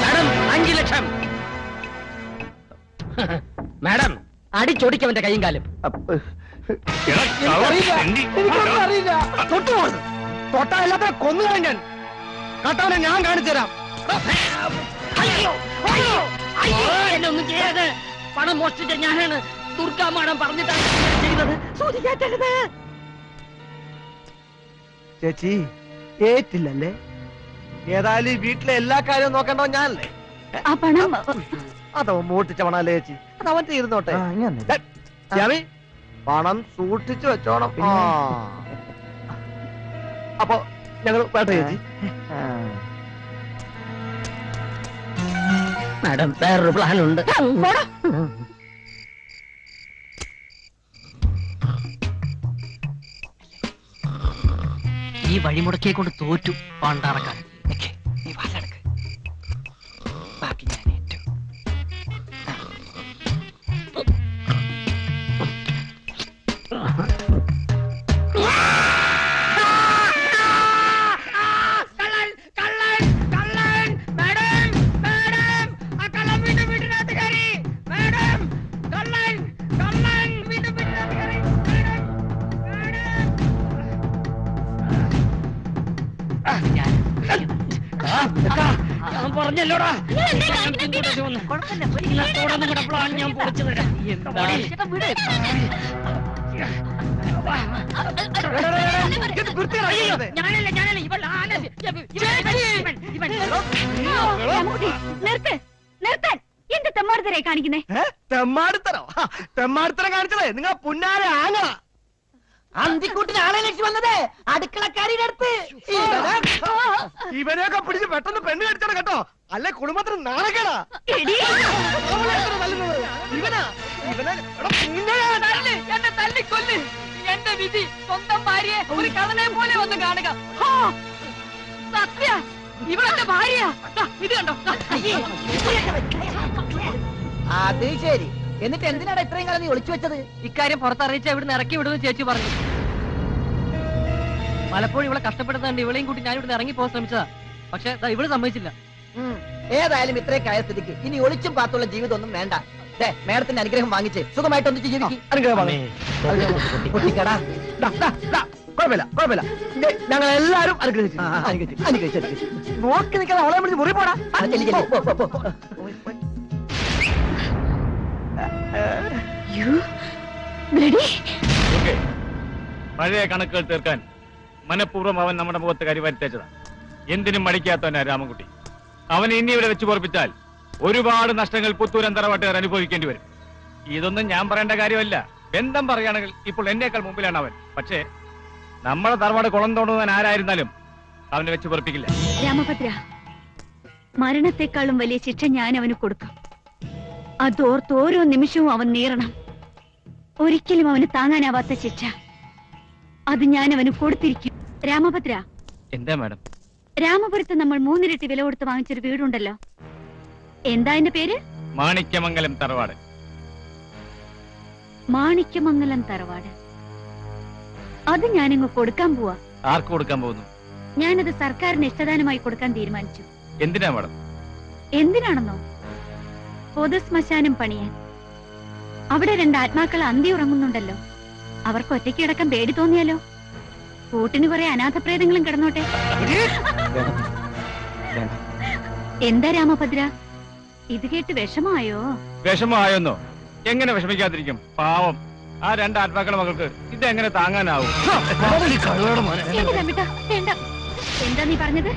മാഡം 5 ലക്ഷം. മാഡം അടിച്ചൊടിക്കവന്റെ കൈയും കാലും. തൊട്ടാ എല്ലാത്തിനും കൊന്നു കഴിഞ്ഞാൽ കട്ടവനെ ഞാൻ കാണിച്ചു തരാം. എന്നൊന്നും ചെയ്യാതെ പണം മോഷ്ടിച്ച ഞാനാണ്. ദുർഗാ മാഡം പറഞ്ഞിട്ടാണ് ചെയ്തത്. സൂചിക്കാറ്റരുത്. ചേച്ചി ഏറ്റില്ലല്ലേ? ഏതായാലും ഈ വീട്ടിലെ എല്ലാ കാര്യവും നോക്കണ്ടോ ഞാനല്ലേ? അതവൻ മോട്ടിച്ച പണല്ലേ ചേച്ചി, അത് അവന്റെ ഇരുന്നോട്ടെ. പണം സൂക്ഷിച്ചു വെച്ചോണം. അപ്പൊ ഞങ്ങൾ വേണ്ട ചേച്ചി. മാഡം വേറൊരു പ്ലാൻ ഉണ്ട്. ഈ വഴിമുടക്കിയെ കൊണ്ട് തോറ്റു പണ്ടാറക്കാൻ. ബാക്കി ഞാൻ ഏറ്റു. പറഞ്ഞല്ലോടാ, പ്ലാൻ ഞാൻ പൊളിച്ചു തരാം. എന്ത് തെമ്മാടുത്തരെ കാണിക്കുന്നേ? തെമ്മാടുത്തരം കാണിച്ചതേ നിങ്ങൾ പുന്നാരെ ആങ്ങ. അന്തിക്കൂട്ടിന് ആളെ ലക്ഷ്യം വന്നത് അടുക്കളക്കാരിയുടെ അടുത്ത്. ഇവനെയൊക്കെ പിടിച്ച് പെട്ടെന്ന് പെണ്ണ് കടിച്ചോണം കേട്ടോ, അല്ലെ കുടുംബത്തിന് നാണക്കേടാ. എന്നെ തല്ലിക്കൊല്ല്. എന്റെ വിധി സ്വന്തം ഭാര്യയെ ഒരു കള്ളനെ പോലെ വന്ന് കാണുക. സത്യ ഇവളെന്റെ ഭാര്യ. ഇത് കണ്ടോ? അത് ശരി. എന്നിട്ട് എന്തിനാണ് ഇത്രയും കാലം നീ ഒളിച്ചു വെച്ചത്? ഇക്കാര്യം പുറത്തറിയിച്ച ഇവിടുന്ന് ഇറക്കി വിടുമെന്ന് ചേച്ചി പറഞ്ഞു. പലപ്പോഴും ഇവളെ കഷ്ടപ്പെടുന്നുണ്ട്. ഇവളെയും കൂട്ടി ഞാൻ ഇവിടുന്ന് ഇറങ്ങി പോകാൻ ശ്രമിച്ചതാ, പക്ഷെ ഇവള് സമ്മതിച്ചില്ല. ഏതായാലും ഇത്രയൊക്കെ ആയ സ്ഥിതിക്ക് ഇനി ഒളിച്ചും പാത്തുള്ള ജീവിതം ഒന്നും വേണ്ട. മേഡത്തിന്റെ അനുഗ്രഹം വാങ്ങിച്ച് സുഖമായിട്ട് ഒന്നിച്ച് ജീവിക്കും. കുഴപ്പമില്ല കുഴപ്പമില്ല, ഞങ്ങൾ എല്ലാരും അനുഗ്രഹിച്ചു. നോക്കി നിൽക്കാതെ അവളെ വിളിച്ച് മുറി പോടാ. പഴയ കണക്കുകൾ തീർക്കാൻ മനഃപൂർവ്വം അവൻ നമ്മുടെ മുഖത്ത് കരിവരുത്തേച്ചതാ. എന്തിനും മടിക്കാത്തവനാ രാമൻകുട്ടി. അവനെ ഇനി ഇവിടെ വെച്ച് പൊറപ്പിച്ചാൽ ഒരുപാട് നഷ്ടങ്ങൾ പുത്തൂരൻ തറവാട്ടുകാർ അനുഭവിക്കേണ്ടി വരും. ഇതൊന്നും ഞാൻ പറയേണ്ട കാര്യമല്ല. ബന്ധം പറയുകയാണെങ്കിൽ ഇപ്പോൾ എന്നേക്കാൾ മുമ്പിലാണ് അവൻ. പക്ഷേ നമ്മളെ തറവാട് കുളം തോണ്ടുവാൻ ആരായിരുന്നാലും അവനെ വെച്ച് പൊറപ്പിക്കില്ല. രാമഭദ്ര, മരണത്തെക്കാളും വലിയ ശിക്ഷ ഞാൻ അവന് കൊടുക്കും. അതോർത്ത് ഓരോ നിമിഷവും അവൻ നീറണം. ഒരിക്കലും അവന് താങ്ങാനാവാത്ത ശിക്ഷ അത് ഞാൻ അവന് കൊടുത്തിരിക്കും. രാമഭദ്ര, എന്താ മാഡം? രാമപുരത്ത് നമ്മൾ 3 ഇരട്ടി വില കൊടുത്ത് വാങ്ങിച്ചൊരു വീടുണ്ടല്ലോ, എന്താ അതിന്റെ പേര്? മാണിക്യമംഗലം തറവാട്. മാണിക്യമംഗലം തറവാട്. അത് ഞാനിങ്ങ് കൊടുക്കാൻ പോവാ. ആർക്ക് കൊടുക്കാൻ പോകുന്നു? ഞാനത് സർക്കാരിന് ഇഷ്ടദാനമായി കൊടുക്കാൻ തീരുമാനിച്ചു. എന്തിനാ മാഡം? എന്തിനാണെന്നോ? പൊതു ശ്മശാനം പണിയാൻ. അവിടെ 2 ആത്മാക്കൾ അന്തി ഉറങ്ങുന്നുണ്ടല്ലോ, അവർക്ക് ഒറ്റയ്ക്ക് കിടക്കാൻ പേടി തോന്നിയാലോ? കൂട്ടിന് കുറെ അനാഥപ്രേതങ്ങളും കിടന്നോട്ടെ. എന്താ രാമഭദ്ര, ഇത് കേട്ട് വിഷമായോ? വിഷമായോന്നോ? എങ്ങനെ വിഷമിക്കാതിരിക്കും? പാവം ആ 2 ആത്മാക്കളുടെ മകൾക്ക് ഇതെങ്ങനെ താങ്ങാനാവും? എന്താ നീ പറഞ്ഞത്?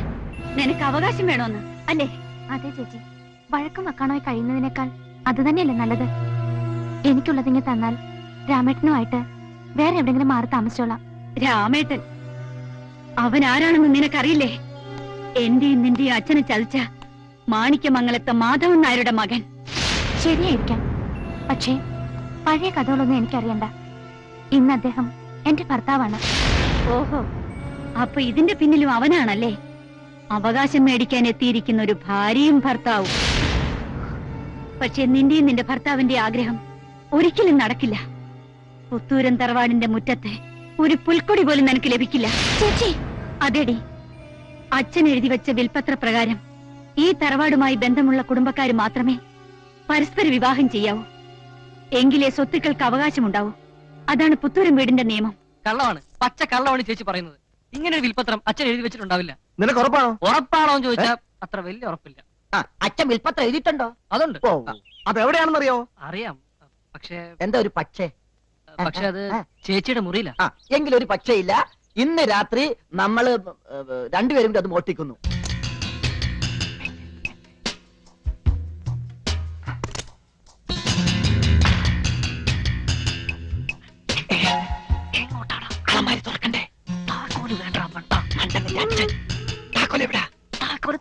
നിനക്ക് അവകാശം വേണോന്ന് അല്ലേ? അതെ ചേച്ചി, വഴക്കം വെക്കാണോ കഴിയുന്നതിനേക്കാൾ അത് തന്നെയല്ലേ നല്ലത്. എനിക്കുള്ളതിങ്ങ് തന്നാൽ രാമേട്ടനുമായിട്ട് വേറെ എവിടെങ്കിലും മാറി താമസിച്ചോളാം. രാമേട്ടൻ അവൻ ആരാണെന്ന് നിനക്കറിയില്ലേ? എന്റെയും നിന്റെയും അച്ഛനെ ചതിച്ച മാണിക്യമംഗലത്തെ മാധവൻ നായരുടെ മകൻ. ശരിയായിരിക്കാം, പക്ഷേ പഴയ കഥകളൊന്നും എനിക്കറിയണ്ട. ഇന്ന് അദ്ദേഹം എന്റെ ഭർത്താവാണ്. ഓഹോ, അപ്പൊ ഇതിന്റെ പിന്നിലും അവനാണല്ലേ? അവകാശം മേടിക്കാൻ എത്തിയിരിക്കുന്ന ഒരു ഭാര്യയും ഭർത്താവും. പക്ഷെ നിന്റെയും നിന്റെ ഭർത്താവിന്റെ ആഗ്രഹം ഒരിക്കലും നടക്കില്ല. പുത്തൂരൻ തറവാടിന്റെ മുറ്റത്തെ ഒരു പുൽക്കൊടി പോലും നിനക്ക് ലഭിക്കില്ല. ചേച്ചി, അതെടി, അച്ഛൻ എഴുതി വെച്ച വിൽപത്ര പ്രകാരം ഈ തറവാടുമായി ബന്ധമുള്ള കുടുംബക്കാര് മാത്രമേ പരസ്പര വിവാഹം ചെയ്യാവൂ. എങ്കിലേ സ്വത്തുക്കൾക്ക് അവകാശമുണ്ടാവൂ. അതാണ് പുത്തൂരൻ വീടിന്റെ നിയമം. കള്ളമാണ്, പച്ച കള്ളമാണ് ചേച്ചി പറയുന്നത്. ഇങ്ങനെ ഒരു വിൽപത്രം അച്ഛൻ എഴുതി വെച്ചിട്ടുണ്ടാവില്ല. നിനക്ക് ഉറപ്പാണോ? ഉറപ്പാണോ എന്ന് ചോദിച്ചാൽ അത്ര വലിയ ഉറപ്പില്ല. അച്ഛൻ വിൽപ്പത്രം എഴുതിയിട്ടുണ്ടോ? അതുണ്ട്. അത് എവിടെയാണെന്നറിയോ? അറിയാം, പക്ഷേ എന്താ ഒരു പക്ഷേ? പക്ഷെ അത് ചേച്ചിയുടെ മുറിയില്ല. എങ്കിലൊരു പക്ഷേയില്ല. ഇന്ന് രാത്രി നമ്മള് രണ്ടുപേരും കൂടി അത് മോട്ടിക്കുന്നു.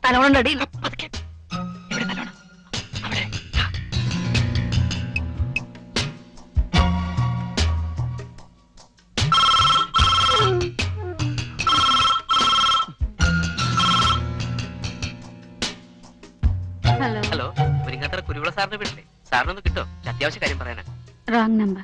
തലവണ അടിയിൽ ഹലോ, മുരിങ്ങാത്തറ കുരുവിള സാറിന്റെ വീട്ടിലെ സാറിനൊന്ന് കിട്ടോ? അത്യാവശ്യ കാര്യം പറയാനാ. Wrong number.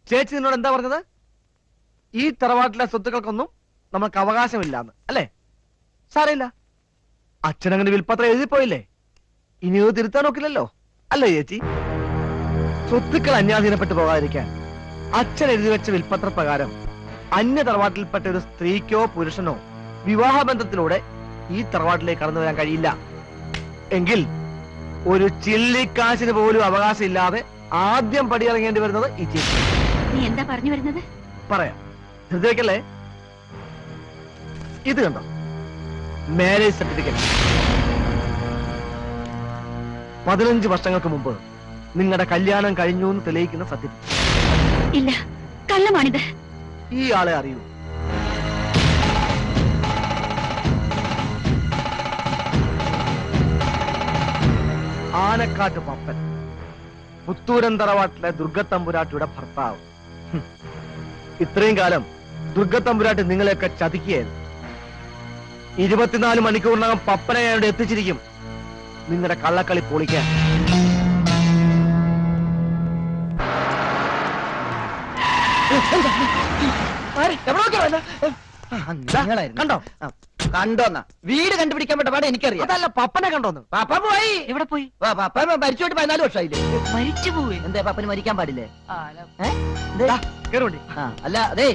ചേച്ചി നിന്നോട് എന്താ പറഞ്ഞത്? ഈ തറവാട്ടിലെ സ്വത്തുക്കൾക്കൊന്നും നമുക്ക് അവകാശമില്ലാന്ന് അല്ലേ? സാരമില്ല, അച്ഛനങ്ങനെ വിൽപ്പത്രം എഴുതിപ്പോയില്ലേ, ഇനി ഇത് തിരുത്താൻ നോക്കില്ലല്ലോ അല്ലേ ചേച്ചി? സ്വത്തുക്കൾ അന്യാധീനപ്പെട്ടു പോകാതിരിക്കാൻ അച്ഛൻ എഴുതി വെച്ച വിൽപ്പത്ര പ്രകാരം അന്യ തറവാട്ടിൽപ്പെട്ട ഒരു സ്ത്രീക്കോ പുരുഷനോ വിവാഹബന്ധത്തിലൂടെ ഈ തറവാട്ടിലേക്ക് കടന്നു വരാൻ കഴിയില്ല. എങ്കിൽ ഒരു ചില്ലിക്കാശിന് പോലും അവകാശം ഇല്ലാതെ ആദ്യം പടിയിറങ്ങേണ്ടി വരുന്നത് ഈ ചേച്ചി. നീ എന്താ പറഞ്ഞു വരുന്നത്? പറയാം, ഹൃദയക്കല്ലേ. ഇത് കണ്ടോ, മാരേജ് സർട്ടിഫിക്കറ്റ്. 15 വർഷങ്ങൾക്ക് മുമ്പ് നിങ്ങളുടെ കല്യാണം കഴിഞ്ഞു എന്ന് തെളിയിക്കുന്ന സത്യം. ഇല്ല, കള്ളമാണിത്. ഈ ആളെ അറിയൂ? ആനക്കാട്ട് പപ്പൻ, പുത്തൂരൻ തറവാട്ടിലെ ദുർഗത്തമ്പുരാട്ടിയുടെ ഭർത്താവ്. ഇത്രയും കാലം ദുർഗത്തമ്പുരാട്ടി നിങ്ങളെയൊക്കെ ചതിക്കുകയായിരുന്നു. 24 മണിക്കൂറിനകം പപ്പനെ അവിടെ എത്തിച്ചിരിക്കും നിങ്ങളുടെ കള്ളക്കളി പൊളിക്കാൻ. കണ്ടോ കണ്ടോന്നാ? വീട് കണ്ടുപിടിക്കാൻ പറ്റ പാടെ എനിക്കറിയാം. അതല്ല, പപ്പനെ കണ്ടോന്ന്. പപ്പ പോയി. എവിടെ പോയി? പപ്പ മരിച്ചോട്ട് 14 വർഷമായില്ലേ? മരിച്ചു പോയി. എന്താ പപ്പന് മരിക്കാൻ പാടില്ലേ? കേറുവണ്ടി. അല്ല അതെ,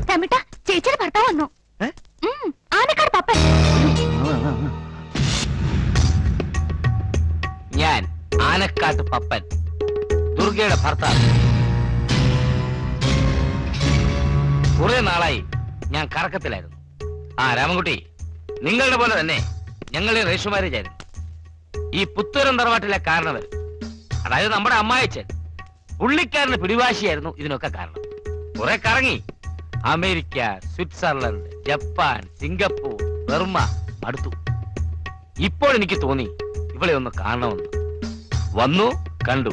തമിട്ട ചേച്ചിയുടെ ഭർത്താവ് വന്നു. ആനക്കാട് പപ്പൻ. ഞാൻ ആനക്കാട്ട് പപ്പൻ, ദുർഗയുടെ ഭർത്താവ്. കുറെ നാളായി ഞാൻ കറക്കത്തിലായിരുന്നു. രാമൻകുട്ടി, നിങ്ങളുടെ പോലെ തന്നെ ഞങ്ങളുടെ രജിസ്റ്റർ മാരേജ് ആയിരുന്നു. ഈ പുത്തൂരം തറവാട്ടിലെ കാരണവർ, അതായത് നമ്മുടെ അമ്മായച്ചൻ, പുള്ളിക്കാരന്റെ പിടിവാശിയായിരുന്നു ഇതിനൊക്കെ കാരണം. കുറെ കറങ്ങി America, Switzerland, Japan, Singapore, Burma അടുത്തു. ഇപ്പോൾ എനിക്ക് തോന്നി ഇവളെ ഒന്ന് കാണണമെന്ന്. വന്നു, കണ്ടു.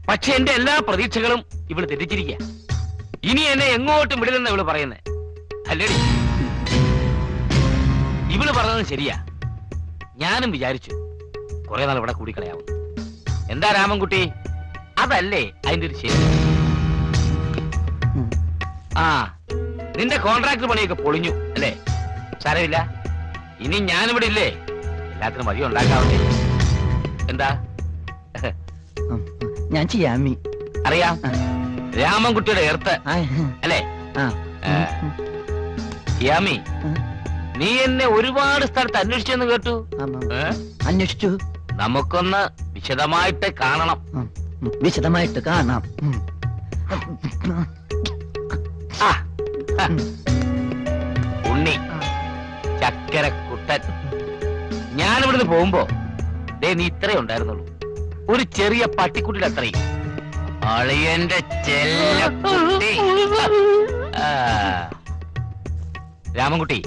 പക്ഷെ എന്റെ എല്ലാ പ്രതീക്ഷകളും ഇവള് തെറ്റിച്ചിരിക്കുക. ഇനി എന്നെ എങ്ങോട്ടും വിടില്ലെന്ന് ഇവള് പറയുന്നേ. അല്ലേടി? ഇവള് പറഞ്ഞത് ശരിയാ. ഞാനും വിചാരിച്ചു കുറെ നാൾ ഇവിടെ കൂടിക്കളയാവും. എന്താ രാമൻകുട്ടി, അതല്ലേ അതിന്റെ ഒരു ശരി? നിന്റെ കോൺട്രാക്ട് പണിയൊക്കെ പൊളിഞ്ഞു അല്ലേ? സാരമില്ല, ഇനി ഞാനിവിടെ ഇല്ലേ, എല്ലാത്തിനും വഴി ഉണ്ടാക്കാവുന്നേ. എന്താ? ഞാൻ ചെയ്യാമി. അറിയാം, രാമൻകുട്ടിയുടെ എർത്ത് അല്ലേ? യാമി, നീ എന്നെ ഒരുപാട് സ്ഥലത്ത് അന്വേഷിച്ചെന്ന് കേട്ടു. അന്വേഷിച്ചു. നമുക്കൊന്ന് വിശദമായിട്ട് കാണണം. വിശദമായിട്ട് കാണാം. ഉണ്ണി, ചക്കരക്കുട്ടൻ, ഞാനിവിടുന്ന് പോകുമ്പോ നീ ഇത്രേ ഉണ്ടായിരുന്നുള്ളൂ. ഒരു ചെറിയ പട്ടിക്കുട്ടിയുടെ അത്രയും. അളിയന്റെ ചെല്ലക്കുട്ടി. രാമൻകുട്ടി,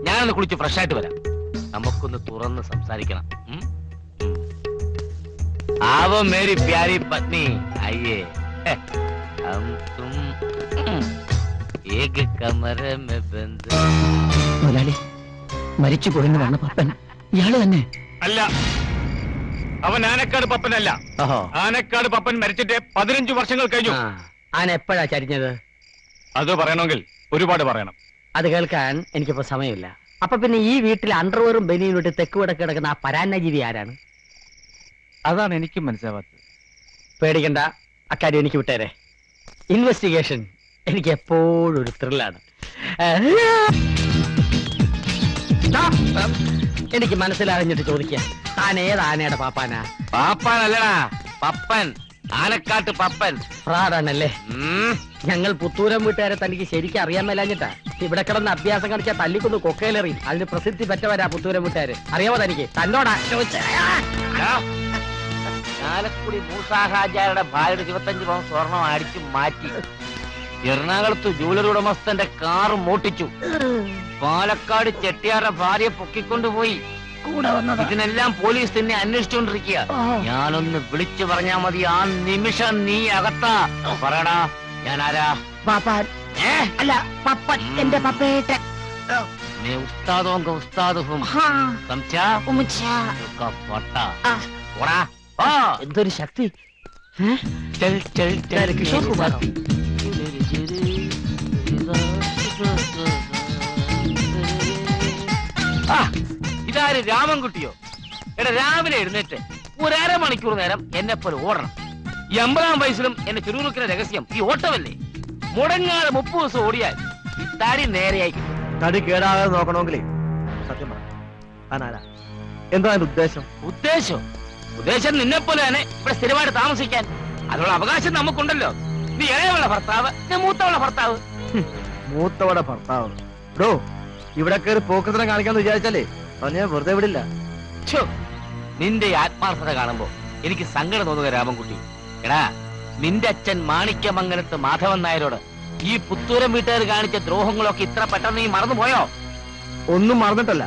ഞാനൊന്ന് കുളിച്ച് ഫ്രഷ് ആയിട്ട് വരാം. നമുക്കൊന്ന് തുറന്ന് സംസാരിക്കണം. ആവോ മേരി പ്യാരി പത്നി, അയ്യേ ഹം തും ഏക കമര മേ ബന്ദ്. മുതലാളി, മരിച്ചു പോയെന്ന് പറഞ്ഞ പപ്പൻ ഇയാള് തന്നെ? അല്ല, അവൻ ആനക്കാട് പപ്പനല്ല. ആനക്കാട് പപ്പൻ മരിച്ചിട്ട് 15 വർഷങ്ങൾ കഴിഞ്ഞു. ആന എപ്പോഴാ ചരിഞ്ഞത്? അത് പറയണമെങ്കിൽ ഒരുപാട് പറയണം. അത് കേൾക്കാൻ എനിക്കിപ്പോ സമയമില്ല. അപ്പൊ പിന്നെ ഈ വീട്ടിൽ അണ്ടർവെയറും ബനിയനും ഇട്ട് തെക്ക് വടക്ക് കിടക്കുന്ന ആ പരാന്നജീവി ആരാണ്? അതാണ് എനിക്കും മനസ്സിലാവാത്തത്. പേടിക്കണ്ട, അക്കാര്യം എനിക്ക് വിട്ടേരെ. ഇൻവെസ്റ്റിഗേഷൻ എനിക്ക് എപ്പോഴും ഒരു ത്രില്ലാണ്. എനിക്ക് മനസ്സിലറിഞ്ഞിട്ട് ചോദിക്കാം, താൻ ഏത് ആനയുടെ പാപ്പാനാ? പാപ്പാനല്ലടാ, പപ്പൻ, ആനക്കാട്ട് പപ്പൻ. ഫ്രാഡാണല്ലേ? ഞങ്ങൾ പുത്തൂരം വീട്ടുകാരെ തനിക്ക് ശരിക്കും അറിയാൻ മേലാഞ്ഞിട്ടാ. ഇവിടെ കിടന്ന് അഭ്യാസം കളിച്ചാൽ തല്ലിക്കൊന്ന് കൊക്കയിലെറിയും. അതിന് പ്രസിദ്ധി പറ്റവരാ പുത്തൂരം വീട്ടുകാര്. അറിയാമോ തനിക്ക്? തന്നോടാ ചോദിച്ച. ചാലക്കുടി മൂസാഹാജാരുടെ ഭാര്യയുടെ 25 പവൻ സ്വർണം അടിച്ചു മാറ്റി. എറണാകുളത്ത് ജൂവലറി ഉടമസ്ഥന്റെ കാറ് മോട്ടിച്ചു. പാലക്കാട് ചെട്ടിയാരുടെ ഭാര്യയെ പൊക്കിക്കൊണ്ടുപോയി. ഇതിനെല്ലാം പോലീസ് തന്നെ അന്വേഷിച്ചുകൊണ്ടിരിക്കുക. ഞാനൊന്ന് വിളിച്ചു പറഞ്ഞാ മതി, ആ നിമിഷം നീ അകത്താ. പറയടാ, ഞാൻ ആരാ? പാപ്പാൻ അല്ല, പപ്പൻ, എന്റെ പപ്പേട്ടൻ. मैं उस्तादों का उस्ताद हूँ. समझा? उसका पट्टा. ओड़ा. എന്തൊരു ശക്തി! चल चल चल കിഷോർ കുമാർ. ഇതാര് രാമൻകുട്ടിയോ? എടാ, രാവിലെ എഴുന്നേറ്റ് ഒരു അരമണിക്കൂർ നേരം എന്നെ പോലെ ഓടണം. ഈ 50-ാം വയസ്സിലും എന്നെ ചുരുളുക്കുന്ന രഹസ്യം ഈ ഓട്ടമല്ലേ? മുടങ്ങാതെ 30 ദിവസം ഓടിയാൽ ഈ തടി നേരെയായി. തടി കേടാകാതെ നോക്കണമെങ്കിലേ സത്യം പറ, താനാരാ? എന്താ എന്റെ ഉദ്ദേശം? ഉദ്ദേശം നിന്നെ പോലെ തന്നെ ഇവിടെ സ്ഥിരമായിട്ട് താമസിക്കാൻ. അതിനുള്ള അവകാശം നമുക്കുണ്ടല്ലോ. നീ ഇളയവളുടെ ഭർത്താവ്, ഞാൻ മൂത്തവളുടെ ഭർത്താവ്. മൂത്തവടെ ഭർത്താവ്. ബ്രോ, ഇവിടെ കയറി പോക്കത്തിനെ കാണിക്കാന്ന് വിചാരിച്ചാലേ അവനെ ഞാൻ വെറുതെ വിടില്ല. നിന്റെ ആത്മാർത്ഥത കാണുമ്പോ എനിക്ക് സങ്കടം തോന്നുക രാമൻകുട്ടി. എടാ, നിന്റെ അച്ഛൻ മാണിക്യമംഗലത്ത് മാധവൻ നായരോട് ഈ പുത്തൂരം വീട്ടുകാർ കാണിച്ച ദ്രോഹങ്ങളൊക്കെ ഇത്ര പെട്ടെന്ന് നീ മറന്നുപോയോ? ഒന്നും മറന്നിട്ടല്ല.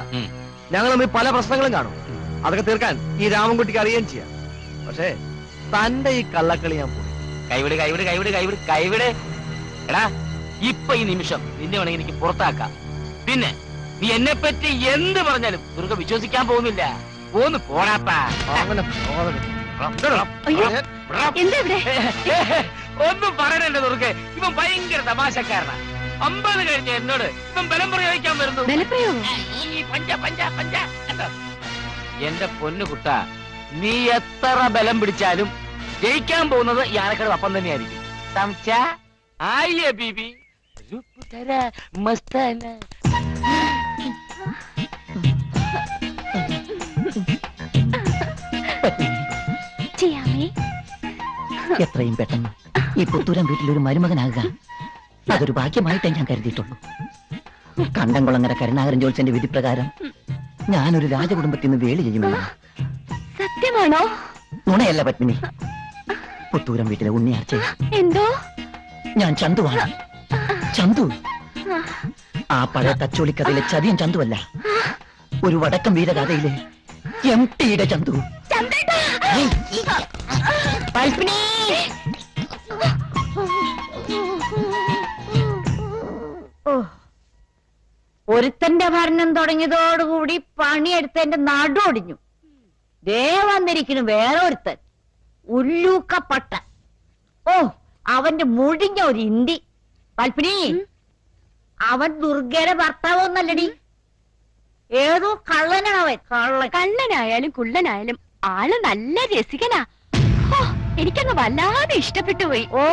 ഞങ്ങൾ തമ്മിൽ പല പ്രശ്നങ്ങളും കാണും. അതൊക്കെ തീർക്കാൻ ഈ രാമൻകുട്ടിക്ക് അറിയുകയും ചെയ്യാം. പക്ഷേ തന്റെ ഈ കള്ളക്കളി ഞാൻ പോയി. കൈവിട് കൈവിട് കൈവിട് കൈവിട് കൈവിട്. എടാ, ഇപ്പൊ ഈ നിമിഷം നിന്നെ വേണമെങ്കിൽ എനിക്ക് പുറത്താക്കാം. പിന്നെ നീ എന്നെ പറ്റി എന്ത് പറഞ്ഞാലും ദുർഗ വിശ്വസിക്കാൻ പോകുന്നില്ല. പോന്ന് പോടാപ്പാ. ഒന്നും പറയണല്ലേ ദുർഗ, ഇവൻ ഭയങ്കര തമാശക്കാരനാ. 50 കഴിഞ്ഞ എന്നോട് ഇവൻ ബലം പ്രയോഗിക്കാൻ വരുന്നു. പഞ്ച പഞ്ച പഞ്ച. എന്റെ പൊന്നു കുട്ട, നീ എത്ര ബലം പിടിച്ചാലും ജയിക്കാൻ പോകുന്നത് ഈ ആനക്കട അപ്പം തന്നെയായിരിക്കും. സംശ ആയില്ലേ ബീബി? മസ്താന. എത്രയും പെട്ടെന്ന് ഈ പുത്തൂരം വീട്ടിലൊരു മരുമകനാകുക അതൊരു ഭാഗ്യമായിട്ടേ ഞാൻ കരുതിയിട്ടുള്ളൂ. കണ്ടംകുളങ്ങര കരുണാകരൻ ജോത്സ്യന്റെ വിധിപ്രകാരം ഞാനൊരു രാജകുടുംബത്തിൽ നിന്ന് വേളി ചെയ്യുമെന്ന്. സത്യമാണോ? നുണയല്ല പത്മിനി. പുത്തൂരം വീട്ടിലെ ഉണ്ണിയാർച്ച എന്തോ ഞാൻ ചന്തുവാണ്. ചന്തു. ആ പഴയ തച്ചോളിക്കഥയിലെ ചതിയൻ ചന്തുവല്ല, ഒരു വടക്കം വീരകഥയിലെ എംടിയുടെ ചന്തു. ഒരുത്തന്റെ ഭരണം തുടങ്ങിയതോടുകൂടി പണിയെടുത്തതിന്റെ നടുവൊടിഞ്ഞു. ദേ വന്നിരിക്കുന്നു വേറെ ഒരുത്തൻ, ഉല്ലൂക്കപ്പട്ട. ഓ, അവന്റെ മുടിഞ്ഞ ഒരു ഇന്തി. പൽപ്പിനി, അവൻ ദുർഗയുടെ ഭർത്താവൊന്നല്ലടി, ഏതോ കള്ളനാണവൻ. കള്ളനായാലും കുള്ളനായാലും ആള് നല്ല രസികനാ. എനിക്കങ്ങ് വല്ലാതെ ഇഷ്ടപ്പെട്ടു പോയി. ഓ,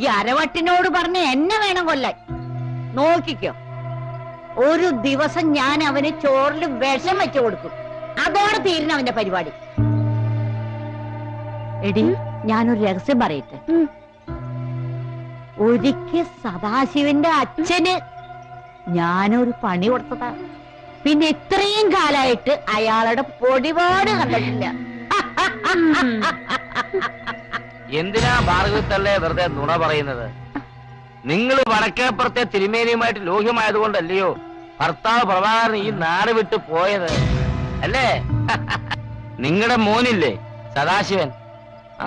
ഈ അരവട്ടിനോട് പറഞ്ഞ് എന്നെ വേണം കൊല്ലാൻ. നോക്കിക്കോ, ഒരു ദിവസം ഞാൻ അവന് ചോറിൽ വിഷം വെച്ചു കൊടുക്കും. അതോടെ തീരുന്ന അവന്റെ പരിപാടി. എടി, ഞാനൊരു രഹസ്യം പറയട്ടെ. ഒരിക്കൽ സദാശിവന്റെ അച്ഛന് ഞാനൊരു പണി കൊടുത്തതാ. പിന്നെ ഇത്രയും കാലായിട്ട് അയാളുടെ പൊടിപാട് കണ്ടിട്ടില്ല. എന്തിനാ ഭാർഗവത്തല്ലേ വെറുതെ നുണ പറയുന്നത്? നിങ്ങൾ വടക്കേപ്പുറത്തെ തിരുമേനിയുമായിട്ട് ലോഹ്യമായതുകൊണ്ടല്ലയോ ഭർത്താവ് പ്രഭാകരൻ ഈ നാട് വിട്ടു പോയത് അല്ലേ? നിങ്ങളുടെ മോനില്ലേ സദാശിവൻ,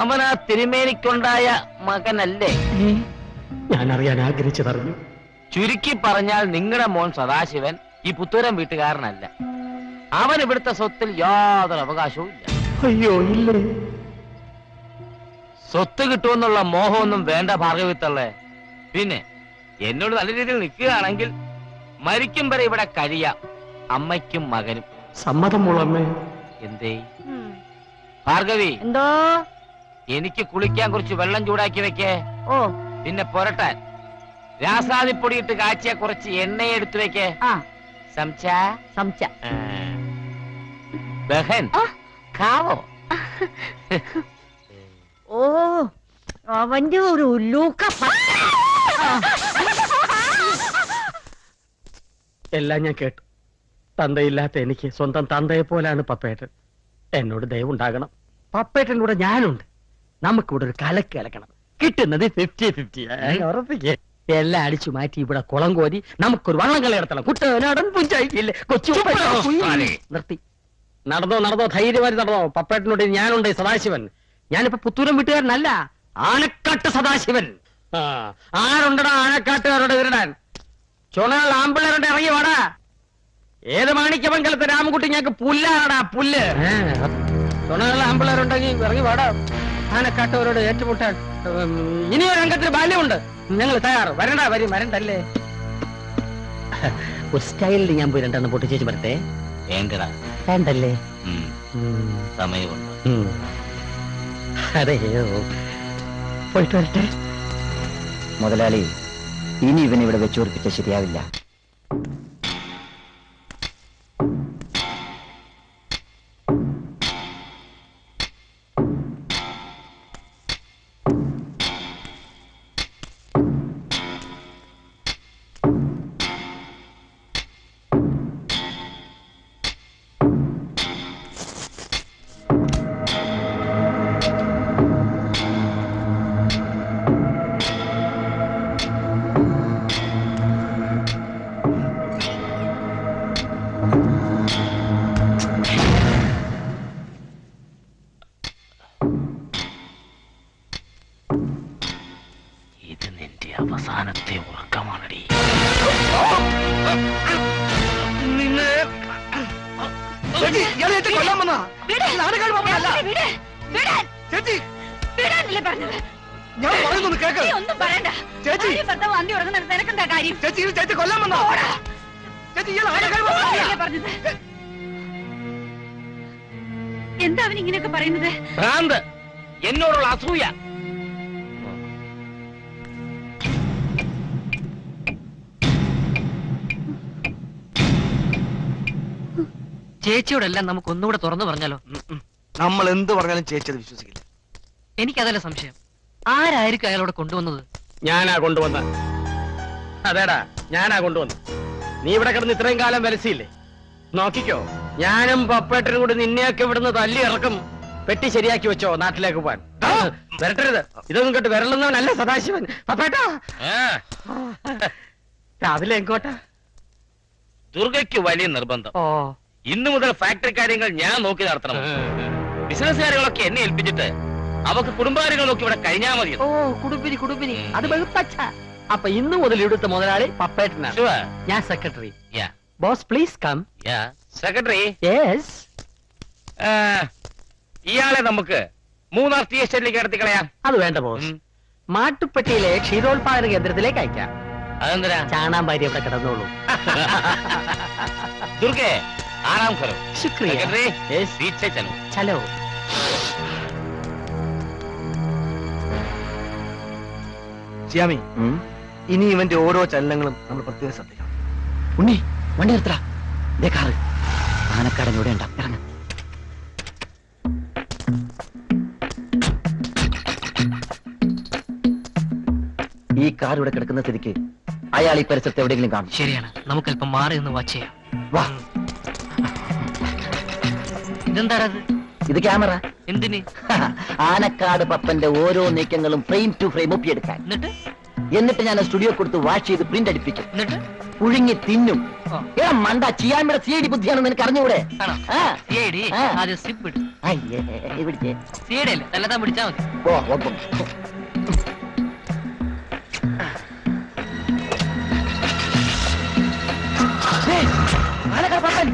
അവൻ ആ തിരുമേനിക്കുണ്ടായ മകനല്ലേ? ഞാൻ അറിയാൻ ആഗ്രഹിച്ചതറിഞ്ഞു. ചുരുക്കി പറഞ്ഞാൽ നിങ്ങളുടെ മോൻ സദാശിവൻ ഈ പുത്തൂരം വീട്ടുകാരനല്ല. അവൻ ഇവിടുത്തെ സ്വത്തിൽ യാതൊരു അവകാശവും ഇല്ല. അയ്യോ, ഇല്ലേ? സ്വത്ത് കിട്ടുമെന്നുള്ള മോഹമൊന്നും വേണ്ട ഭാർഗവിത്തള്ളേ. പിന്നെ എന്നോട് നല്ല രീതിയിൽ നിൽക്കുകയാണെങ്കിൽ മരിക്കും വരെ ഇവിടെ കഴിയാം, അമ്മയ്ക്കും മകനും. സമ്മതം മൂളമ്മേ. എന്തേ ഭാർഗവി? എന്തോ? എനിക്ക് കുളിക്കാൻ കുറച്ച് വെള്ളം ചൂടാക്കി വെക്കേ. ഓ, പിന്നെ പുരട്ടാൻ രാസാദിപ്പൊടിയിട്ട് കാച്ചിയ കുറച്ച് എണ്ണയെ എടുത്തു വെക്കേ. സംശ ബഹൻ കാവോ? ഓ, അവന്റെ ഒരു ഉല്ലൂക്ക. എല്ലാം ഞാൻ കേട്ടു. തന്തയില്ലാത്ത എനിക്ക് സ്വന്തം തന്തയെ പോലാണ് പപ്പേട്ടൻ. എന്നോട് ദയവുണ്ടാകണം. പപ്പേട്ടനൂടെ ഞാനുണ്ട്. നമുക്കിവിടെ ഒരു കലക്ക് കലക്കണം. കിട്ടുന്നത് 50-50. ഉറപ്പിക്കേ. എല്ലാം അടിച്ചു മാറ്റി ഇവിടെ കുളം കോരി നമുക്കൊരു വള്ളം കളി നടത്തണം. കുട്ടനാടൻ പുഞ്ചായില്ലേ കൊച്ചു. നിർത്തി. നടന്നോ ധൈര്യമായി നടന്നോ. പപ്പേട്ടനോട് ഞാനുണ്ട് സദാശിവൻ. ഞാനിപ്പോ പുത്തൂരം വീട്ടുകാരനല്ല, ആനക്കാട്ട് സദാശിവൻ. ആരുണ്ടടാ ആനക്കാട്ടുകാരോട് വിരടാൻ? ചുണകൾ ആമ്പിള്ളേരുടെ ഇറങ്ങി വാടാ. ഏത് മാണിക്യമംഗലത്തെ രാമൻകുട്ടി ഞങ്ങൾക്ക് പുല്ലാടാ, പുല്ല്. ചുണകൾ ആമ്പിള്ളേരുണ്ടെങ്കിൽ ഇറങ്ങി വാടാ. ആനക്കാട്ടവരോട് ഏറ്റുമുട്ടാൻ ഇനിയൊരു രംഗത്തിന് ബാല്യമുണ്ട്. ഞങ്ങൾ തയ്യാർ. വരണ്ടല്ലേ? ഒരു സ്റ്റൈലിൽ ഞാൻ പോയി രണ്ടെണ്ണം പൊട്ടിച്ചേച്ച് വരട്ടെ. വേണ്ടല്ലേ? സമയമുണ്ട്. അതെയോ, പോയിട്ട് വരട്ടെ. മുതലാളി, ഇനി ഇവൻ ഇവിടെ വെച്ചുറപ്പിച്ച ശരിയാവില്ല. ചേച്ചി ഇയാളെ ചേച്ചി കൊല്ലാൻ വന്നാ ചേച്ചി ഞാൻ പറയുന്നു കേക്ക്. ഒന്നും പറയണ്ട. ചേച്ചി ഭർത്താവ് അന്തി ഉറങ്ങുന്നിടത്ത് നിനക്കെന്താ കാര്യം? ചേച്ചി ചേച്ചി കൊല്ലാൻ വന്നാ ചേച്ചി ഇയാൾ പറഞ്ഞത് എന്താ അവൻ ഇങ്ങനെയൊക്കെ പറയുന്നത്? ഭ്രാന്ത്, എന്നോടുള്ള അസൂയ. ചേച്ചിയോടെല്ലാം നമുക്ക് ഒന്നുകൂടെ തുറന്നു പറഞ്ഞാലോ? നമ്മൾ എന്ത് പറഞ്ഞാലും ചേച്ചി അത് വിശ്വസിക്കില്ല. എനിക്കതല്ല സംശയം. ആരായിരിക്കും അയാളോട് കൊണ്ടുവന്നത്? ഞാനാ കൊണ്ടുവന്ന. അതേടാ, ഞാനാ കൊണ്ടുവന്ന. നീ ഇവിടെ കിടന്ന് ഇത്രയും കാലം വലസിയില്ലേ? നോക്കിക്കോ, ഞാനും പപ്പേട്ടനും കൂടി നിന്നെയൊക്കെ ഇവിടുന്ന് തല്ലി ഇറക്കും. പെട്ടി ശരിയാക്കി വെച്ചോ, നാട്ടിലേക്ക് പോവാൻ. വരട്ടരുത്, ഇതൊന്നും കേട്ട് വരളുന്നവനല്ല സദാശിവൻ. പപ്പേട്ടാ രാവിലെ എങ്കോട്ടാ? ദുർഗയ്ക്ക് വലിയ നിർബന്ധം. ഇന്നു മുതൽ ഫാക്ടറി കാര്യങ്ങൾ ഞാൻ നോക്കി നടത്തണം. ബിസിനസ് കാര്യങ്ങളൊക്കെ എന്നെ ഏൽപ്പിച്ചിട്ട് അവക്ക് കുടുംബകാര്യങ്ങൾ നോക്കി ഇവിടെ കഴിഞ്ഞാൽ മതി. ഓ, കുടുംബിനി അത് ബഹുപ്പച്ച. അപ്പൊ ഇന്നു മുതൽ ഇവിടുത്തെ മുതലാളി പപ്പേട്ടനാണ്, ഞാൻ secretary. Boss please come. Secretary, yes. ഇയാളെ നമുക്ക് മൂന്നാർ ടി എസ്റ്റേറ്റിലേക്ക് കടത്തി കളയാം. അത് വേണ്ട ബോസ്, മാട്ടുപ്പെട്ടിയിലെ ക്ഷീരോത്പാദന കേന്ദ്രത്തിലേക്ക് അയക്കാം. അതെന്തിനാ? ചാണാൻ ഭാര്യ അവിടെ കിടന്നോളൂ. ദുർഗെ, ആറാം കരോ. ശുക്രിയ. ചലോ. ശ്യാമി, ഇനി ഇവന്റെ ഓരോ ചലനങ്ങളും നമ്മൾ പ്രത്യേകം ശ്രദ്ധിക്കണം. ഉണ്ണി, വണ്ടി നിർത്തടാ. കാറ് ആനക്കാടൻ ഇവിടെ ഉണ്ടാവും. ഇറങ്ങ. ഈ കാർ ഇവിടെ കിടക്കുന്ന സ്ഥിതിക്ക് അയാൾ ഈ പരിസരത്ത് എവിടെയെങ്കിലും കാണും. ശരിയാണ്, നമുക്കല്പം മാറി നിന്ന് വാച്ച് ചെയ്യാം. വാ. ഇതെന്താ? ഇത് ക്യാമറ. എന്തിന്? ആനക്കാട് പപ്പന്റെ ഓരോ നീക്കങ്ങളും ഫ്രെയിം ടു ഫ്രെയിം ഒപ്പിയെടുക്കാൻ. എന്നിട്ട് ഞാൻ സ്റ്റുഡിയോ കൊടുത്ത് വാഷ് ചെയ്ത് പ്രിന്റ് അടിപ്പിക്കും. പുഴുങ്ങി തിന്നും. മണ്ട, ചിയാമിയുടെ CID ബുദ്ധിയാണെന്ന് നിനക്ക് അറിഞ്ഞൂടെ? പിടിച്ചാ മതി. ആനക്കാട് പപ്പൻ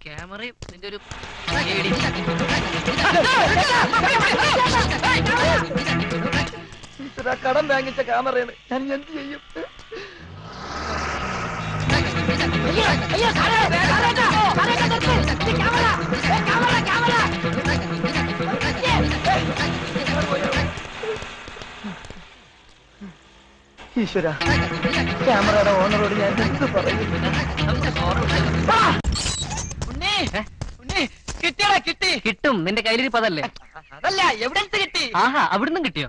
ക്യാമറയും നിന്റെ ഒരു കടം വാങ്ങിച്ച ക്യാമറയാണ്. ഞാൻ എന്ത് ചെയ്യും? ഈശ്വര, ക്യാമറയുടെ ഓണറോട് ഞാൻ എന്ത് പറയും? കിട്ടും, നിന്റെ കയ്യിലിരിപ്പതല്ലേ? അതല്ല, എവിടൻസ് കിട്ടി? ആഹാ, അവിടുന്ന് കിട്ടിയോ?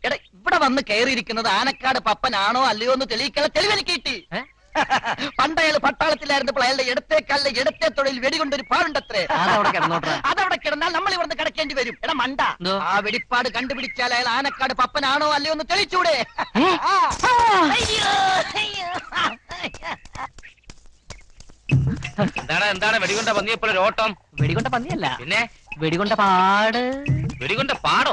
എടാ, ഇവിടെ വന്ന് കയറിയിരിക്കുന്നത് ആനക്കാട് പപ്പനാണോ അല്ലയോ എന്ന് തെളിയിക്കാനുള്ള തെളിവെനിക്ക് കിട്ടി. പണ്ടയാള് പട്ടാളത്തിലായിരുന്നപ്പോൾ അയാളുടെ ഇടത്തെ തൊഴിൽ വെടികൊണ്ടൊരു പാടുണ്ടത്രേ. അതവിടെ കിടന്നാൽ നമ്മൾ ഇവിടുന്ന് കിടക്കേണ്ടി വരും. എടാ മണ്ട, ആ വെടിപ്പാട് കണ്ടുപിടിച്ചാൽ അയാൾ ആനക്കാട് പപ്പനാണോ അല്ലയോ എന്ന് തെളിയിച്ചൂടെ? എന്താണ് വെടികൊണ്ട പന്നിയപ്പോൾ ഒരു ഓട്ടം? വെടികൊണ്ട പന്നിയല്ല, പിന്നെ വെടികൊണ്ട പാട്. വെടികൊണ്ട പാടോ?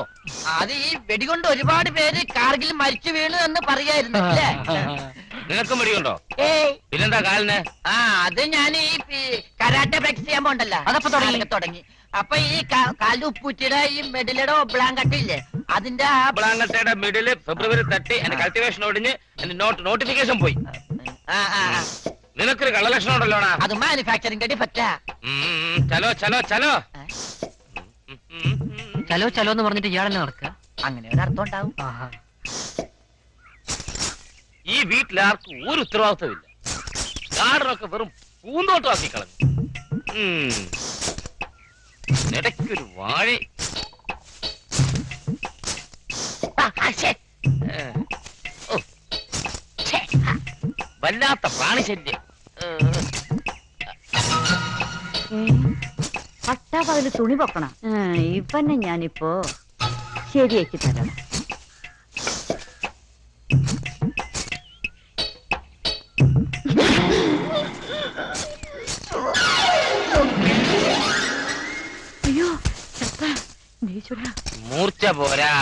അത് ഈ വെടികൊണ്ട് ഒരുപാട് പേര് കാർഗിൽ മരിച്ചു വീണു എന്ന് പറയായിരുന്നു അല്ലേ? നിനക്കും വെടികൊണ്ടോ? പിന്നെന്താ കാലിന്? അത് ഞാൻ ഈ കരാട്ടെ പ്രാക്ടീസ് ചെയ്യാൻ പോണ്ടല്ലോ, അതപ്പോ തുടങ്ങി. അപ്പൊ ഈ കാലിന്റെ ഉപ്പൂറ്റിയുടെ ഈ മെഡിലയുടെ ബ്ലാങ്കട്ട് ഇല്ലേ, അതിന്റെ ബ്ലാങ്കട്ടയുടെ മിഡില് February 30 എന്റെ കൾട്ടിവേഷൻ ഒടിഞ്ഞ് എന്റെ നോട്ടിഫിക്കേഷൻ പോയി. നിനക്കൊരു കള്ളലക്ഷണം ഉണ്ടല്ലോടാ. അത് മാനുഫാക്ചറിംഗ് ഡിഫക്റ്റാ. ചലോ ചലോ ചലോ ചലോ ചലോ എന്ന് പറഞ്ഞിട്ട് ഇയാളെന്നെ നടക്കുക. അങ്ങനെ ഒരു അർത്ഥം ഉണ്ടാവും. ഈ വീട്ടിലാർക്കും ഒരു ഉത്തരവാദിത്വമില്ല. ഗാർഡനൊക്കെ വെറും പൂന്തോട്ടമാക്കി കളഞ്ഞു. ഇടയ്ക്കൊരു വാഴ. വല്ലാത്ത പ്രാണിശല്യം. പട്ടാപകല് തുണി പൊക്കണം. ഇവന്നെ ഞാനിപ്പോ ശരിയാക്കി തരണം. പോരാ.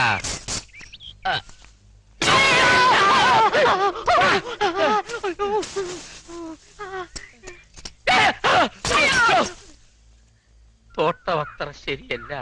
തോട്ടം അത്ര ശരിയല്ല.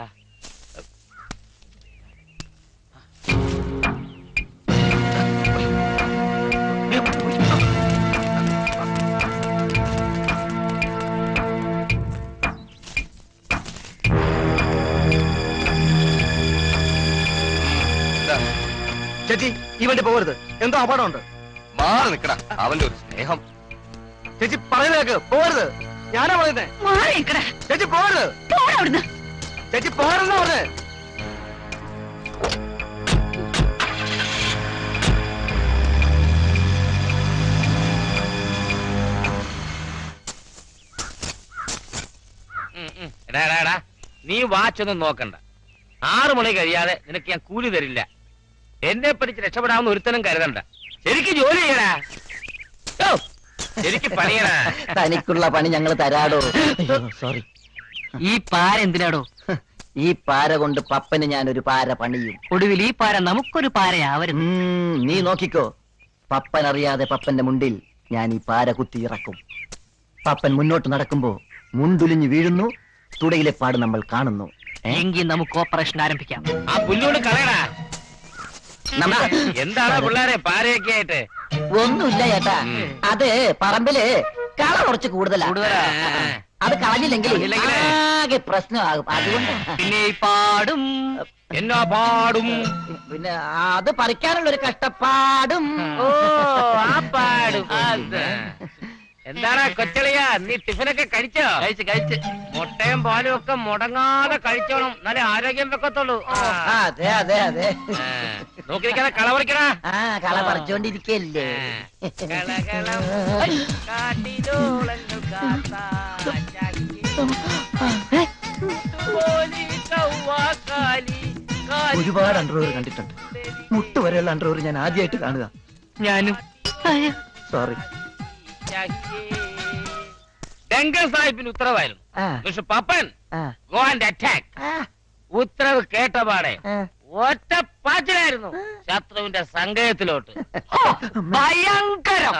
ചേച്ചി ഈ വണ്ടി പോകരുത്, എന്തോ അപകടമുണ്ട്. മാറി നിക്കടാ, അവന്റെ ഒരു സ്നേഹം. ചേച്ചി പറയുന്നേക്ക്, പോകരുത്. ഞാനാ പറയുന്നേ. ചേച്ചി പോകരുത്, ചേച്ചി പോകരുതെന്നാ പറഞ്ഞേ. നീ വാച്ചൊന്നും നോക്കണ്ട. 6 മണി കഴിയാതെ നിനക്ക് ഞാൻ കൂലി തരില്ല. എന്നെ പഠിച്ച് രക്ഷപ്പെടാവുന്ന ഒരുത്തനും കരുതണ്ട. ശരിക്കും ജോലി ചെയ്യടാ, ശരിക്കും പണിയടാ. തനിക്കുള്ള പണി ഞങ്ങൾ തരാടോ. സോറി. ഈ പാര എന്തിനാടോ? ഈ പാര കൊണ്ട് പപ്പന് ഞാനൊരു പാര പണിയും. ഒടുവിൽ ഈ പാര നമുക്കൊരു പാരയാവരുന്നു. നീ നോക്കിക്കോ. പപ്പൻ അറിയാതെ പപ്പന്റെ മുണ്ടിൽ ഞാൻ ഈ പാര കുത്തി ഇറക്കും. പപ്പൻ മുന്നോട്ട് നടക്കുമ്പോ മുണ്ടുലിഞ്ഞു വീഴുന്നു, തുടയിലെ പാട് നമ്മൾ കാണുന്നു. എങ്കിൽ നമുക്ക് ഓപ്പറേഷൻ ആരംഭിക്കാം. ആ പുല്ലോട് കളയടാ. എന്താണ് പിള്ളേരെ പാരയൊക്കെ ആയിട്ട്? ഒന്നുമില്ല ചേട്ടാ, അത് പറമ്പില് കള കുറച്ച് കൂടുതലാ. അത് കളഞ്ഞില്ലെങ്കിൽ ആകെ പ്രശ്നമാകും. അതുകൊണ്ട് പിന്നെ പാടും എന്നാ പാടും. പിന്നെ അത് പറിക്കാനുള്ള ഒരു കഷ്ടപ്പാടും. ഓ ആ പാടും. എന്താടാ കൊച്ചളിയാ, നീ ടിഫിനൊക്കെ കഴിച്ചോ? കഴിച്ച് മുട്ടയും പാലും ഒക്കെ മുടങ്ങാതെ കഴിച്ചോണം, നല്ല ആരോഗ്യം വെക്കത്തുള്ളൂ. അതെ അതെ അതെ. നോക്കിയിരിക്കാതെ കള പറിക്കണ. കള പറിച്ചോണ്ടിരിക്കല്ലേ. ഒരുപാട് അണ്ടർവെയർ കണ്ടിട്ടുണ്ട്. മുട്ടുവരെയുള്ള അണ്ടർവെയർ ഞാൻ ആദ്യമായിട്ട് കാണുക. ഞാനും. സോറി. ഡെങ്കൽ സാഹിബിന് ഉത്തരവായിരുന്നു. പക്ഷെ പപ്പൻ ഗോ ആൻഡ് അറ്റാക്ക്. ഉത്തരവ് കേട്ടപാടെ ഒറ്റ പാച്ചിലായിരുന്നു ശത്രുവിന്റെ സങ്കേതത്തിലോട്ട്. ഭയങ്കരം.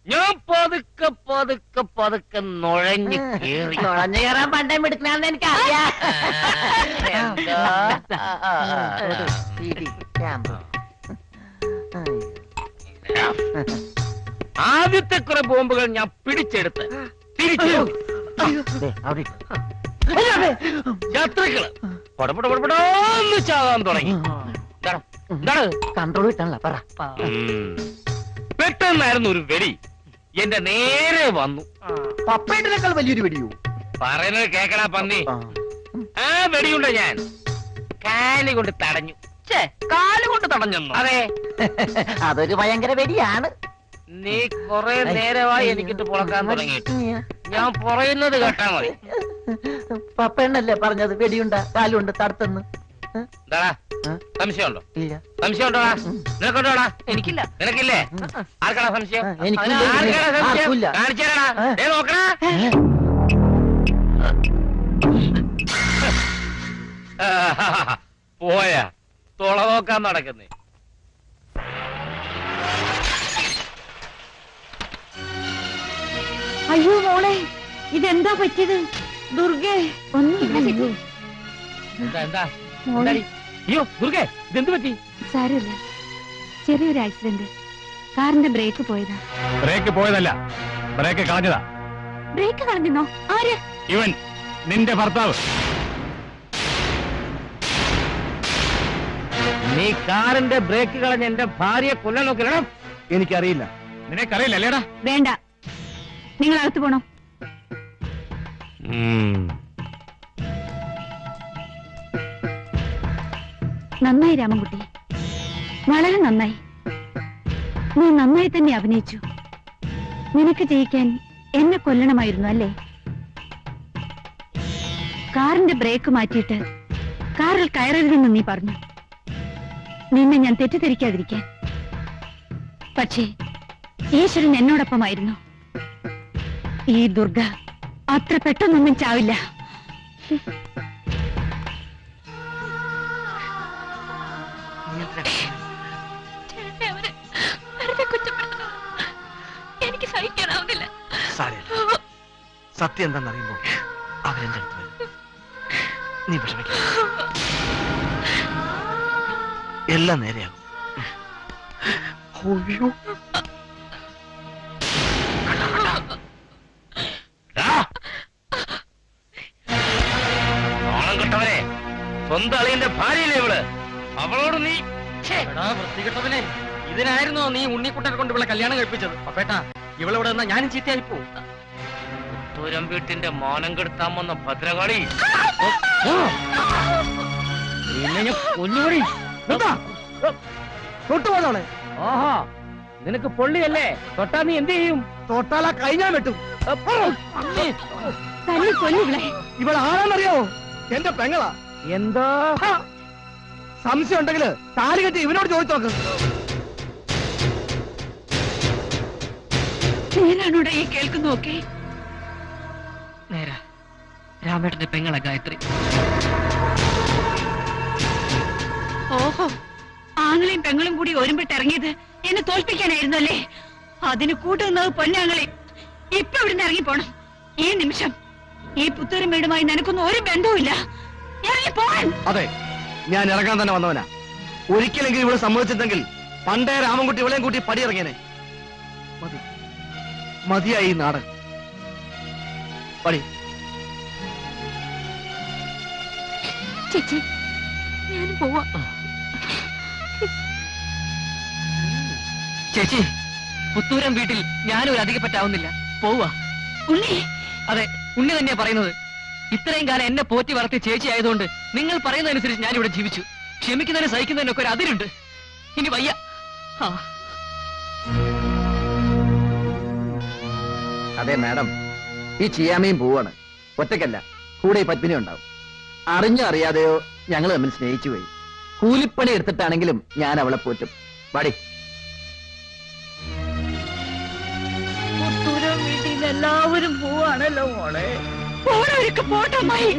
ഞാൻ പതുക്കെ പതുക്കെ പതുക്കെ നുഴഞ്ഞു കയറി. നുഴഞ്ഞു കയറാൻ പണ്ടം എടുക്കണമെന്ന് എനിക്കറിയാം. ആദ്യത്തെ കുറെ ബോംബുകൾ ഞാൻ പിടിച്ചെടുത്ത് തിരിച്ചു ശത്രുക്കള് പടപടപടപടോന്ന് ചാകാൻ തുടങ്ങി. എന്താണ് കൺട്രോൾ കിട്ടാനല്ല പറ. പെട്ടെന്നായിരുന്നു ഒരു വെടി എന്റെ നേരെ വന്നു. പപ്പേട്ടിനേക്കാൾ വലിയൊരു വെടിയോ? പറയുന്നത് കേക്കടാ പന്നി. ആ വെടിയുണ്ട് ഞാൻ കാലി കൊണ്ട് തടഞ്ഞു. കാലുകൊണ്ട് തടഞ്ഞെന്നു? അതെ. അതൊരു ഭയങ്കര വെടിയാണ്. നീ കൊറേ നേരമായി എനിക്കിട്ട് പുളക്കാൻ തുടങ്ങിയിട്ട്. ഞാൻ പറയുന്നത് കേട്ടാ മതി. പപ്പണ്ണല്ലേ പറഞ്ഞത് വെടിയുണ്ട കാലുണ്ട് തടുത്തെന്ന്. എന്താടാ സംശയമുണ്ടോ? സംശയമുണ്ടോടാ? നിനക്കുണ്ടോടാ? എനിക്കില്ല. നിനക്കില്ലേ? ആർക്കാടാ സംശയം? എനിക്കില്ല. കാണിച്ചേരാടാ. നോക്കടാ. പോയാ തുള നോക്കാൻ നടക്കുന്നേ. അയ്യോ മോളെ, ഇതെന്താ പറ്റിയത്? ദുർഗേ ഒന്നുമില്ല. എന്താ അയ്യോ ദുർഗേ, ഇതെന്ത് പറ്റി? സാരമില്ല, ചെറിയൊരു ആക്സിഡന്റ്. കാറിന്റെ ബ്രേക്ക് പോയതാ. ബ്രേക്ക് പോയതല്ല, ബ്രേക്ക് കളഞ്ഞതാ. ബ്രേക്ക് കളഞ്ഞോ? ആര്? ഇവൻ, നിന്റെ ഭർത്താവ്. നീ കാറിന്റെ ബ്രേക്ക് കളഞ്ഞ എന്റെ ഭാര്യയെ കൊല്ലാൻ നോക്കില്ലടാ. എനിക്കറിയില്ല. നിനക്കറിയില്ല അല്ലേടാ? വേണ്ട, നിങ്ങൾ അകത്ത് പോണോ? നന്നായി രാമൻകുട്ടി, വളരെ നന്നായി. നീ നന്നായി തന്നെ അഭിനയിച്ചു. നിനക്ക് ജയിക്കാൻ എന്നെ കൊല്ലണമായിരുന്നു അല്ലേ? കാറിന്റെ ബ്രേക്ക് മാറ്റിയിട്ട് കാറിൽ കയറരുതെന്ന് നീ പറഞ്ഞു. നിന്നെ ഞാൻ തെറ്റിദ്ധരിക്കാതിരിക്കാൻ. പക്ഷേ ഈശ്വരൻ എന്നോടൊപ്പമായിരുന്നു. ഈ ദുർഗ അത്ര പെട്ടെന്നൊന്നും ചാവില്ല. സത്യം എന്താണെന്നറിയുമ്പോ അവരെന്റെ അടുത്ത് വരും. നീ വിഷമിക്ക, എല്ലാം നേരെയാകും. ഓണം കെട്ടവനെ, സ്വന്തം അളിയന്റെ ഭാര്യയില്ലേ ഇവള്? അവളോട് നീ വൃത്തികെട്ടവനെ, ഇതിനായിരുന്നോ നീ ഉണ്ണിക്കുട്ടനെ കൊണ്ട് ഇവിടെ കല്യാണം കഴിപ്പിച്ചത്? അപ്പേട്ടാ, ഇവളിവിടെ നിന്നാ ഞാനും ചീത്തയായി പോവും. പുത്തൂരം വീട്ടിന്റെ മാനം കെടുത്താൻ വന്ന ഭദ്രകാളി. തൊട്ടുപോന്നോളെ. ഓഹോ, നിനക്ക് പൊള്ളിയല്ലേ? തൊട്ടാ നീ എന്ത് ചെയ്യും? തൊട്ടാലാ കഴിഞ്ഞാൻ വെട്ടും. ഇവൾ ആരാന്നറിയാവോ? എന്റെ പെങ്ങളാ. എന്തോ സംശയം ഉണ്ടെങ്കിൽ താലി കെട്ടി ഇവനോട് ചോദിച്ചു നോക്ക്. നേരാണോടെ ഈ കേൾക്കുന്നൊക്കെ? നേരാ, രാമേട്ടന്റെ പെങ്ങളെ ഗായത്രി. ഓഹോ, ആങ്ങളെയും പെങ്ങളും കൂടി ഒരുമ്പിട്ട് ഇറങ്ങിയത് എന്നെ തോൽപ്പിക്കാനായിരുന്നു അല്ലേ? അതിന് കൂട്ടുന്നത് പൊന്നാങ്ങളെ. ഇപ്പൊ ഇവിടുന്ന് ഇറങ്ങി പോണം ഈ നിമിഷം. ഈ പുത്തൂരും വീടുമായി നിനക്കൊന്നും ഒരു ബന്ധവുമില്ല. ഇറങ്ങി പോകാൻ. അതെ, ഞാൻ ഇറങ്ങാൻ തന്നെ വന്നവനാ. ഒരിക്കലെങ്കിലും ഇവിടെ സമ്മതിച്ചിട്ടെങ്കിൽ പണ്ടേ രാമൻകുട്ടി ഇവളെയും കൂട്ടി പടിയിറങ്ങിയനെ. മതി, മതിയായി ഈ നാടൻ പടി. ചേച്ചി, ഞാനും പോവാ. ചേച്ചി, പുത്തൂരം വീട്ടിൽ ഞാനും ഒരു അധികം പറ്റാവുന്നില്ല. പോവാ. ഉണ്ണി. അതെ, ഉണ്ണി തന്നെയാ പറയുന്നത്. ഇത്രയും കാലം എന്നെ പോറ്റി വളർത്തിയ ചേച്ചി ആയതുകൊണ്ട് നിങ്ങൾ പറയുന്നതനുസരിച്ച് ഞാനിവിടെ ജീവിച്ചു. ക്ഷമിക്കുന്നതിനും സഹിക്കുന്നതിനൊക്കെ ഒരു അതിരുണ്ട്. ഇനി വയ്യ. അതെ മാഡം, ഈ ചിയാമയും പോവാണ്. ഒറ്റയ്ക്കല്ല, കൂടെ ഈ പത്മിനി ഉണ്ടാവും. അറിഞ്ഞോ അറിയാതെയോ ഞങ്ങൾ തമ്മിൽ സ്നേഹിച്ചു പോയി. കൂലിപ്പണി എടുത്തിട്ടാണെങ്കിലും ഞാൻ അവളെ പോറ്റും. പാടി. പുത്തൂരം വീട്ടിൽ നിന്ന് എല്ലാവരും പോവാണല്ലോ മോളെ. പോണവരൊക്കെ പോട്ടമായി.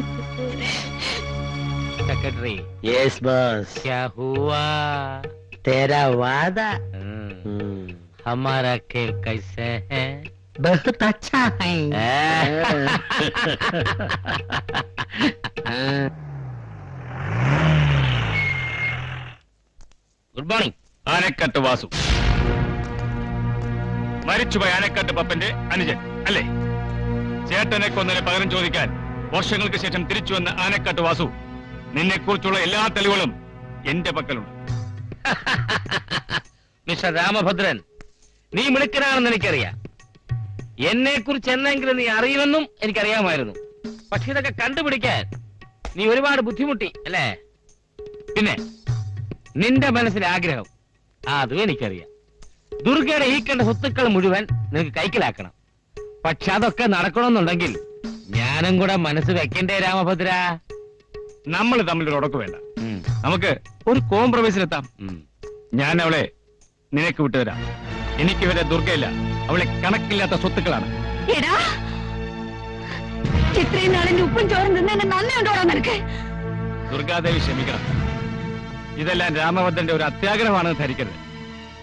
Secretary, yes boss. क्या हुआ? तेरा वादा हमारा खेल कैसे है? बहुत अच्छा है. Good morning. ആനക്കാട്ട് വാസു, മരിച്ചുപോയ ആനക്കാട്ട് പപ്പന്റെ അനുജൻ അല്ലേ? ചേട്ടനെ കൊന്നതിന് പകരം ചോദിക്കാൻ വർഷങ്ങൾക്ക് ശേഷം തിരിച്ചു വന്ന ആനക്കാട്ട് വാസു, നിന്നെ കുറിച്ചുള്ള എല്ലാ തെളിവുകളും എന്റെ പക്കലുണ്ട്. മിസ്റ്റർ രാമഭദ്രൻ, നീ മിടുക്കനാണെന്ന് എനിക്കറിയാം. എന്നെ കുറിച്ച് എന്നെങ്കിലും നീ അറിയുമെന്നും എനിക്കറിയാമായിരുന്നു. പക്ഷെ ഇതൊക്കെ കണ്ടുപിടിക്കാൻ നീ ഒരുപാട് ബുദ്ധിമുട്ടി അല്ലേ? പിന്നെ നിന്റെ മനസ്സിലെ ആഗ്രഹം അതും എനിക്കറിയാം. ദുർഗയുടെ ഈ കണ്ട സ്വത്തുക്കൾ മുഴുവൻ നിനക്ക് കൈക്കലാക്കണം. പക്ഷെ അതൊക്കെ നടക്കണമെന്നുണ്ടെങ്കിൽ ഞാനും കൂടെ മനസ്സ് വെക്കണ്ടേ രാമഭദ്ര? നമ്മൾ തമ്മിൽ ഉടക്ക് വേണ്ട, നമുക്ക് ഒരു കോംപ്രമൈസിലെത്താം. ഞാൻ അവളെ നിനക്ക് വിട്ടുതരാം. എനിക്ക് വരെ ദുർഗയില്ല, അവളെ കണക്കില്ലാത്ത സ്വത്തുക്കളാണ്. ഇത്രയും നാളിന്റെ ഉപ്പും ചോറും തിന്നെ നന്ദിയുണ്ടോടാ നിനക്ക്? ദുർഗാദേവി ക്ഷമിക്കണം. ഇതെല്ലാം രാമഭദ്രന്റെ ഒരു അത്യാഗ്രഹമാണെന്ന് ധരിക്കരുത്.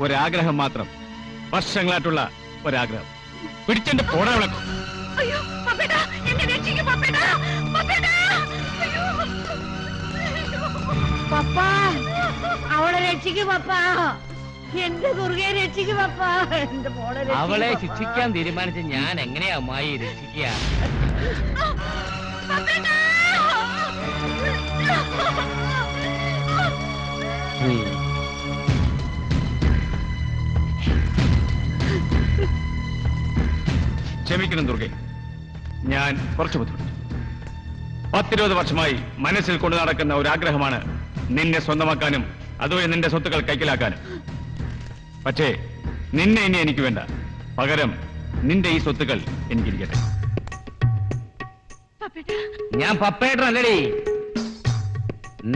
ഒരാഗ്രഹം മാത്രം, വർഷങ്ങളായിട്ടുള്ള ഒരാഗ്രഹം. പിടിച്ചെന്റെ പോടാ അവളെ. അയ്യോ പപ്പേട്ടാ, എന്നെ രക്ഷിക്കൂ പപ്പേട്ടാ, പപ്പേട്ടാ. അയ്യോ പപ്പ, അവളെ രക്ഷിക്കൂ പപ്പ. എന്റെ ദുർഗയെ രക്ഷിക്കൂ പപ്പ. എന്റെ മോളെ അവളെ ശിക്ഷിക്കാൻ തീരുമാനിച്ച് ഞാൻ എങ്ങനെയാ അമ്മായി രക്ഷിക്കുക? ക്ഷമിക്കണം ദുർഗെ, ഞാൻ കുറച്ച് ബുദ്ധിമുട്ട്. 10-20 വർഷമായി മനസ്സിൽ കൊണ്ടു നടക്കുന്ന ഒരു ആഗ്രഹമാണ് നിന്നെ സ്വന്തമാക്കാനും അതുവഴി നിന്റെ സ്വത്തുക്കൾ കൈക്കലാക്കാനും. പക്ഷേ നിന്നെ ഇനി എനിക്ക് വേണ്ട. പകരം നിന്റെ ഈ സ്വത്തുക്കൾ എനിക്കിരിക്കട്ടെ. ഞാൻ പപ്പേട്ടനല്ലടി,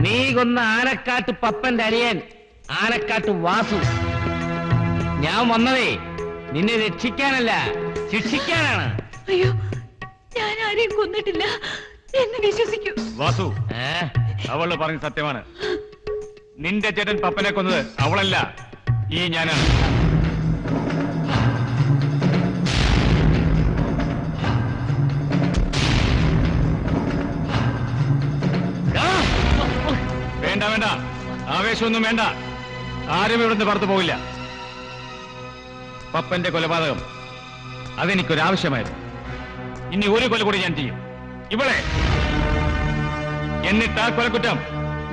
നീ കൊന്ന ആനക്കാട്ട് പപ്പന്റെ അനിയൻ ആനക്കാട്ട് വാസു. ഞാൻ വന്നതേ നിന്നെ രക്ഷിക്കാനല്ല, ശിക്ഷിക്കാനാണ്. അയ്യോ, ഞാൻ ആരെയും കൊന്നിട്ടില്ല, എന്നെ വിശ്വസിക്കൂ. വാസു, അവള് പറഞ്ഞ സത്യമാണ്. നിന്റെ ചേട്ടൻ പപ്പനെ കൊന്നത് അവളല്ല, ഈ ഞാനാണ്. വേണ്ട, ആവേശമൊന്നും വേണ്ട. ആരും ഇവിടുന്ന് പുറത്തു പോകില്ല. പപ്പന്റെ കൊലപാതകം അതെനിക്കൊരാവശ്യമായിരുന്നു. ഇനി ഒരു കൊല കൂടി ഞാൻ ചെയ്യും, ഇവളെ. എന്നിട്ട് ആ കൊലക്കുറ്റം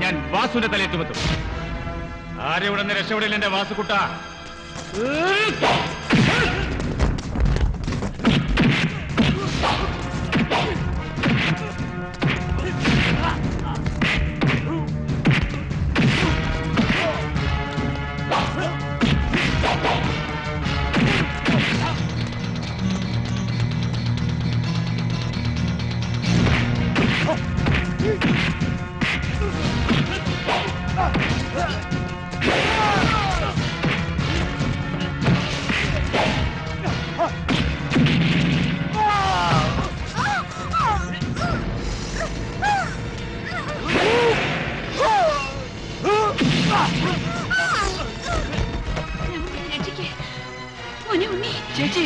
ഞാൻ വാസുവിന്റെ തലയിൽ ചുമത്തും. ആരും ഇവിടെ നിന്ന് രക്ഷപ്പെടില്ല എന്റെ വാസുക്കുട്ട. ചേച്ചി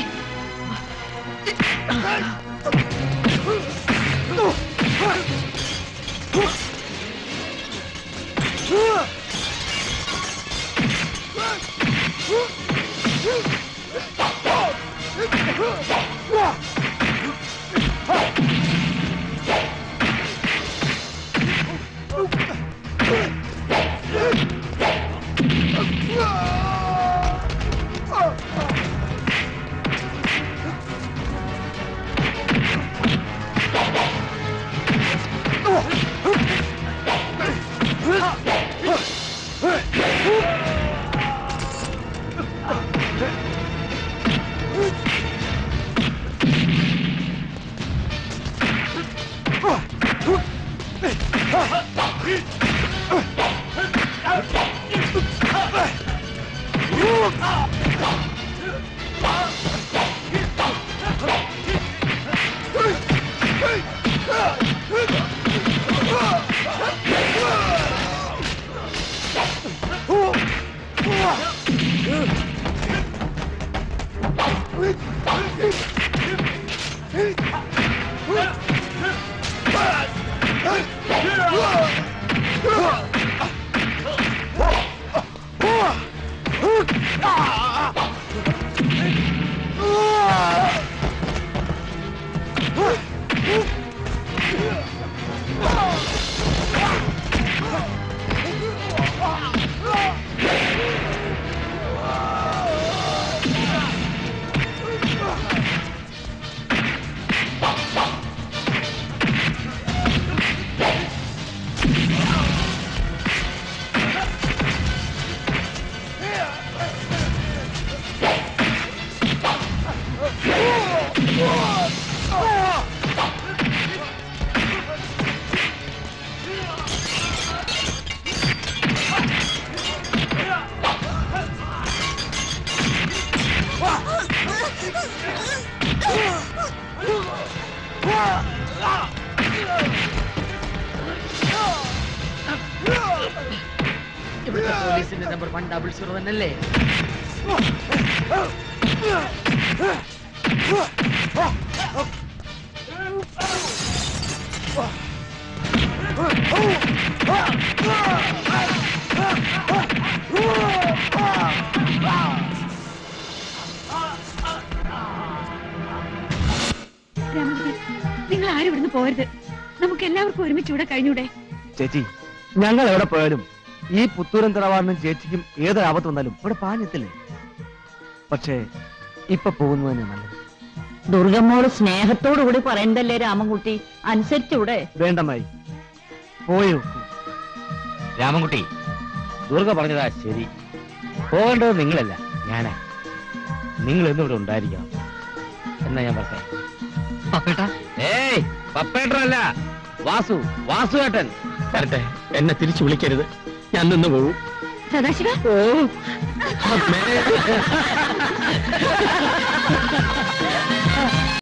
ഇവിടുത്തെ പോലീസിന്റെ നമ്പർ 100 തന്നെയല്ലേ? നിങ്ങൾ ആരും ഇവിടുന്ന് പോരുത്. നമുക്ക് എല്ലാവർക്കും ഒരുമിച്ച് ഇവിടെ കഴിഞ്ഞൂടെ? ചേച്ചി, ഞങ്ങൾ എവിടെ പോയാലും ഈ പുത്തൂരൻ തറവാടിനും ചേച്ചിക്കും ഏതൊരു ആപത്ത് വന്നാലും ഇവിടെ പാഞ്ഞെത്തില്ലേ? പക്ഷേ ഇപ്പൊ പോകുന്നു തന്നെ നല്ലത്. ദുർഗമ്മോട് സ്നേഹത്തോടു കൂടി പറയണ്ടല്ലേ രാമൻകുട്ടി, അനുസരിച്ചൂടെ? വേണ്ടമായി പോയോ രാമൻകുട്ടി, ദുർഗ പറഞ്ഞതാ ശരി. പോകേണ്ടത് നിങ്ങളല്ല, ഞാനാ. നിങ്ങൾ എന്നും ഇവിടെ ഉണ്ടായിരിക്കണം എന്നാ ഞാൻ പറഞ്ഞേ. ഏയ്, പപ്പേട്ടനല്ല, വാസു, വാസുവേട്ടൻ. വരട്ടെ, എന്നെ തിരിച്ചു വിളിക്കരുത്, ഞാൻ നിന്ന് പോവും. സദാശിവ, ഓ